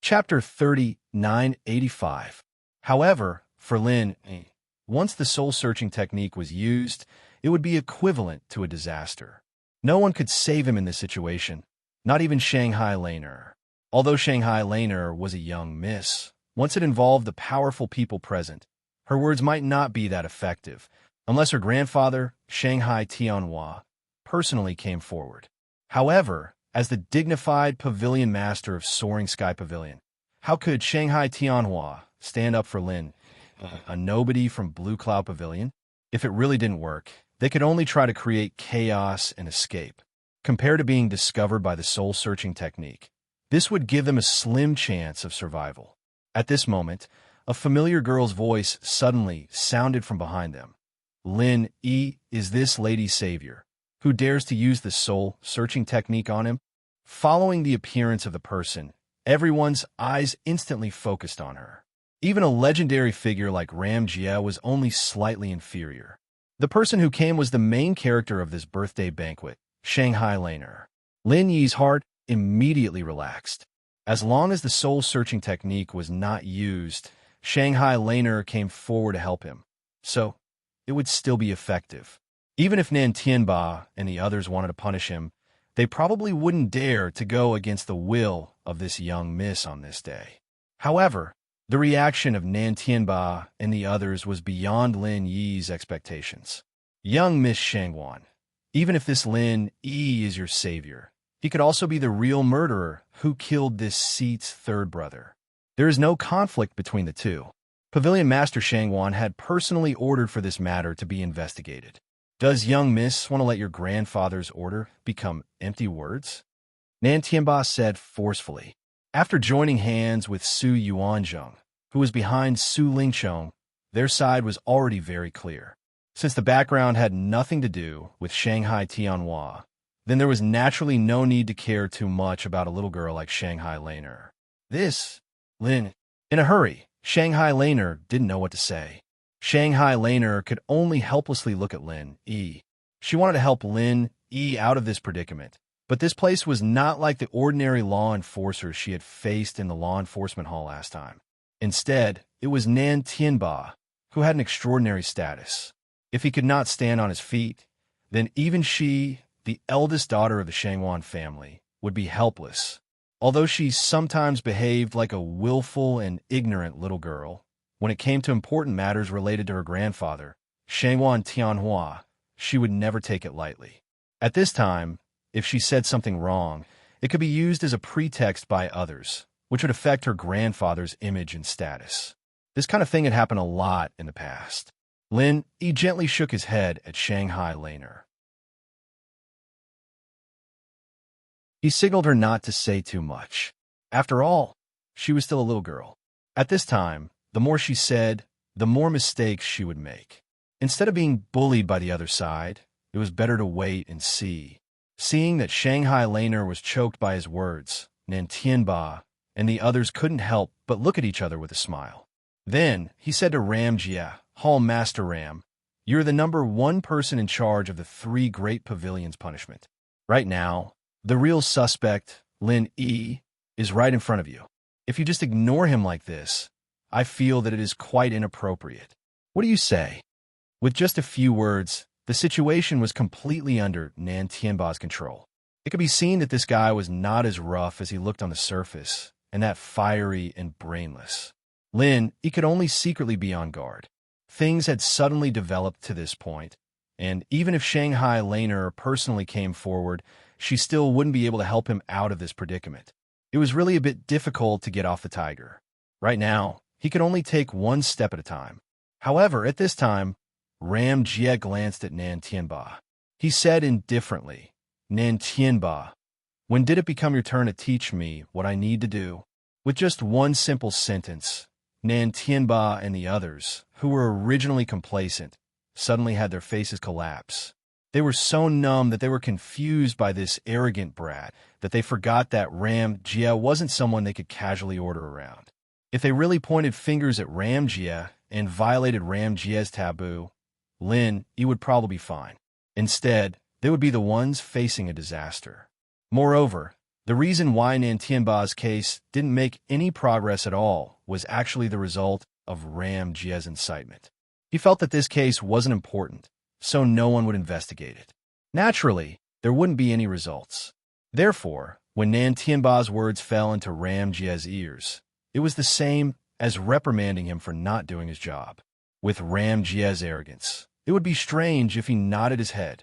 Chapter 3985. However, for Lin E, once the soul-searching technique was used, it would be equivalent to a disaster. No one could save him in this situation, not even Shanghai Laner. Although Shanghai Laner was a young miss, once it involved the powerful people present, her words might not be that effective, unless her grandfather, Shanghai Tianhua, personally came forward. However, as the dignified pavilion master of Soaring Sky Pavilion, how could Shanghai Tianhua stand up for Lin, a nobody from Blue Cloud Pavilion? If it really didn't work, they could only try to create chaos and escape. Compared to being discovered by the soul-searching technique, this would give them a slim chance of survival. At this moment, a familiar girl's voice suddenly sounded from behind them. Lin E is this lady's savior, who dares to use the soul-searching technique on him? Following the appearance of the person, everyone's eyes instantly focused on her. Even a legendary figure like Ram Jia was only slightly inferior. The person who came was the main character of this birthday banquet, Shanghai Laner. Lin Yi's heart immediately relaxed. As long as the soul-searching technique was not used, Shanghai Laner came forward to help him. So, it would still be effective. Even if Nan Tianba and the others wanted to punish him, they probably wouldn't dare to go against the will of this young miss on this day. However, the reaction of Nan Tianba and the others was beyond Lin Yi's expectations. Young Miss Shangwan, even if this Lin Yi is your savior, he could also be the real murderer who killed this Seat's third brother. There is no conflict between the two. Pavilion Master Shangwan had personally ordered for this matter to be investigated. Does young miss want to let your grandfather's order become empty words? Nan Tianba said forcefully. After joining hands with Su Yuanzheng, who was behind Su Lingchong, their side was already very clear. Since the background had nothing to do with Shanghai Tianhua, then there was naturally no need to care too much about a little girl like Shanghai Laner. This, Lin. In a hurry, Shanghai Laner didn't know what to say. Shanghai Laner could only helplessly look at Lin E. She wanted to help Lin E out of this predicament, but this place was not like the ordinary law enforcers she had faced in the law enforcement hall last time. Instead, it was Nan Tianba, who had an extraordinary status. If he could not stand on his feet, then even she, the eldest daughter of the Shangwan family, would be helpless. Although she sometimes behaved like a willful and ignorant little girl, when it came to important matters related to her grandfather, Shangwan Tianhua, she would never take it lightly. At this time, if she said something wrong, it could be used as a pretext by others, which would affect her grandfather's image and status. This kind of thing had happened a lot in the past. Lin E gently shook his head at Shanghai Laner. He signaled her not to say too much. After all, she was still a little girl. At this time, the more she said, the more mistakes she would make. Instead of being bullied by the other side, it was better to wait and see. Seeing that Shanghai Laner was choked by his words, Nan Tianba and the others couldn't help but look at each other with a smile. Then he said to Ram Jia, Hall Master Ram, you're the #1 person in charge of the 3 Great Pavilions punishment. Right now, the real suspect, Lin Yi, is right in front of you. If you just ignore him like this, I feel that it is quite inappropriate. What do you say? With just a few words, the situation was completely under Nan Tianba's control. It could be seen that this guy was not as rough as he looked on the surface, and that fiery and brainless. Lin, he could only secretly be on guard. Things had suddenly developed to this point, and even if Shanghai Laner personally came forward, she still wouldn't be able to help him out of this predicament. It was really a bit difficult to get off the tiger. Right now, he could only take one step at a time. However, at this time, Ram Jie glanced at Nan Tianba. He said indifferently, Nan Tianba, when did it become your turn to teach me what I need to do? With just one simple sentence, Nan Tianba and the others, who were originally complacent, suddenly had their faces collapse. They were so numb that they were confused by this arrogant brat that they forgot that Ram Jie wasn't someone they could casually order around. If they really pointed fingers at Ram Jie and violated Ram Jie's taboo, Lin, he would probably be fine. Instead, they would be the ones facing a disaster. Moreover, the reason why Nan Tianba's case didn't make any progress at all was actually the result of Ram Jie's incitement. He felt that this case wasn't important, so no one would investigate it. Naturally, there wouldn't be any results. Therefore, when Nan Tianba's words fell into Ram Jie's ears, it was the same as reprimanding him for not doing his job. With Ram Jie's arrogance, it would be strange if he nodded his head.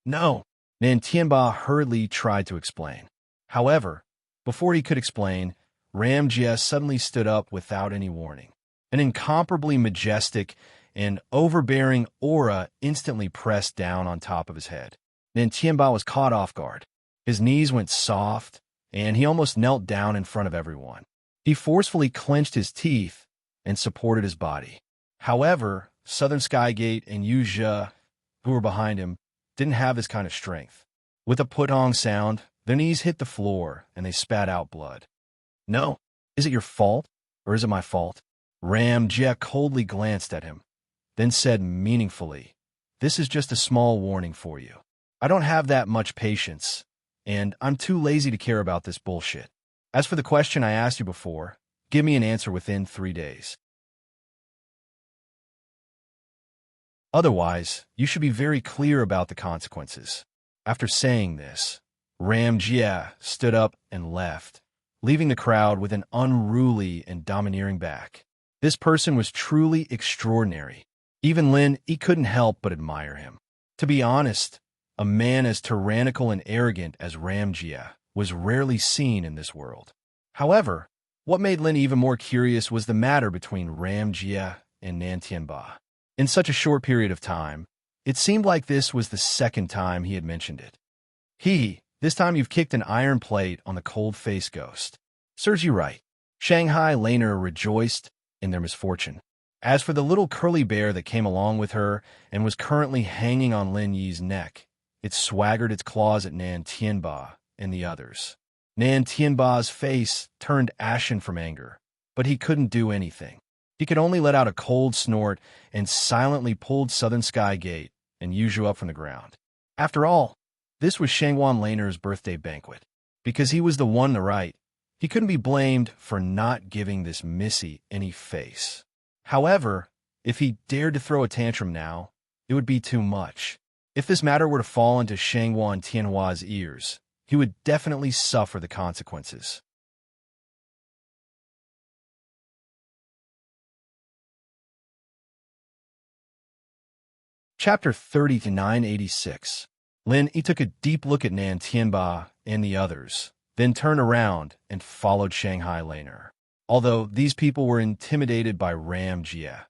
No. Nan Tianba hurriedly tried to explain. However, before he could explain, Ram Jie suddenly stood up without any warning. An incomparably majestic and overbearing aura instantly pressed down on top of his head. Nan Tianba was caught off guard. His knees went soft, and he almost knelt down in front of everyone. He forcefully clenched his teeth and supported his body. However, Southern Skygate and Yu Zhe, who were behind him, didn't have this kind of strength. With a putong sound, their knees hit the floor and they spat out blood. No, is it your fault, or is it my fault? Ram Jie coldly glanced at him, then said meaningfully, this is just a small warning for you. I don't have that much patience, and I'm too lazy to care about this bullshit. As for the question I asked you before, give me an answer within 3 days. Otherwise, you should be very clear about the consequences. After saying this, Ram Jie stood up and left, leaving the crowd with an unruly and domineering back. This person was truly extraordinary. Even Lin, he couldn't help but admire him. To be honest, a man as tyrannical and arrogant as Ram Jie was rarely seen in this world. However, what made Lin even more curious was the matter between Ram Jie and Nan Tianba. In such a short period of time, it seemed like this was the second time he had mentioned it. This time you've kicked an iron plate on the cold-faced ghost. Serves you right. Shanghai Laner rejoiced in their misfortune. As for the little curly bear that came along with her and was currently hanging on Lin Yi's neck, it swaggered its claws at Nan Tianba and the others. Nan Tianba's face turned ashen from anger, but he couldn't do anything. He could only let out a cold snort and silently pulled Southern Sky Gate and Yu Zhu up from the ground. After all, this was Shangwan Laner's birthday banquet. Because he was the one to right, he couldn't be blamed for not giving this Missy any face. However, if he dared to throw a tantrum now, it would be too much. If this matter were to fall into Shangwan Tianhua's ears, he would definitely suffer the consequences. Chapter 30-986. Lin Yi took a deep look at Nan Tianba and the others, then turned around and followed Shanghai Laner. Although these people were intimidated by Ram Jie,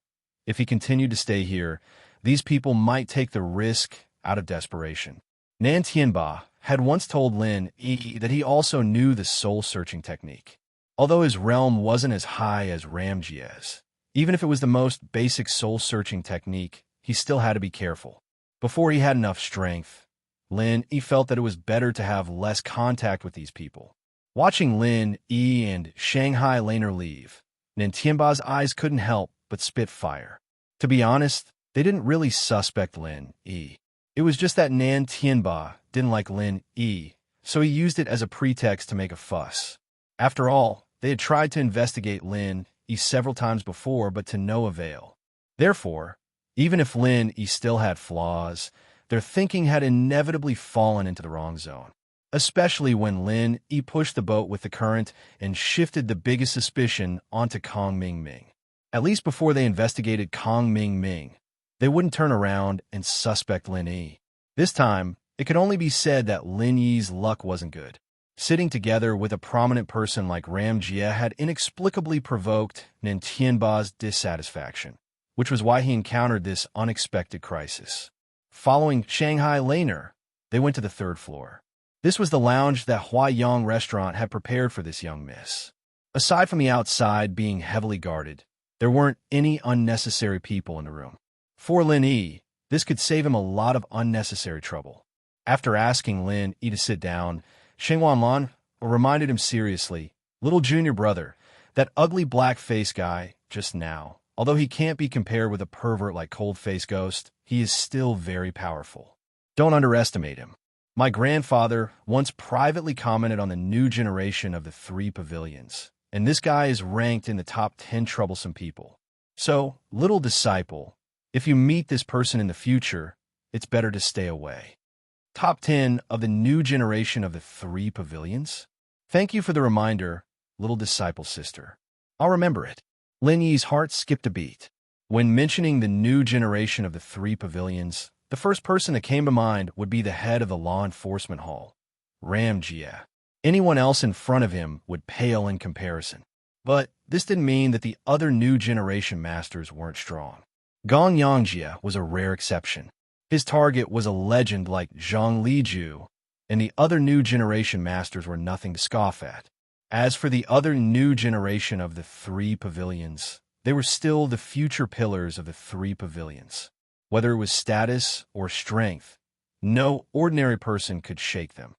if he continued to stay here, these people might take the risk out of desperation. Nan Tianba had once told Lin Yi that he also knew the soul-searching technique. Although his realm wasn't as high as Ram Jie's, even if it was the most basic soul-searching technique, he still had to be careful. Before he had enough strength, Lin Yi felt that it was better to have less contact with these people. Watching Lin Yi and Shanghai Laner leave, Nan Tianba's eyes couldn't help but spit fire. To be honest, they didn't really suspect Lin Yi. It was just that Nan Tianba didn't like Lin Yi, so he used it as a pretext to make a fuss. After all, they had tried to investigate Lin Yi several times before, but to no avail. Therefore, even if Lin Yi still had flaws, their thinking had inevitably fallen into the wrong zone. Especially when Lin Yi pushed the boat with the current and shifted the biggest suspicion onto Kong Ming Ming. At least before they investigated Kong Ming Ming, they wouldn't turn around and suspect Lin Yi. This time, it could only be said that Lin Yi's luck wasn't good. Sitting together with a prominent person like Ram Jia had inexplicably provoked Nan Tianba's dissatisfaction, which was why he encountered this unexpected crisis. Following Shanghai Laner, they went to the third floor. This was the lounge that Hua Yang restaurant had prepared for this young miss. Aside from the outside being heavily guarded, there weren't any unnecessary people in the room. For Lin Yi, this could save him a lot of unnecessary trouble. After asking Lin Yi to sit down, Sheng Wanlan reminded him seriously, "Little junior brother, that ugly black-faced guy just now, although he can't be compared with a pervert like Cold-Face Ghost, he is still very powerful. Don't underestimate him. My grandfather once privately commented on the new generation of the 3 pavilions, and this guy is ranked in the top 10 troublesome people. So, little disciple, if you meet this person in the future, it's better to stay away." Top 10 of the new generation of the 3 pavilions? Thank you for the reminder, little disciple sister. I'll remember it. Lin Yi's heart skipped a beat. When mentioning the new generation of the 3 pavilions, the first person that came to mind would be the head of the law enforcement hall, Ram Jia. Anyone else in front of him would pale in comparison. But this didn't mean that the other new generation masters weren't strong. Gong Yangjia was a rare exception. His target was a legend like Zhang Liju, and the other new generation masters were nothing to scoff at. As for the other new generation of the 3 pavilions, they were still the future pillars of the 3 pavilions. Whether it was status or strength, no ordinary person could shake them.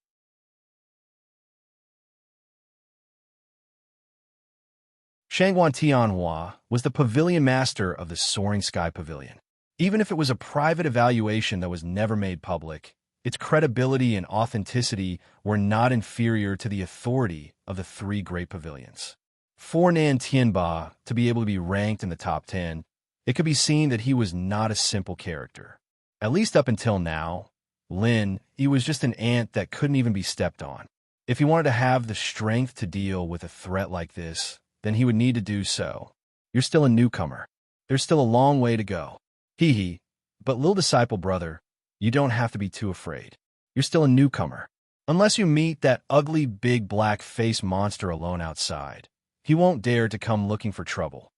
Shangguan Tianhua was the pavilion master of the Soaring Sky Pavilion. Even if it was a private evaluation that was never made public, its credibility and authenticity were not inferior to the authority of the 3 great pavilions. For Nan Tianba to be able to be ranked in the top 10, it could be seen that he was not a simple character. At least up until now, Lin Yi was just an ant that couldn't even be stepped on. If he wanted to have the strength to deal with a threat like this, then he would need to do so. You're still a newcomer. There's still a long way to go. Hee. But little disciple brother, you don't have to be too afraid. You're still a newcomer. Unless you meet that ugly big black face monster alone outside, he won't dare to come looking for trouble.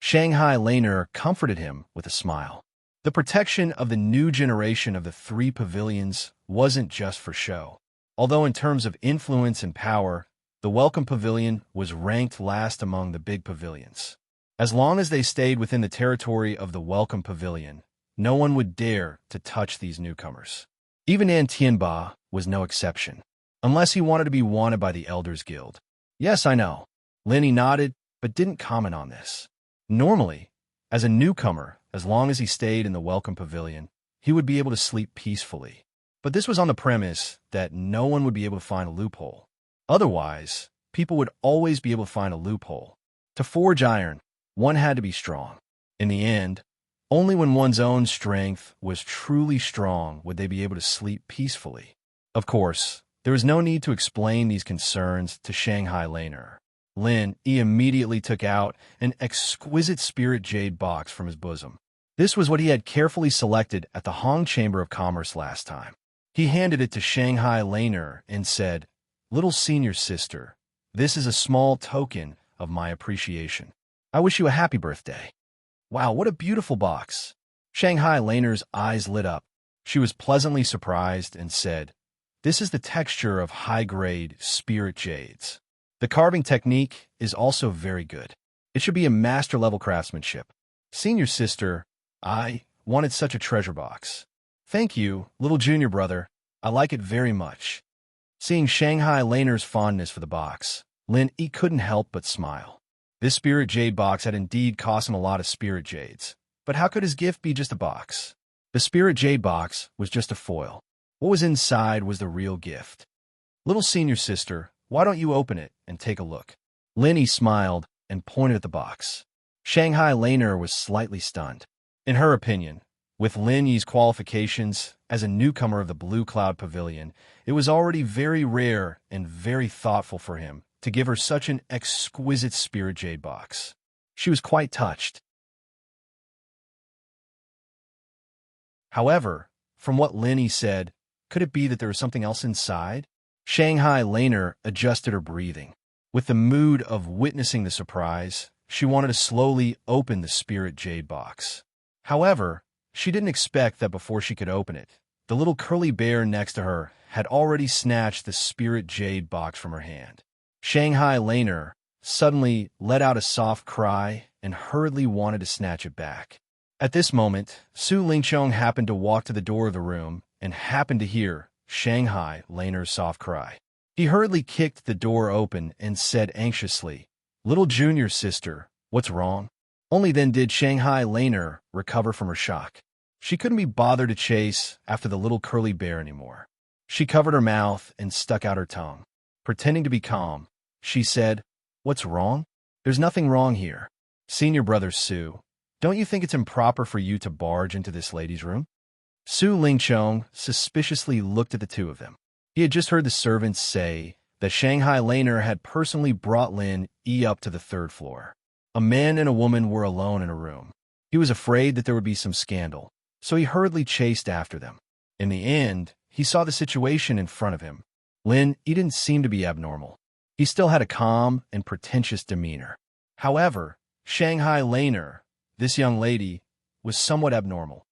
Shanghai Laner comforted him with a smile. The protection of the new generation of the 3 pavilions wasn't just for show. Although in terms of influence and power, the Welcome Pavilion was ranked last among the big pavilions. As long as they stayed within the territory of the Welcome Pavilion, no one would dare to touch these newcomers. Even Nan Tianba was no exception, unless he wanted to be wanted by the Elders Guild. Yes, I know. Lin Yi nodded, but didn't comment on this. Normally, as a newcomer, as long as he stayed in the Welcome Pavilion, he would be able to sleep peacefully. But this was on the premise that no one would be able to find a loophole. Otherwise, people would always be able to find a loophole. To forge iron, one had to be strong. In the end, only when one's own strength was truly strong would they be able to sleep peacefully. Of course, there was no need to explain these concerns to Shanghai Laner. Lin Yi immediately took out an exquisite spirit jade box from his bosom. This was what he had carefully selected at the Hong Chamber of Commerce last time. He handed it to Shanghai Laner and said, "Little senior sister, this is a small token of my appreciation. I wish you a happy birthday." Wow, what a beautiful box. Shanghai Laner's eyes lit up. She was pleasantly surprised and said, "This is the texture of high-grade spirit jades. The carving technique is also very good. It should be a master-level craftsmanship. Senior sister, I wanted such a treasure box. Thank you, little junior brother. I like it very much." Seeing Shanghai Laner's fondness for the box, Lin Yi couldn't help but smile. This spirit jade box had indeed cost him a lot of spirit jades. But how could his gift be just a box? The spirit jade box was just a foil. What was inside was the real gift. Little senior sister, why don't you open it and take a look? Linny smiled and pointed at the box. Shanghai Laner was slightly stunned. In her opinion, with Lin Yi's qualifications as a newcomer of the Blue Cloud Pavilion, it was already very rare and very thoughtful for him to give her such an exquisite spirit jade box. She was quite touched. However, from what Lin Yi said, could it be that there was something else inside? Shanghai Laner adjusted her breathing. With the mood of witnessing the surprise, she wanted to slowly open the spirit jade box. However, she didn't expect that before she could open it, the little curly bear next to her had already snatched the spirit jade box from her hand. Shanghai Laner suddenly let out a soft cry and hurriedly wanted to snatch it back. At this moment, Su Lingqiong happened to walk to the door of the room and happened to hear Shanghai Laner's soft cry. He hurriedly kicked the door open and said anxiously, "Little junior sister, what's wrong?" Only then did Shanghai Laner recover from her shock. She couldn't be bothered to chase after the little curly bear anymore. She covered her mouth and stuck out her tongue. Pretending to be calm, she said, "What's wrong? There's nothing wrong here. Senior brother Su, don't you think it's improper for you to barge into this lady's room?" Su Lingqiong suspiciously looked at the two of them. He had just heard the servants say that Shanghai Laner had personally brought Lin Yi up to the third floor. A man and a woman were alone in a room. He was afraid that there would be some scandal, so he hurriedly chased after them. In the end, he saw the situation in front of him. Lin Yi didn't seem to be abnormal. He still had a calm and pretentious demeanor. However, Shanghai Laner, this young lady, was somewhat abnormal.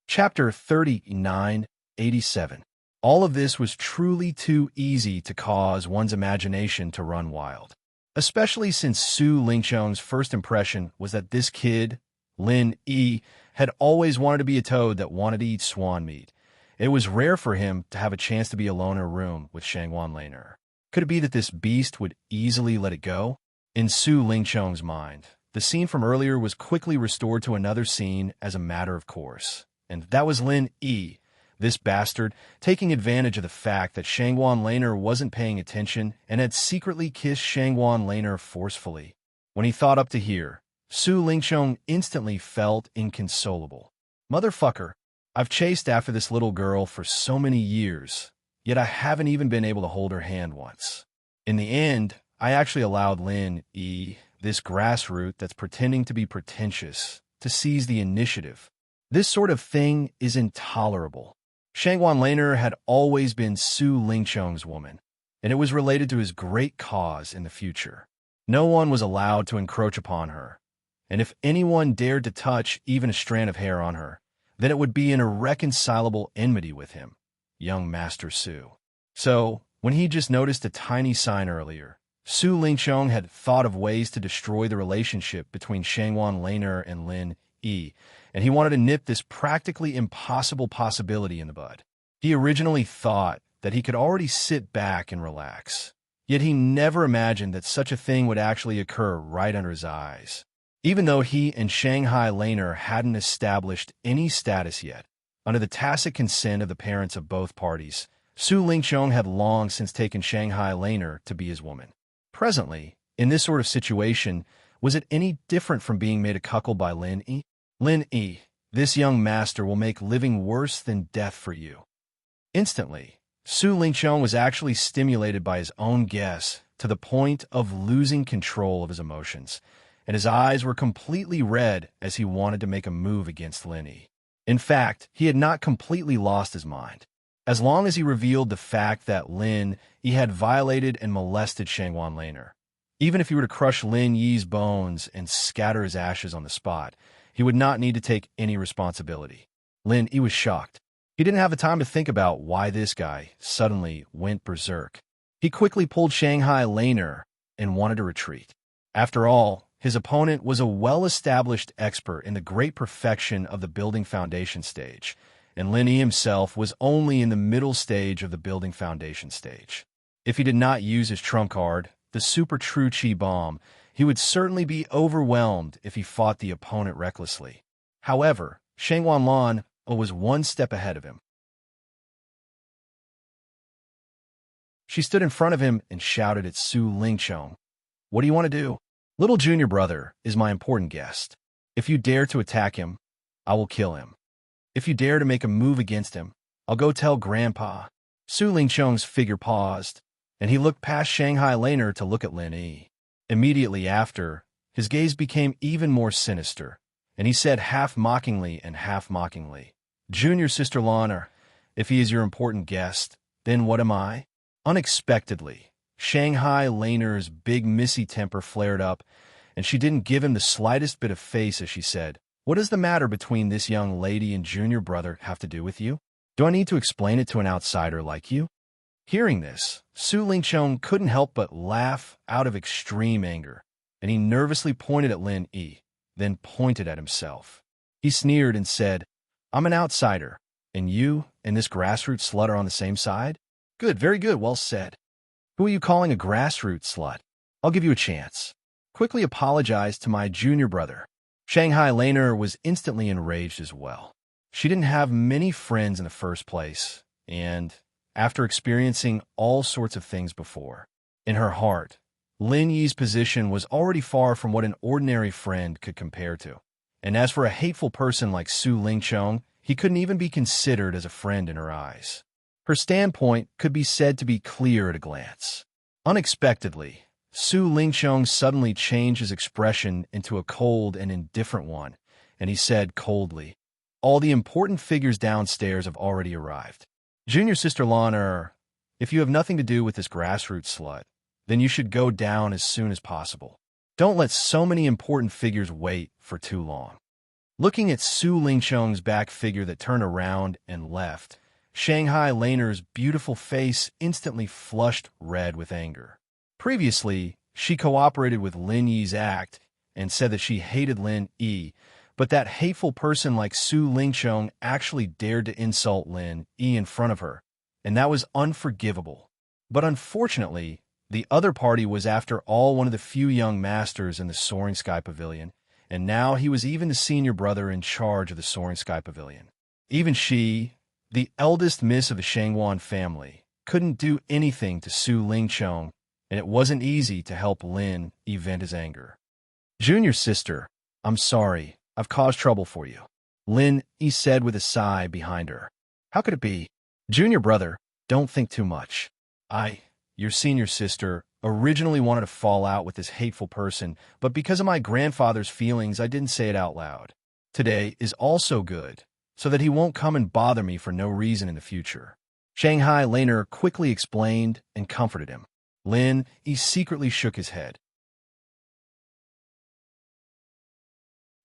Chapter 3987. All of this was truly too easy to cause one's imagination to run wild, especially since Su Lingqiong's first impression was that this kid, Lin Yi, had always wanted to be a toad that wanted to eat swan meat. It was rare for him to have a chance to be alone in a room with Shanghai Laner. Could it be that this beast would easily let it go? In Su Lingqiong's mind, the scene from earlier was quickly restored to another scene as a matter of course. And that was Lin Yi, this bastard, taking advantage of the fact that Shanghai Laner wasn't paying attention and had secretly kissed Shanghai Laner forcefully. When he thought up to here, Su Lingqiong instantly felt inconsolable. Motherfucker, I've chased after this little girl for so many years, yet I haven't even been able to hold her hand once. In the end, I actually allowed Lin Yi, this grassroot that's pretending to be pretentious, to seize the initiative. This sort of thing is intolerable. Shanghai Laner had always been Su Lingqiong's woman, and it was related to his great cause in the future. No one was allowed to encroach upon her, and if anyone dared to touch even a strand of hair on her, then it would be an irreconcilable enmity with him, young Master Su. So, when he just noticed a tiny sign earlier, Su Lingqiong had thought of ways to destroy the relationship between Shanghai Laner and Lin Yi, and he wanted to nip this practically impossible possibility in the bud. He originally thought that he could already sit back and relax, yet he never imagined that such a thing would actually occur right under his eyes. Even though he and Shanghai Laner hadn't established any status yet, under the tacit consent of the parents of both parties, Su Lingqiong had long since taken Shanghai Laner to be his woman. Presently, in this sort of situation, was it any different from being made a cuckold by Lin Yi? Lin Yi, this young master will make living worse than death for you. Instantly, Su Lingqiong was actually stimulated by his own guess to the point of losing control of his emotions, and his eyes were completely red as he wanted to make a move against Lin Yi. In fact, he had not completely lost his mind. As long as he revealed the fact that Lin Yi had violated and molested Shanghai Laner, even if he were to crush Lin Yi's bones and scatter his ashes on the spot, he would not need to take any responsibility. Lin Yi was shocked. He didn't have the time to think about why this guy suddenly went berserk. He quickly pulled Shanghai Laner and wanted to retreat. After all, his opponent was a well-established expert in the great perfection of the building foundation stage, and Lin Yi himself was only in the middle stage of the building foundation stage. If he did not use his trump card, the Super True Chi Bomb, he would certainly be overwhelmed if he fought the opponent recklessly. However, Shang Wanlan was one step ahead of him. She stood in front of him and shouted at Su Lingchong, "What do you want to do? Little junior brother is my important guest. If you dare to attack him, I will kill him. If you dare to make a move against him, I'll go tell Grandpa." Su Lingchong's figure paused, and he looked past Shanghai Laner to look at Lin Yi. Immediately after, his gaze became even more sinister, and he said half-mockingly and half-mockingly, "Junior Sister Laner, if he is your important guest, then what am I?" Unexpectedly, Shanghai Laner's big missy temper flared up, and she didn't give him the slightest bit of face as she said, "What does the matter between this young lady and junior brother have to do with you? Do I need to explain it to an outsider like you?" Hearing this, Su Lingchong couldn't help but laugh out of extreme anger, and he nervously pointed at Lin Yi, then pointed at himself. He sneered and said, "I'm an outsider, and you and this grassroots slut are on the same side? Good, very good, well said. Who are you calling a grassroots slut? I'll give you a chance. Quickly apologize to my junior brother." Shanghai Laner was instantly enraged as well. She didn't have many friends in the first place, and after experiencing all sorts of things before, in her heart, Lin Yi's position was already far from what an ordinary friend could compare to. And as for a hateful person like Su Lingchong, he couldn't even be considered as a friend in her eyes. Her standpoint could be said to be clear at a glance. Unexpectedly, Su Lingchong suddenly changed his expression into a cold and indifferent one, and he said coldly, "All the important figures downstairs have already arrived. Junior Sister Laner, if you have nothing to do with this grassroots slut, then you should go down as soon as possible. Don't let so many important figures wait for too long." Looking at Su Lingchong's back figure that turned around and left, Shanghai Laner's beautiful face instantly flushed red with anger. Previously, she cooperated with Lin Yi's act and said that she hated Lin Yi, but that hateful person like Su Lingchong actually dared to insult Lin Yi in front of her, and that was unforgivable. But unfortunately, the other party was after all one of the few young masters in the Soaring Sky Pavilion, and now he was even the senior brother in charge of the Soaring Sky Pavilion. Even she, the eldest miss of the Shangwan family, couldn't do anything to Su Lingchong, and it wasn't easy to help Lin Yi vent his anger. "Junior sister, I'm sorry. I've caused trouble for you," Lin Yi said with a sigh behind her. "How could it be? Junior brother, don't think too much. Your senior sister, originally wanted to fall out with this hateful person, but because of my grandfather's feelings, I didn't say it out loud. Today is also good, so that he won't come and bother me for no reason in the future." Shanghai Laner quickly explained and comforted him. Lin Yi secretly shook his head.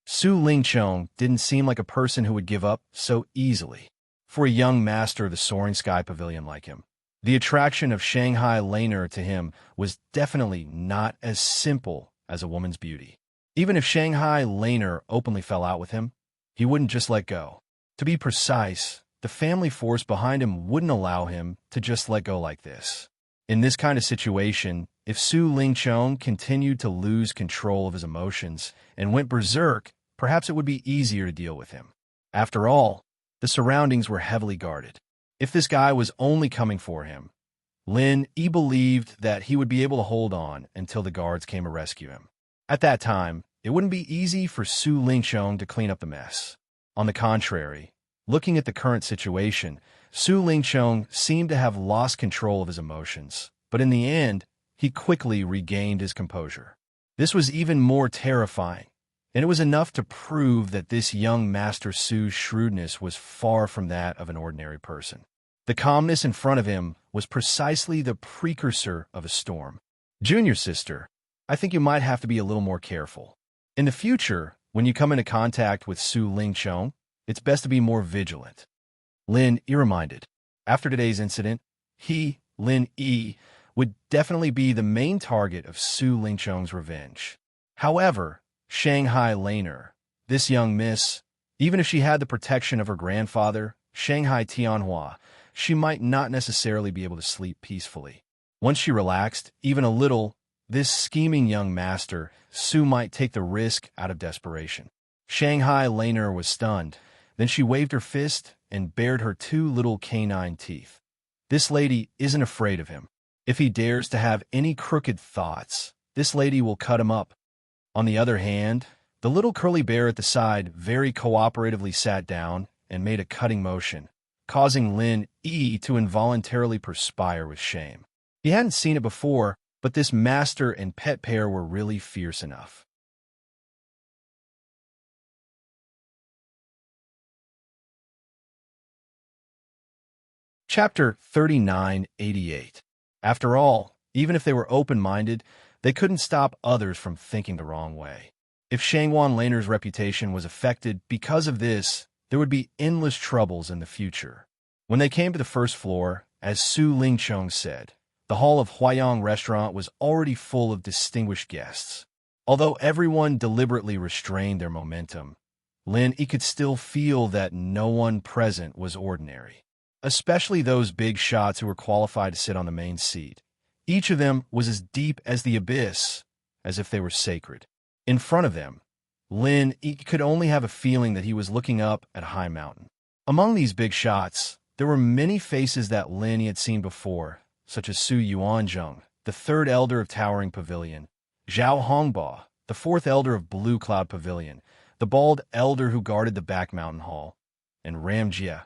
Su Lingchong didn't seem like a person who would give up so easily. For a young master of the Soaring Sky Pavilion like him, the attraction of Shanghai Laner to him was definitely not as simple as a woman's beauty. Even if Shanghai Laner openly fell out with him, he wouldn't just let go. To be precise, the family force behind him wouldn't allow him to just let go like this. In this kind of situation, if Su Lingchong continued to lose control of his emotions and went berserk, perhaps it would be easier to deal with him. After all, the surroundings were heavily guarded. If this guy was only coming for him, Lin Yi believed that he would be able to hold on until the guards came to rescue him. At that time, it wouldn't be easy for Su Lingchong to clean up the mess. On the contrary, looking at the current situation, Su Lingchong seemed to have lost control of his emotions, but in the end, he quickly regained his composure. This was even more terrifying, and it was enough to prove that this young Master Su's shrewdness was far from that of an ordinary person. The calmness in front of him was precisely the precursor of a storm. "Junior sister, I think you might have to be a little more careful. In the future, when you come into contact with Su Lingchong, it's best to be more vigilant." Lin Yi reminded. After today's incident, he, Lin Yi, would definitely be the main target of Su Lingchong's revenge. However, Shanghai Laner, this young miss, even if she had the protection of her grandfather, Shanghai Tianhua, she might not necessarily be able to sleep peacefully. Once she relaxed, even a little, this scheming young master, Su, might take the risk out of desperation. Shanghai Laner was stunned. Then she waved her fist and bared her two little canine teeth. This lady isn't afraid of him. If he dares to have any crooked thoughts, this lady will cut him up. On the other hand, the little curly bear at the side very cooperatively sat down and made a cutting motion, causing Lin Yi to involuntarily perspire with shame. He hadn't seen it before, but this master and pet pair were really fierce enough. Chapter 3988. After all, even if they were open-minded, they couldn't stop others from thinking the wrong way. If Shangwan Laner's reputation was affected because of this, there would be endless troubles in the future. When they came to the first floor, as Su Lingchong said, the hall of Huayang restaurant was already full of distinguished guests. Although everyone deliberately restrained their momentum, Lin Yi could still feel that no one present was ordinary. Especially those big shots who were qualified to sit on the main seat. Each of them was as deep as the abyss, as if they were sacred. In front of them, Lin Yi could only have a feeling that he was looking up at a high mountain. Among these big shots, there were many faces that Lin Yi had seen before, such as Su Yuanzheng, the third elder of Towering Pavilion, Zhao Hongba, the fourth elder of Blue Cloud Pavilion, the bald elder who guarded the back mountain hall, and Ram Jia,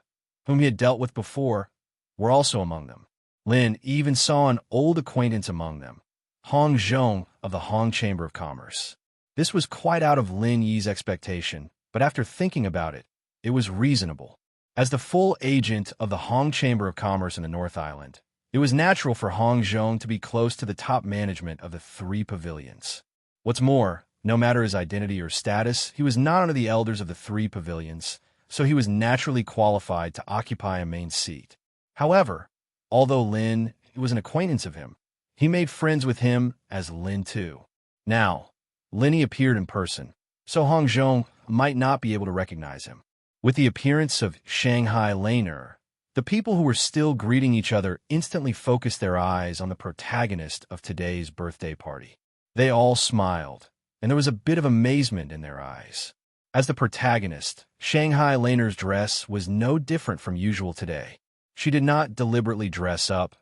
whom he had dealt with before, were also among them. Lin even saw an old acquaintance among them, Hong Zhong of the Hong Chamber of Commerce. This was quite out of Lin Yi's expectation, but after thinking about it, it was reasonable. As the full agent of the Hong Chamber of Commerce in the North Island, it was natural for Hong Zhong to be close to the top management of the three pavilions. What's more, no matter his identity or status, he was not under the elders of the three pavilions, so he was naturally qualified to occupy a main seat. However, although Lin was an acquaintance of him, he made friends with him as Lin too. Now, Lin appeared in person, so Hong Zhong might not be able to recognize him. With the appearance of Shanghai Laner, the people who were still greeting each other instantly focused their eyes on the protagonist of today's birthday party. They all smiled, and there was a bit of amazement in their eyes. As the protagonist, Shanghai Laner's dress was no different from usual today. She did not deliberately dress up,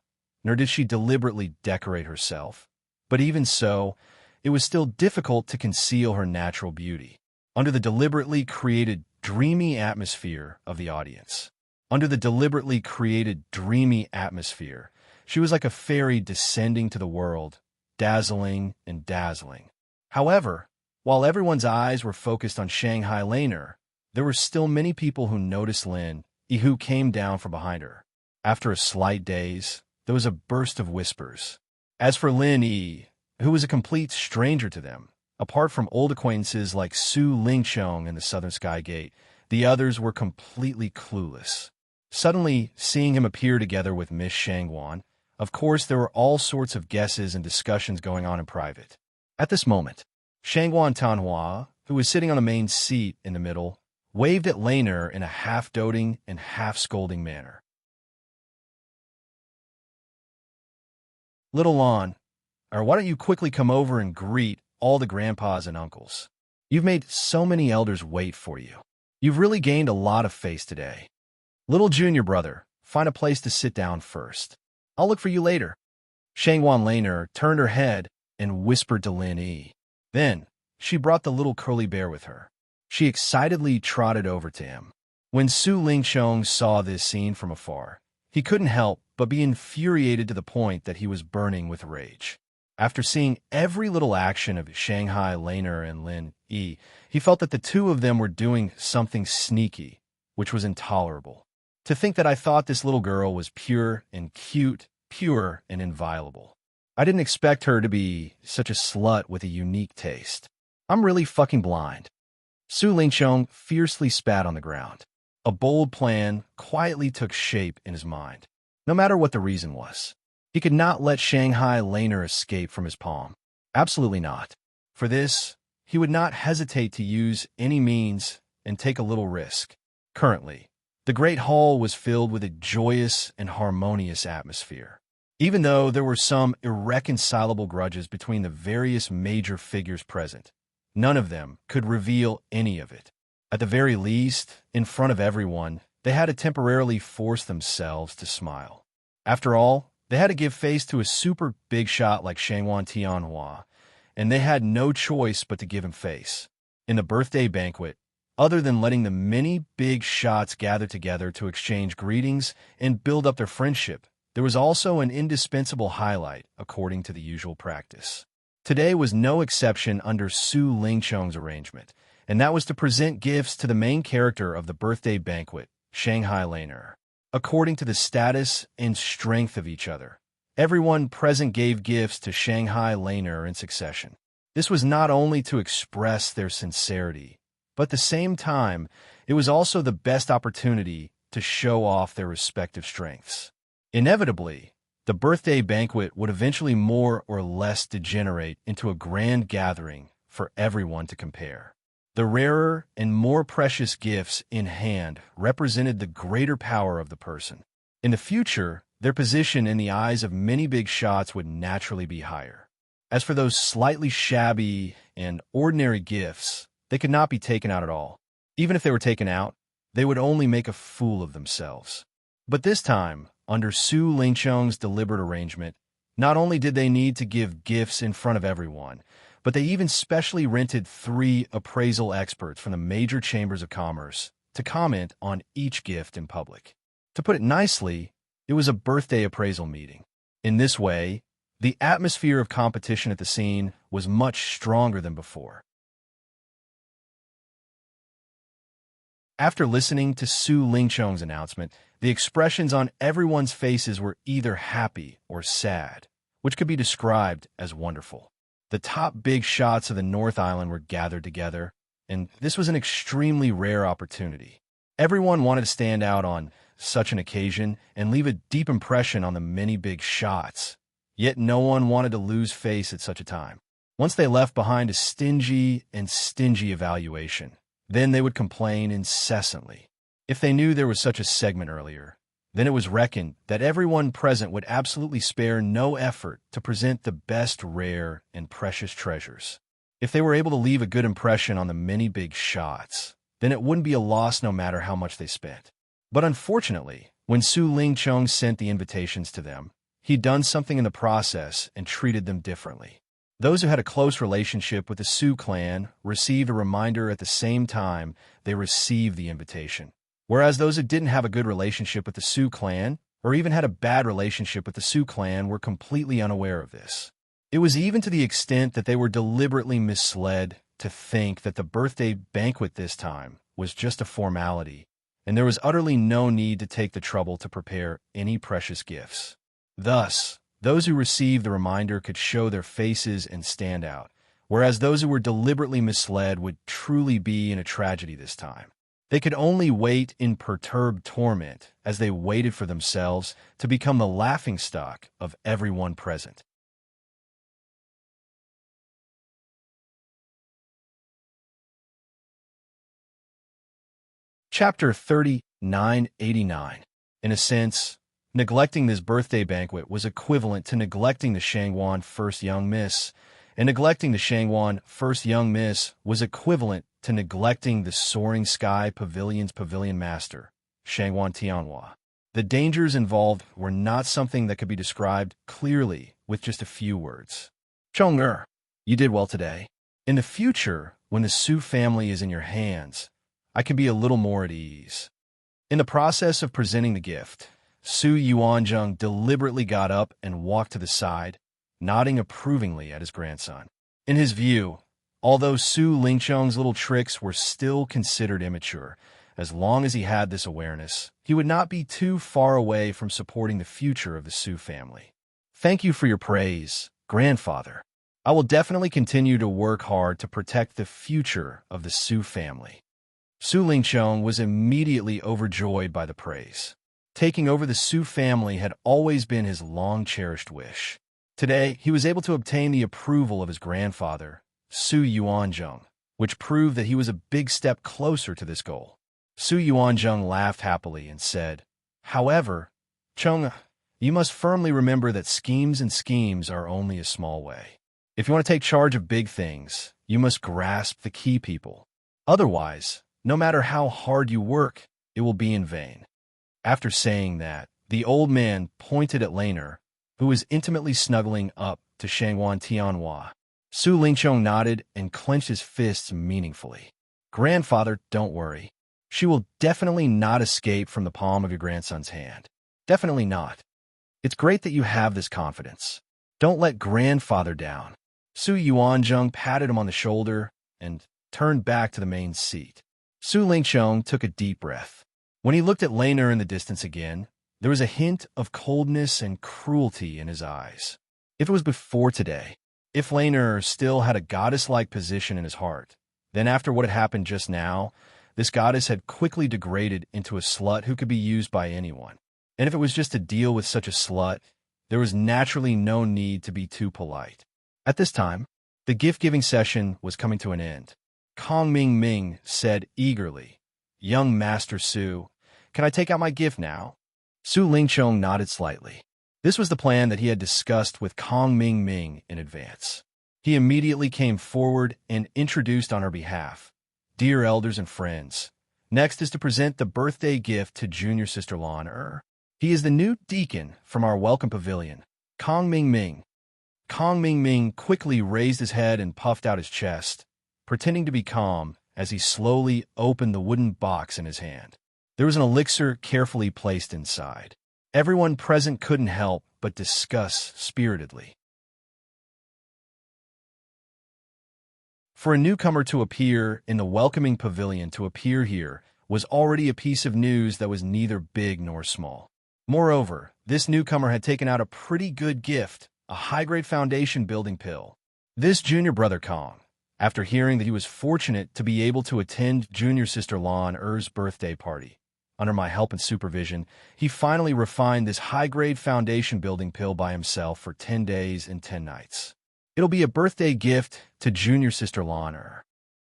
nor did she deliberately decorate herself. But even so, it was still difficult to conceal her natural beauty. Under the deliberately created, dreamy atmosphere of the audience. Under the deliberately created, dreamy atmosphere, she was like a fairy descending to the world, dazzling and dazzling. However, while everyone's eyes were focused on Shanghai Laner, there were still many people who noticed Lin Yi, who came down from behind her. After a slight daze, there was a burst of whispers. As for Lin Yi, who was a complete stranger to them, apart from old acquaintances like Su Lingchong and the Southern Sky Gate, the others were completely clueless. Suddenly, seeing him appear together with Miss Shangwan, of course there were all sorts of guesses and discussions going on in private. At this moment, Shangwan Tanhua, who was sitting on the main seat in the middle, waved at Laner in a half-doting and half-scolding manner. "Little Lon, or why don't you quickly come over and greet all the grandpas and uncles? You've made so many elders wait for you. You've really gained a lot of face today. Little junior brother, find a place to sit down first. I'll look for you later." Shangwan Laner turned her head and whispered to Lin Yi. Then, she brought the little curly bear with her. She excitedly trotted over to him. When Su Lingchong saw this scene from afar, he couldn't help but be infuriated to the point that he was burning with rage. After seeing every little action of Shanghai Laner and Lin Yi, he felt that the two of them were doing something sneaky, which was intolerable. To think that I thought this little girl was pure and cute, pure and inviolable. I didn't expect her to be such a slut with a unique taste. I'm really fucking blind. Su Lingchong fiercely spat on the ground. A bold plan quietly took shape in his mind. No matter what the reason was, he could not let Shanghai Laner escape from his palm. Absolutely not. For this, he would not hesitate to use any means and take a little risk. Currently, The great hall was filled with a joyous and harmonious atmosphere. Even though there were some irreconcilable grudges between the various major figures present, none of them could reveal any of it. At the very least, in front of everyone, they had to temporarily force themselves to smile. After all, they had to give face to a super big shot like Shangwan Tianhua, and they had no choice but to give him face. In the birthday banquet, other than letting the many big shots gather together to exchange greetings and build up their friendship, there was also an indispensable highlight according to the usual practice. Today was no exception under Su Lingchong's arrangement, and that was to present gifts to the main character of the birthday banquet, Shanghai Laner. According to the status and strength of each other, everyone present gave gifts to Shanghai Laner in succession. This was not only to express their sincerity, but at the same time, it was also the best opportunity to show off their respective strengths. Inevitably, the birthday banquet would eventually more or less degenerate into a grand gathering for everyone to compare. The rarer and more precious gifts in hand represented the greater power of the person. In the future, their position in the eyes of many big shots would naturally be higher. As for those slightly shabby and ordinary gifts, they could not be taken out at all. Even if they were taken out, they would only make a fool of themselves. But this time, under Su Lingchong's deliberate arrangement, not only did they need to give gifts in front of everyone, but they even specially rented 3 appraisal experts from the major chambers of commerce to comment on each gift in public. To put it nicely, it was a birthday appraisal meeting. In this way, the atmosphere of competition at the scene was much stronger than before. After listening to Su Lingchong's announcement, the expressions on everyone's faces were either happy or sad, which could be described as wonderful. The top big shots of the North Island were gathered together, and this was an extremely rare opportunity. Everyone wanted to stand out on such an occasion and leave a deep impression on the many big shots, yet no one wanted to lose face at such a time. Once they left behind a stingy evaluation, then they would complain incessantly. If they knew there was such a segment earlier, then it was reckoned that everyone present would absolutely spare no effort to present the best rare and precious treasures. If they were able to leave a good impression on the many big shots, then it wouldn't be a loss no matter how much they spent. But unfortunately, when Su Lingchong sent the invitations to them, he'd done something in the process and treated them differently. Those who had a close relationship with the Su clan received a reminder at the same time they received the invitation, whereas those who didn't have a good relationship with the Su clan, or even had a bad relationship with the Su clan, were completely unaware of this. It was even to the extent that they were deliberately misled to think that the birthday banquet this time was just a formality, and there was utterly no need to take the trouble to prepare any precious gifts. Thus, those who received the reminder could show their faces and stand out, whereas those who were deliberately misled would truly be in a tragedy this time. They could only wait in perturbed torment as they waited for themselves to become the laughingstock of everyone present. Chapter 3989. In a sense, neglecting this birthday banquet was equivalent to neglecting the Shangwan First Young Miss, and neglecting the Shangwan First Young Miss was equivalent to neglecting the Soaring Sky Pavilion's pavilion master, Shangwan Tianhua. The dangers involved were not something that could be described clearly with just a few words. Chong'er, you did well today. In the future, when the Su family is in your hands, I can be a little more at ease. In the process of presenting the gift, Su Yuanzheng deliberately got up and walked to the side, nodding approvingly at his grandson. In his view, although Su Lingchong's little tricks were still considered immature, as long as he had this awareness, he would not be too far away from supporting the future of the Su family. Thank you for your praise, grandfather. I will definitely continue to work hard to protect the future of the Su family. Su Lingchong was immediately overjoyed by the praise. Taking over the Su family had always been his long-cherished wish. Today, he was able to obtain the approval of his grandfather, Su Yuanzheng, which proved that he was a big step closer to this goal. Su Yuanzheng laughed happily and said, "However, Chung, you must firmly remember that schemes are only a small way. If you want to take charge of big things, you must grasp the key people. Otherwise, no matter how hard you work, it will be in vain." After saying that, the old man pointed at Laner, who was intimately snuggling up to Shangwan Tianhua. Su Lingqiang nodded and clenched his fists meaningfully. "Grandfather, don't worry. She will definitely not escape from the palm of your grandson's hand. Definitely not. It's great that you have this confidence. Don't let grandfather down." Su Yuanzheng patted him on the shoulder and turned back to the main seat. Su Lingqiang took a deep breath. When he looked at Laner in the distance again, there was a hint of coldness and cruelty in his eyes. If it was before today, if Laner still had a goddess-like position in his heart, then after what had happened just now, this goddess had quickly degraded into a slut who could be used by anyone. And if it was just to deal with such a slut, there was naturally no need to be too polite. At this time, the gift-giving session was coming to an end. Kong Ming said eagerly, "Young Master Su, can I take out my gift now?" Su Lingqiang nodded slightly. This was the plan that he had discussed with Kong Ming in advance. He immediately came forward and introduced on her behalf, "Dear elders and friends, next is to present the birthday gift to junior sister Lon. He is the new deacon from our welcome pavilion, Kong Ming." Kong Ming quickly raised his head and puffed out his chest, pretending to be calm as he slowly opened the wooden box in his hand. There was an elixir carefully placed inside. Everyone present couldn't help but discuss spiritedly. For a newcomer to appear in the welcoming pavilion to appear here was already a piece of news that was neither big nor small. Moreover, this newcomer had taken out a pretty good gift, a high-grade foundation building pill. This junior brother Kong, after hearing that he was fortunate to be able to attend junior sister Lon-er's birthday party, under my help and supervision, he finally refined this high-grade foundation building pill by himself for 10 days and 10 nights. It'll be a birthday gift to junior sister Lon-er.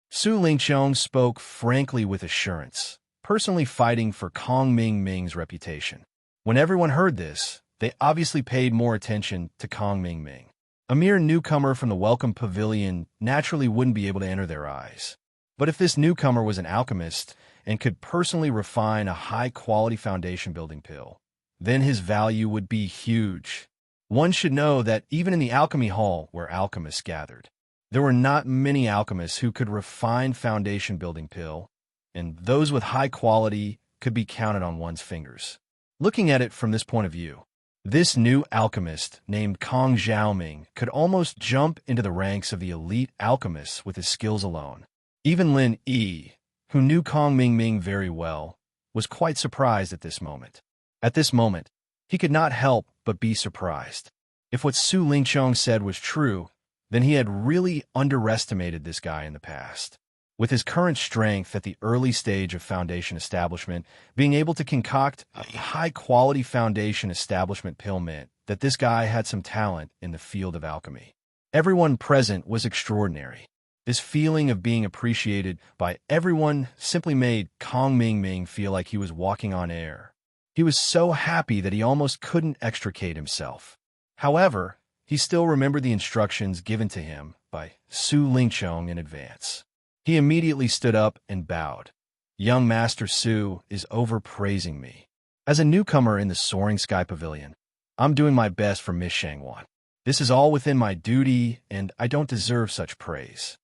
Su Lingqiang spoke frankly with assurance, personally fighting for Kong Ming's reputation. When everyone heard this, they obviously paid more attention to Kong Ming. A mere newcomer from the welcome pavilion naturally wouldn't be able to enter their eyes. But if this newcomer was an alchemist and could personally refine a high-quality foundation building pill, then his value would be huge. One should know that even in the alchemy hall where alchemists gathered, there were not many alchemists who could refine foundation building pill, and those with high quality could be counted on one's fingers. Looking at it from this point of view, this new alchemist named Kong Xiaoming could almost jump into the ranks of the elite alchemists with his skills alone. Even Lin Yi, who knew Kong Ming very well, was quite surprised at this moment. At this moment, he could not help but be surprised. If what Su Lingqiang said was true, then he had really underestimated this guy in the past. With his current strength at the early stage of foundation establishment, being able to concoct a high-quality foundation establishment pill meant that this guy had some talent in the field of alchemy. Everyone present was extraordinary. This feeling of being appreciated by everyone simply made Kong Ming feel like he was walking on air. He was so happy that he almost couldn't extricate himself. However, he still remembered the instructions given to him by Su Lingqiang in advance. He immediately stood up and bowed. "Young Master Su is overpraising me. As a newcomer in the Soaring Sky Pavilion, I'm doing my best for Miss Shangwan. This is all within my duty, and I don't deserve such praise."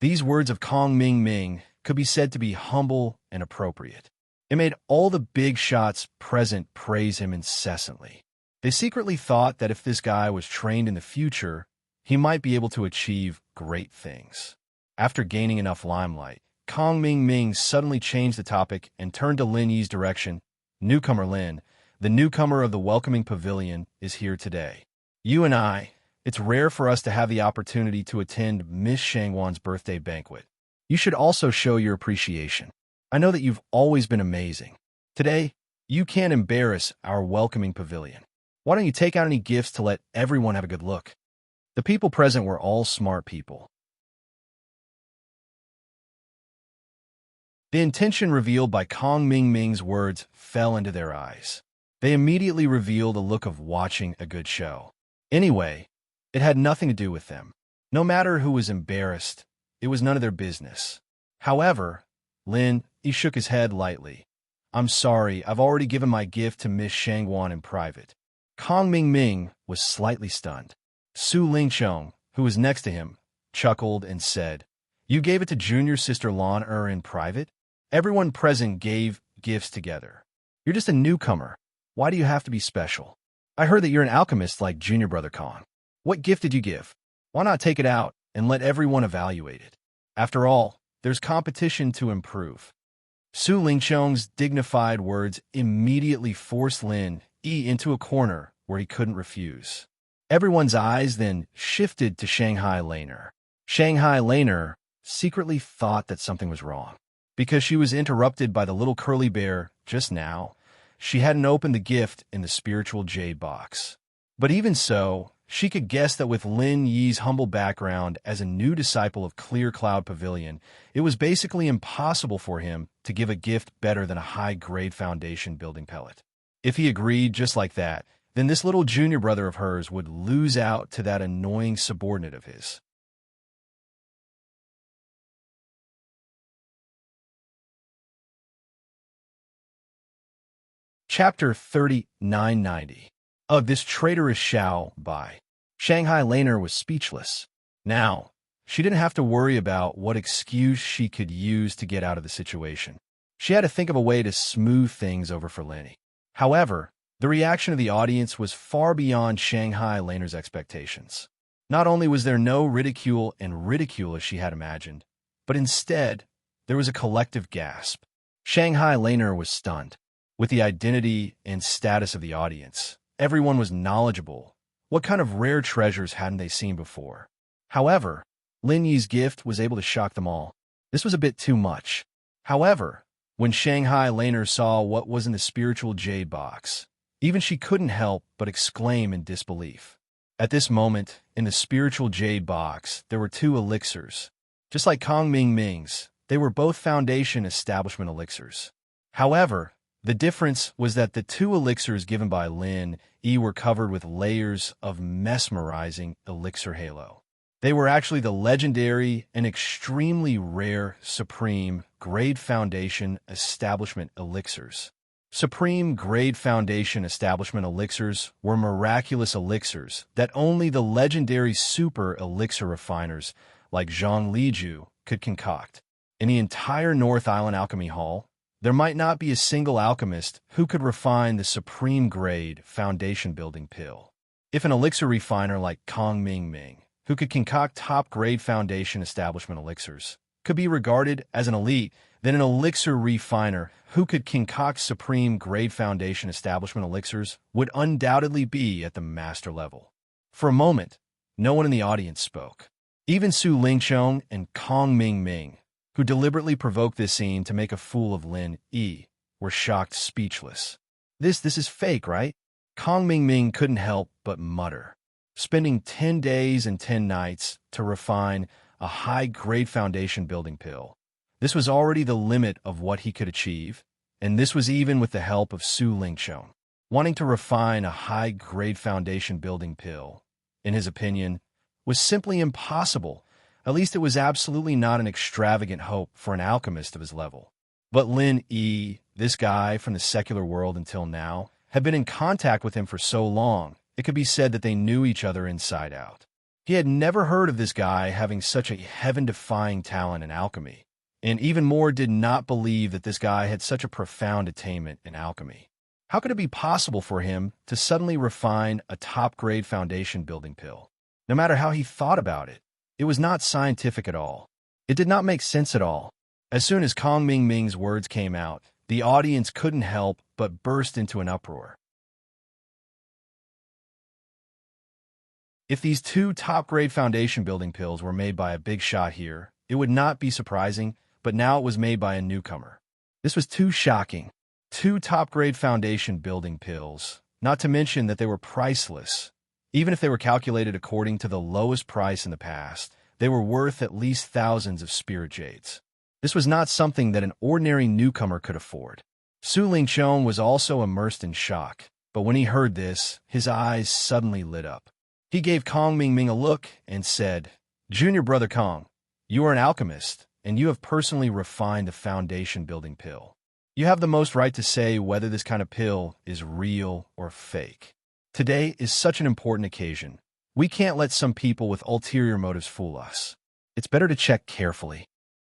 These words of Kong Ming could be said to be humble and appropriate. It made all the big shots present praise him incessantly. They secretly thought that if this guy was trained in the future, he might be able to achieve great things. After gaining enough limelight, Kong Ming suddenly changed the topic and turned to Lin Yi's direction. "Newcomer Lin, the newcomer of the welcoming pavilion, is here today. You and I, it's rare for us to have the opportunity to attend Miss Shangwan's birthday banquet. You should also show your appreciation. I know that you've always been amazing. Today, you can't embarrass our welcoming pavilion. Why don't you take out any gifts to let everyone have a good look?" The people present were all smart people. The intention revealed by Kong Ming Ming's words fell into their eyes. They immediately revealed a look of watching a good show. Anyway, it had nothing to do with them. No matter who was embarrassed, it was none of their business. However, he shook his head lightly. I'm sorry, I've already given my gift to Miss Shangguan in private. Kong Ming Ming was slightly stunned. Su Lingchong, who was next to him, chuckled and said, You gave it to junior sister Lan in private? Everyone present gave gifts together. You're just a newcomer. Why do you have to be special? I heard that you're an alchemist like junior brother Kong. What gift did you give? Why not take it out and let everyone evaluate it? After all, there's competition to improve. Su Lingchong's dignified words immediately forced Lin Yi into a corner where he couldn't refuse. Everyone's eyes then shifted to Shanghai Laner. Shanghai Laner secretly thought that something was wrong. Because she was interrupted by the little curly bear just now, she hadn't opened the gift in the spiritual jade box. But even so, she could guess that with Lin Yi's humble background as a new disciple of Clear Cloud Pavilion, it was basically impossible for him to give a gift better than a high-grade foundation building pellet. If he agreed just like that, then this little junior brother of hers would lose out to that annoying subordinate of his. Chapter 3990 of This Traitorous Xiao Bai. Shanghai Laner was speechless. Now, she didn't have to worry about what excuse she could use to get out of the situation. She had to think of a way to smooth things over for Lenny. However, the reaction of the audience was far beyond Shanghai Laner's expectations. Not only was there no ridicule as she had imagined, but instead, there was a collective gasp. Shanghai Laner was stunned. With the identity and status of the audience, everyone was knowledgeable. What kind of rare treasures hadn't they seen before? However, Lin Yi's gift was able to shock them all. This was a bit too much. However, when Shanghai Laner saw what was in the spiritual jade box, even she couldn't help but exclaim in disbelief. At this moment, in the spiritual jade box, there were 2 elixirs. Just like Kong Ming Ming's, they were both foundation establishment elixirs. However, the difference was that the 2 elixirs given by Lin Yi were covered with layers of mesmerizing elixir halo. They were actually the legendary and extremely rare Supreme Grade Foundation Establishment elixirs. Supreme Grade Foundation Establishment elixirs were miraculous elixirs that only the legendary super elixir refiners like Zhang Liju could concoct. In the entire North Island Alchemy Hall, there might not be a single alchemist who could refine the supreme grade foundation building pill. If an elixir refiner like Kong Ming Ming, who could concoct top-grade foundation establishment elixirs, could be regarded as an elite, then an elixir refiner who could concoct supreme-grade foundation establishment elixirs would undoubtedly be at the master level. For a moment, no one in the audience spoke. Even Su Lingchong and Kong Ming Ming, who deliberately provoked this scene to make a fool of Lin Yi, were shocked speechless. This is fake, right? Kong Ming Ming couldn't help but mutter. Spending 10 days and 10 nights to refine a high-grade foundation building pill. This was already the limit of what he could achieve, and this was even with the help of Su Lingchong. Wanting to refine a high-grade foundation building pill, in his opinion, was simply impossible. At least it was absolutely not an extravagant hope for an alchemist of his level. But Lin Yi, this guy from the secular world until now, had been in contact with him for so long, it could be said that they knew each other inside out. He had never heard of this guy having such a heaven-defying talent in alchemy, and even more did not believe that this guy had such a profound attainment in alchemy. How could it be possible for him to suddenly refine a top-grade foundation building pill? No matter how he thought about it, it was not scientific at all. It did not make sense at all. As soon as Kong Ming Ming's words came out, the audience couldn't help but burst into an uproar. If these 2 top-grade foundation building pills were made by a big shot here, it would not be surprising, but now it was made by a newcomer. This was too shocking. 2 top-grade foundation building pills, not to mention that they were priceless. Even if they were calculated according to the lowest price in the past, they were worth at least thousands of spirit jades. This was not something that an ordinary newcomer could afford. Su Lingqiang was also immersed in shock, but when he heard this, his eyes suddenly lit up. He gave Kong Mingming a look and said, "Junior brother Kong, you are an alchemist, and you have personally refined the foundation-building pill. You have the most right to say whether this kind of pill is real or fake. Today is such an important occasion. We can't let some people with ulterior motives fool us. It's better to check carefully."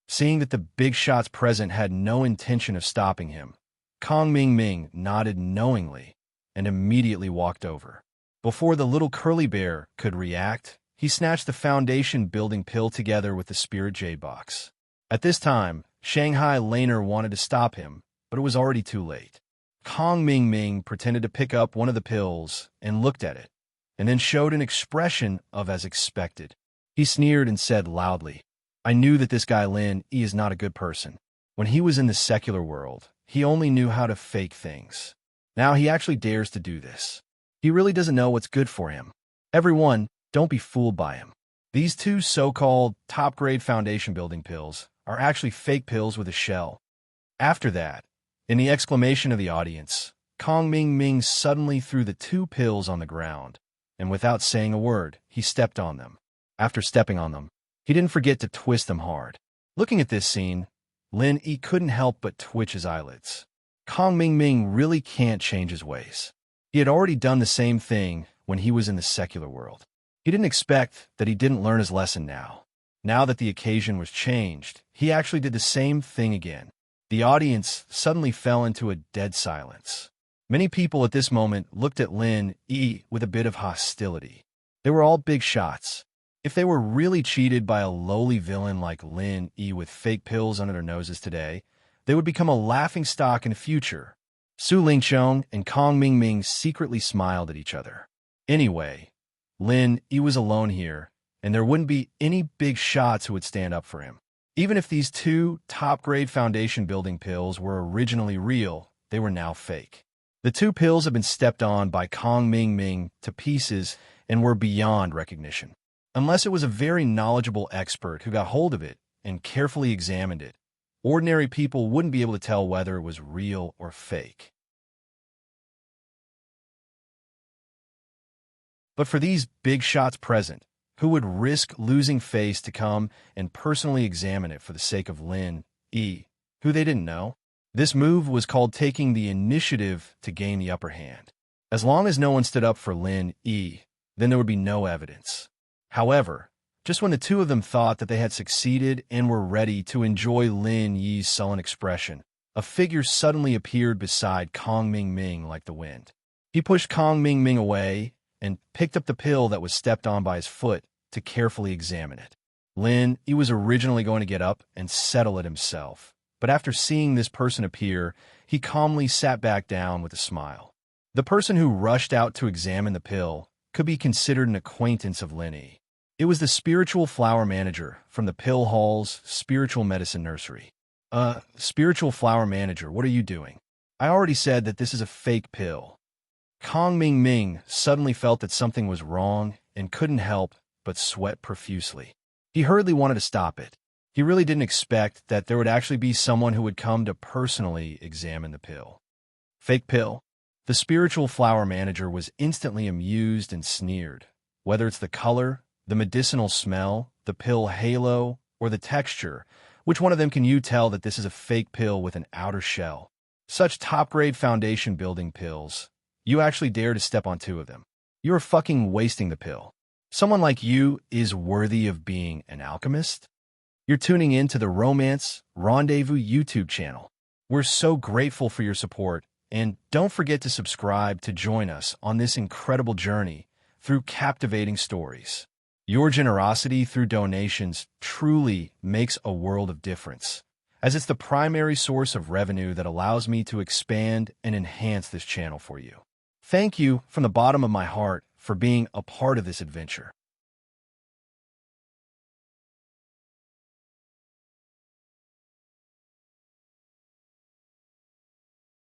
Seeing that the big shots present had no intention of stopping him, Kong Mingming nodded knowingly and immediately walked over. Before the little curly bear could react, he snatched the foundation-building pill together with the spirit jade box. At this time, Shanghai Laner wanted to stop him, but it was already too late. Kong Mingming pretended to pick up one of the pills and looked at it, and then showed an expression of as expected. He sneered and said loudly, "I knew that this guy Lin Yi is not a good person. When he was in the secular world, he only knew how to fake things. Now he actually dares to do this. He really doesn't know what's good for him. Everyone, don't be fooled by him. These two so-called top-grade foundation-building pills are actually fake pills with a shell." After that, in the exclamation of the audience, Kong Mingming suddenly threw the two pills on the ground, and without saying a word, he stepped on them. After stepping on them, he didn't forget to twist them hard. Looking at this scene, Lin Yi couldn't help but twitch his eyelids. Kong Mingming really can't change his ways. He had already done the same thing when he was in the secular world. He didn't expect that he didn't learn his lesson now. Now that the occasion was changed, he actually did the same thing again. The audience suddenly fell into a dead silence. Many people at this moment looked at Lin Yi with a bit of hostility. They were all big shots. If they were really cheated by a lowly villain like Lin Yi with fake pills under their noses today, they would become a laughingstock in the future. Su Lingqiang and Kong Mingming secretly smiled at each other. Anyway, Lin Yi was alone here, and there wouldn't be any big shots who would stand up for him. Even if these two top-grade foundation-building pills were originally real, they were now fake. The two pills had been stepped on by Kong Mingming to pieces and were beyond recognition. Unless it was a very knowledgeable expert who got hold of it and carefully examined it, ordinary people wouldn't be able to tell whether it was real or fake. But for these big shots present, who would risk losing face to come and personally examine it for the sake of Lin Yi, who they didn't know? This move was called taking the initiative to gain the upper hand. As long as no one stood up for Lin Yi, then there would be no evidence. However, just when the two of them thought that they had succeeded and were ready to enjoy Lin Yi's sullen expression, a figure suddenly appeared beside Kong Mingming like the wind. He pushed Kong Mingming away and picked up the pill that was stepped on by his foot to carefully examine it. Lin Yi was originally going to get up and settle it himself, but after seeing this person appear, he calmly sat back down with a smile. The person who rushed out to examine the pill could be considered an acquaintance of Lin Yi. It was the spiritual flower manager from the Pill Hall's spiritual medicine nursery. Spiritual flower manager, what are you doing? I already said that this is a fake pill." Kong Mingming suddenly felt that something was wrong and couldn't help but sweat profusely. He hurriedly wanted to stop it. He really didn't expect that there would actually be someone who would come to personally examine the pill. Fake pill? The spiritual flower manager was instantly amused and sneered. Whether it's the color, the medicinal smell, the pill halo, or the texture, which one of them can you tell that this is a fake pill with an outer shell? Such top-grade foundation-building pills, you actually dare to step on two of them. You're fucking wasting the pill. Someone like you is worthy of being an alchemist? You're tuning in to the Romance Rendezvous YouTube channel. We're so grateful for your support, and don't forget to subscribe to join us on this incredible journey through captivating stories. Your generosity through donations truly makes a world of difference, as it's the primary source of revenue that allows me to expand and enhance this channel for you. Thank you from the bottom of my heart for being a part of this adventure.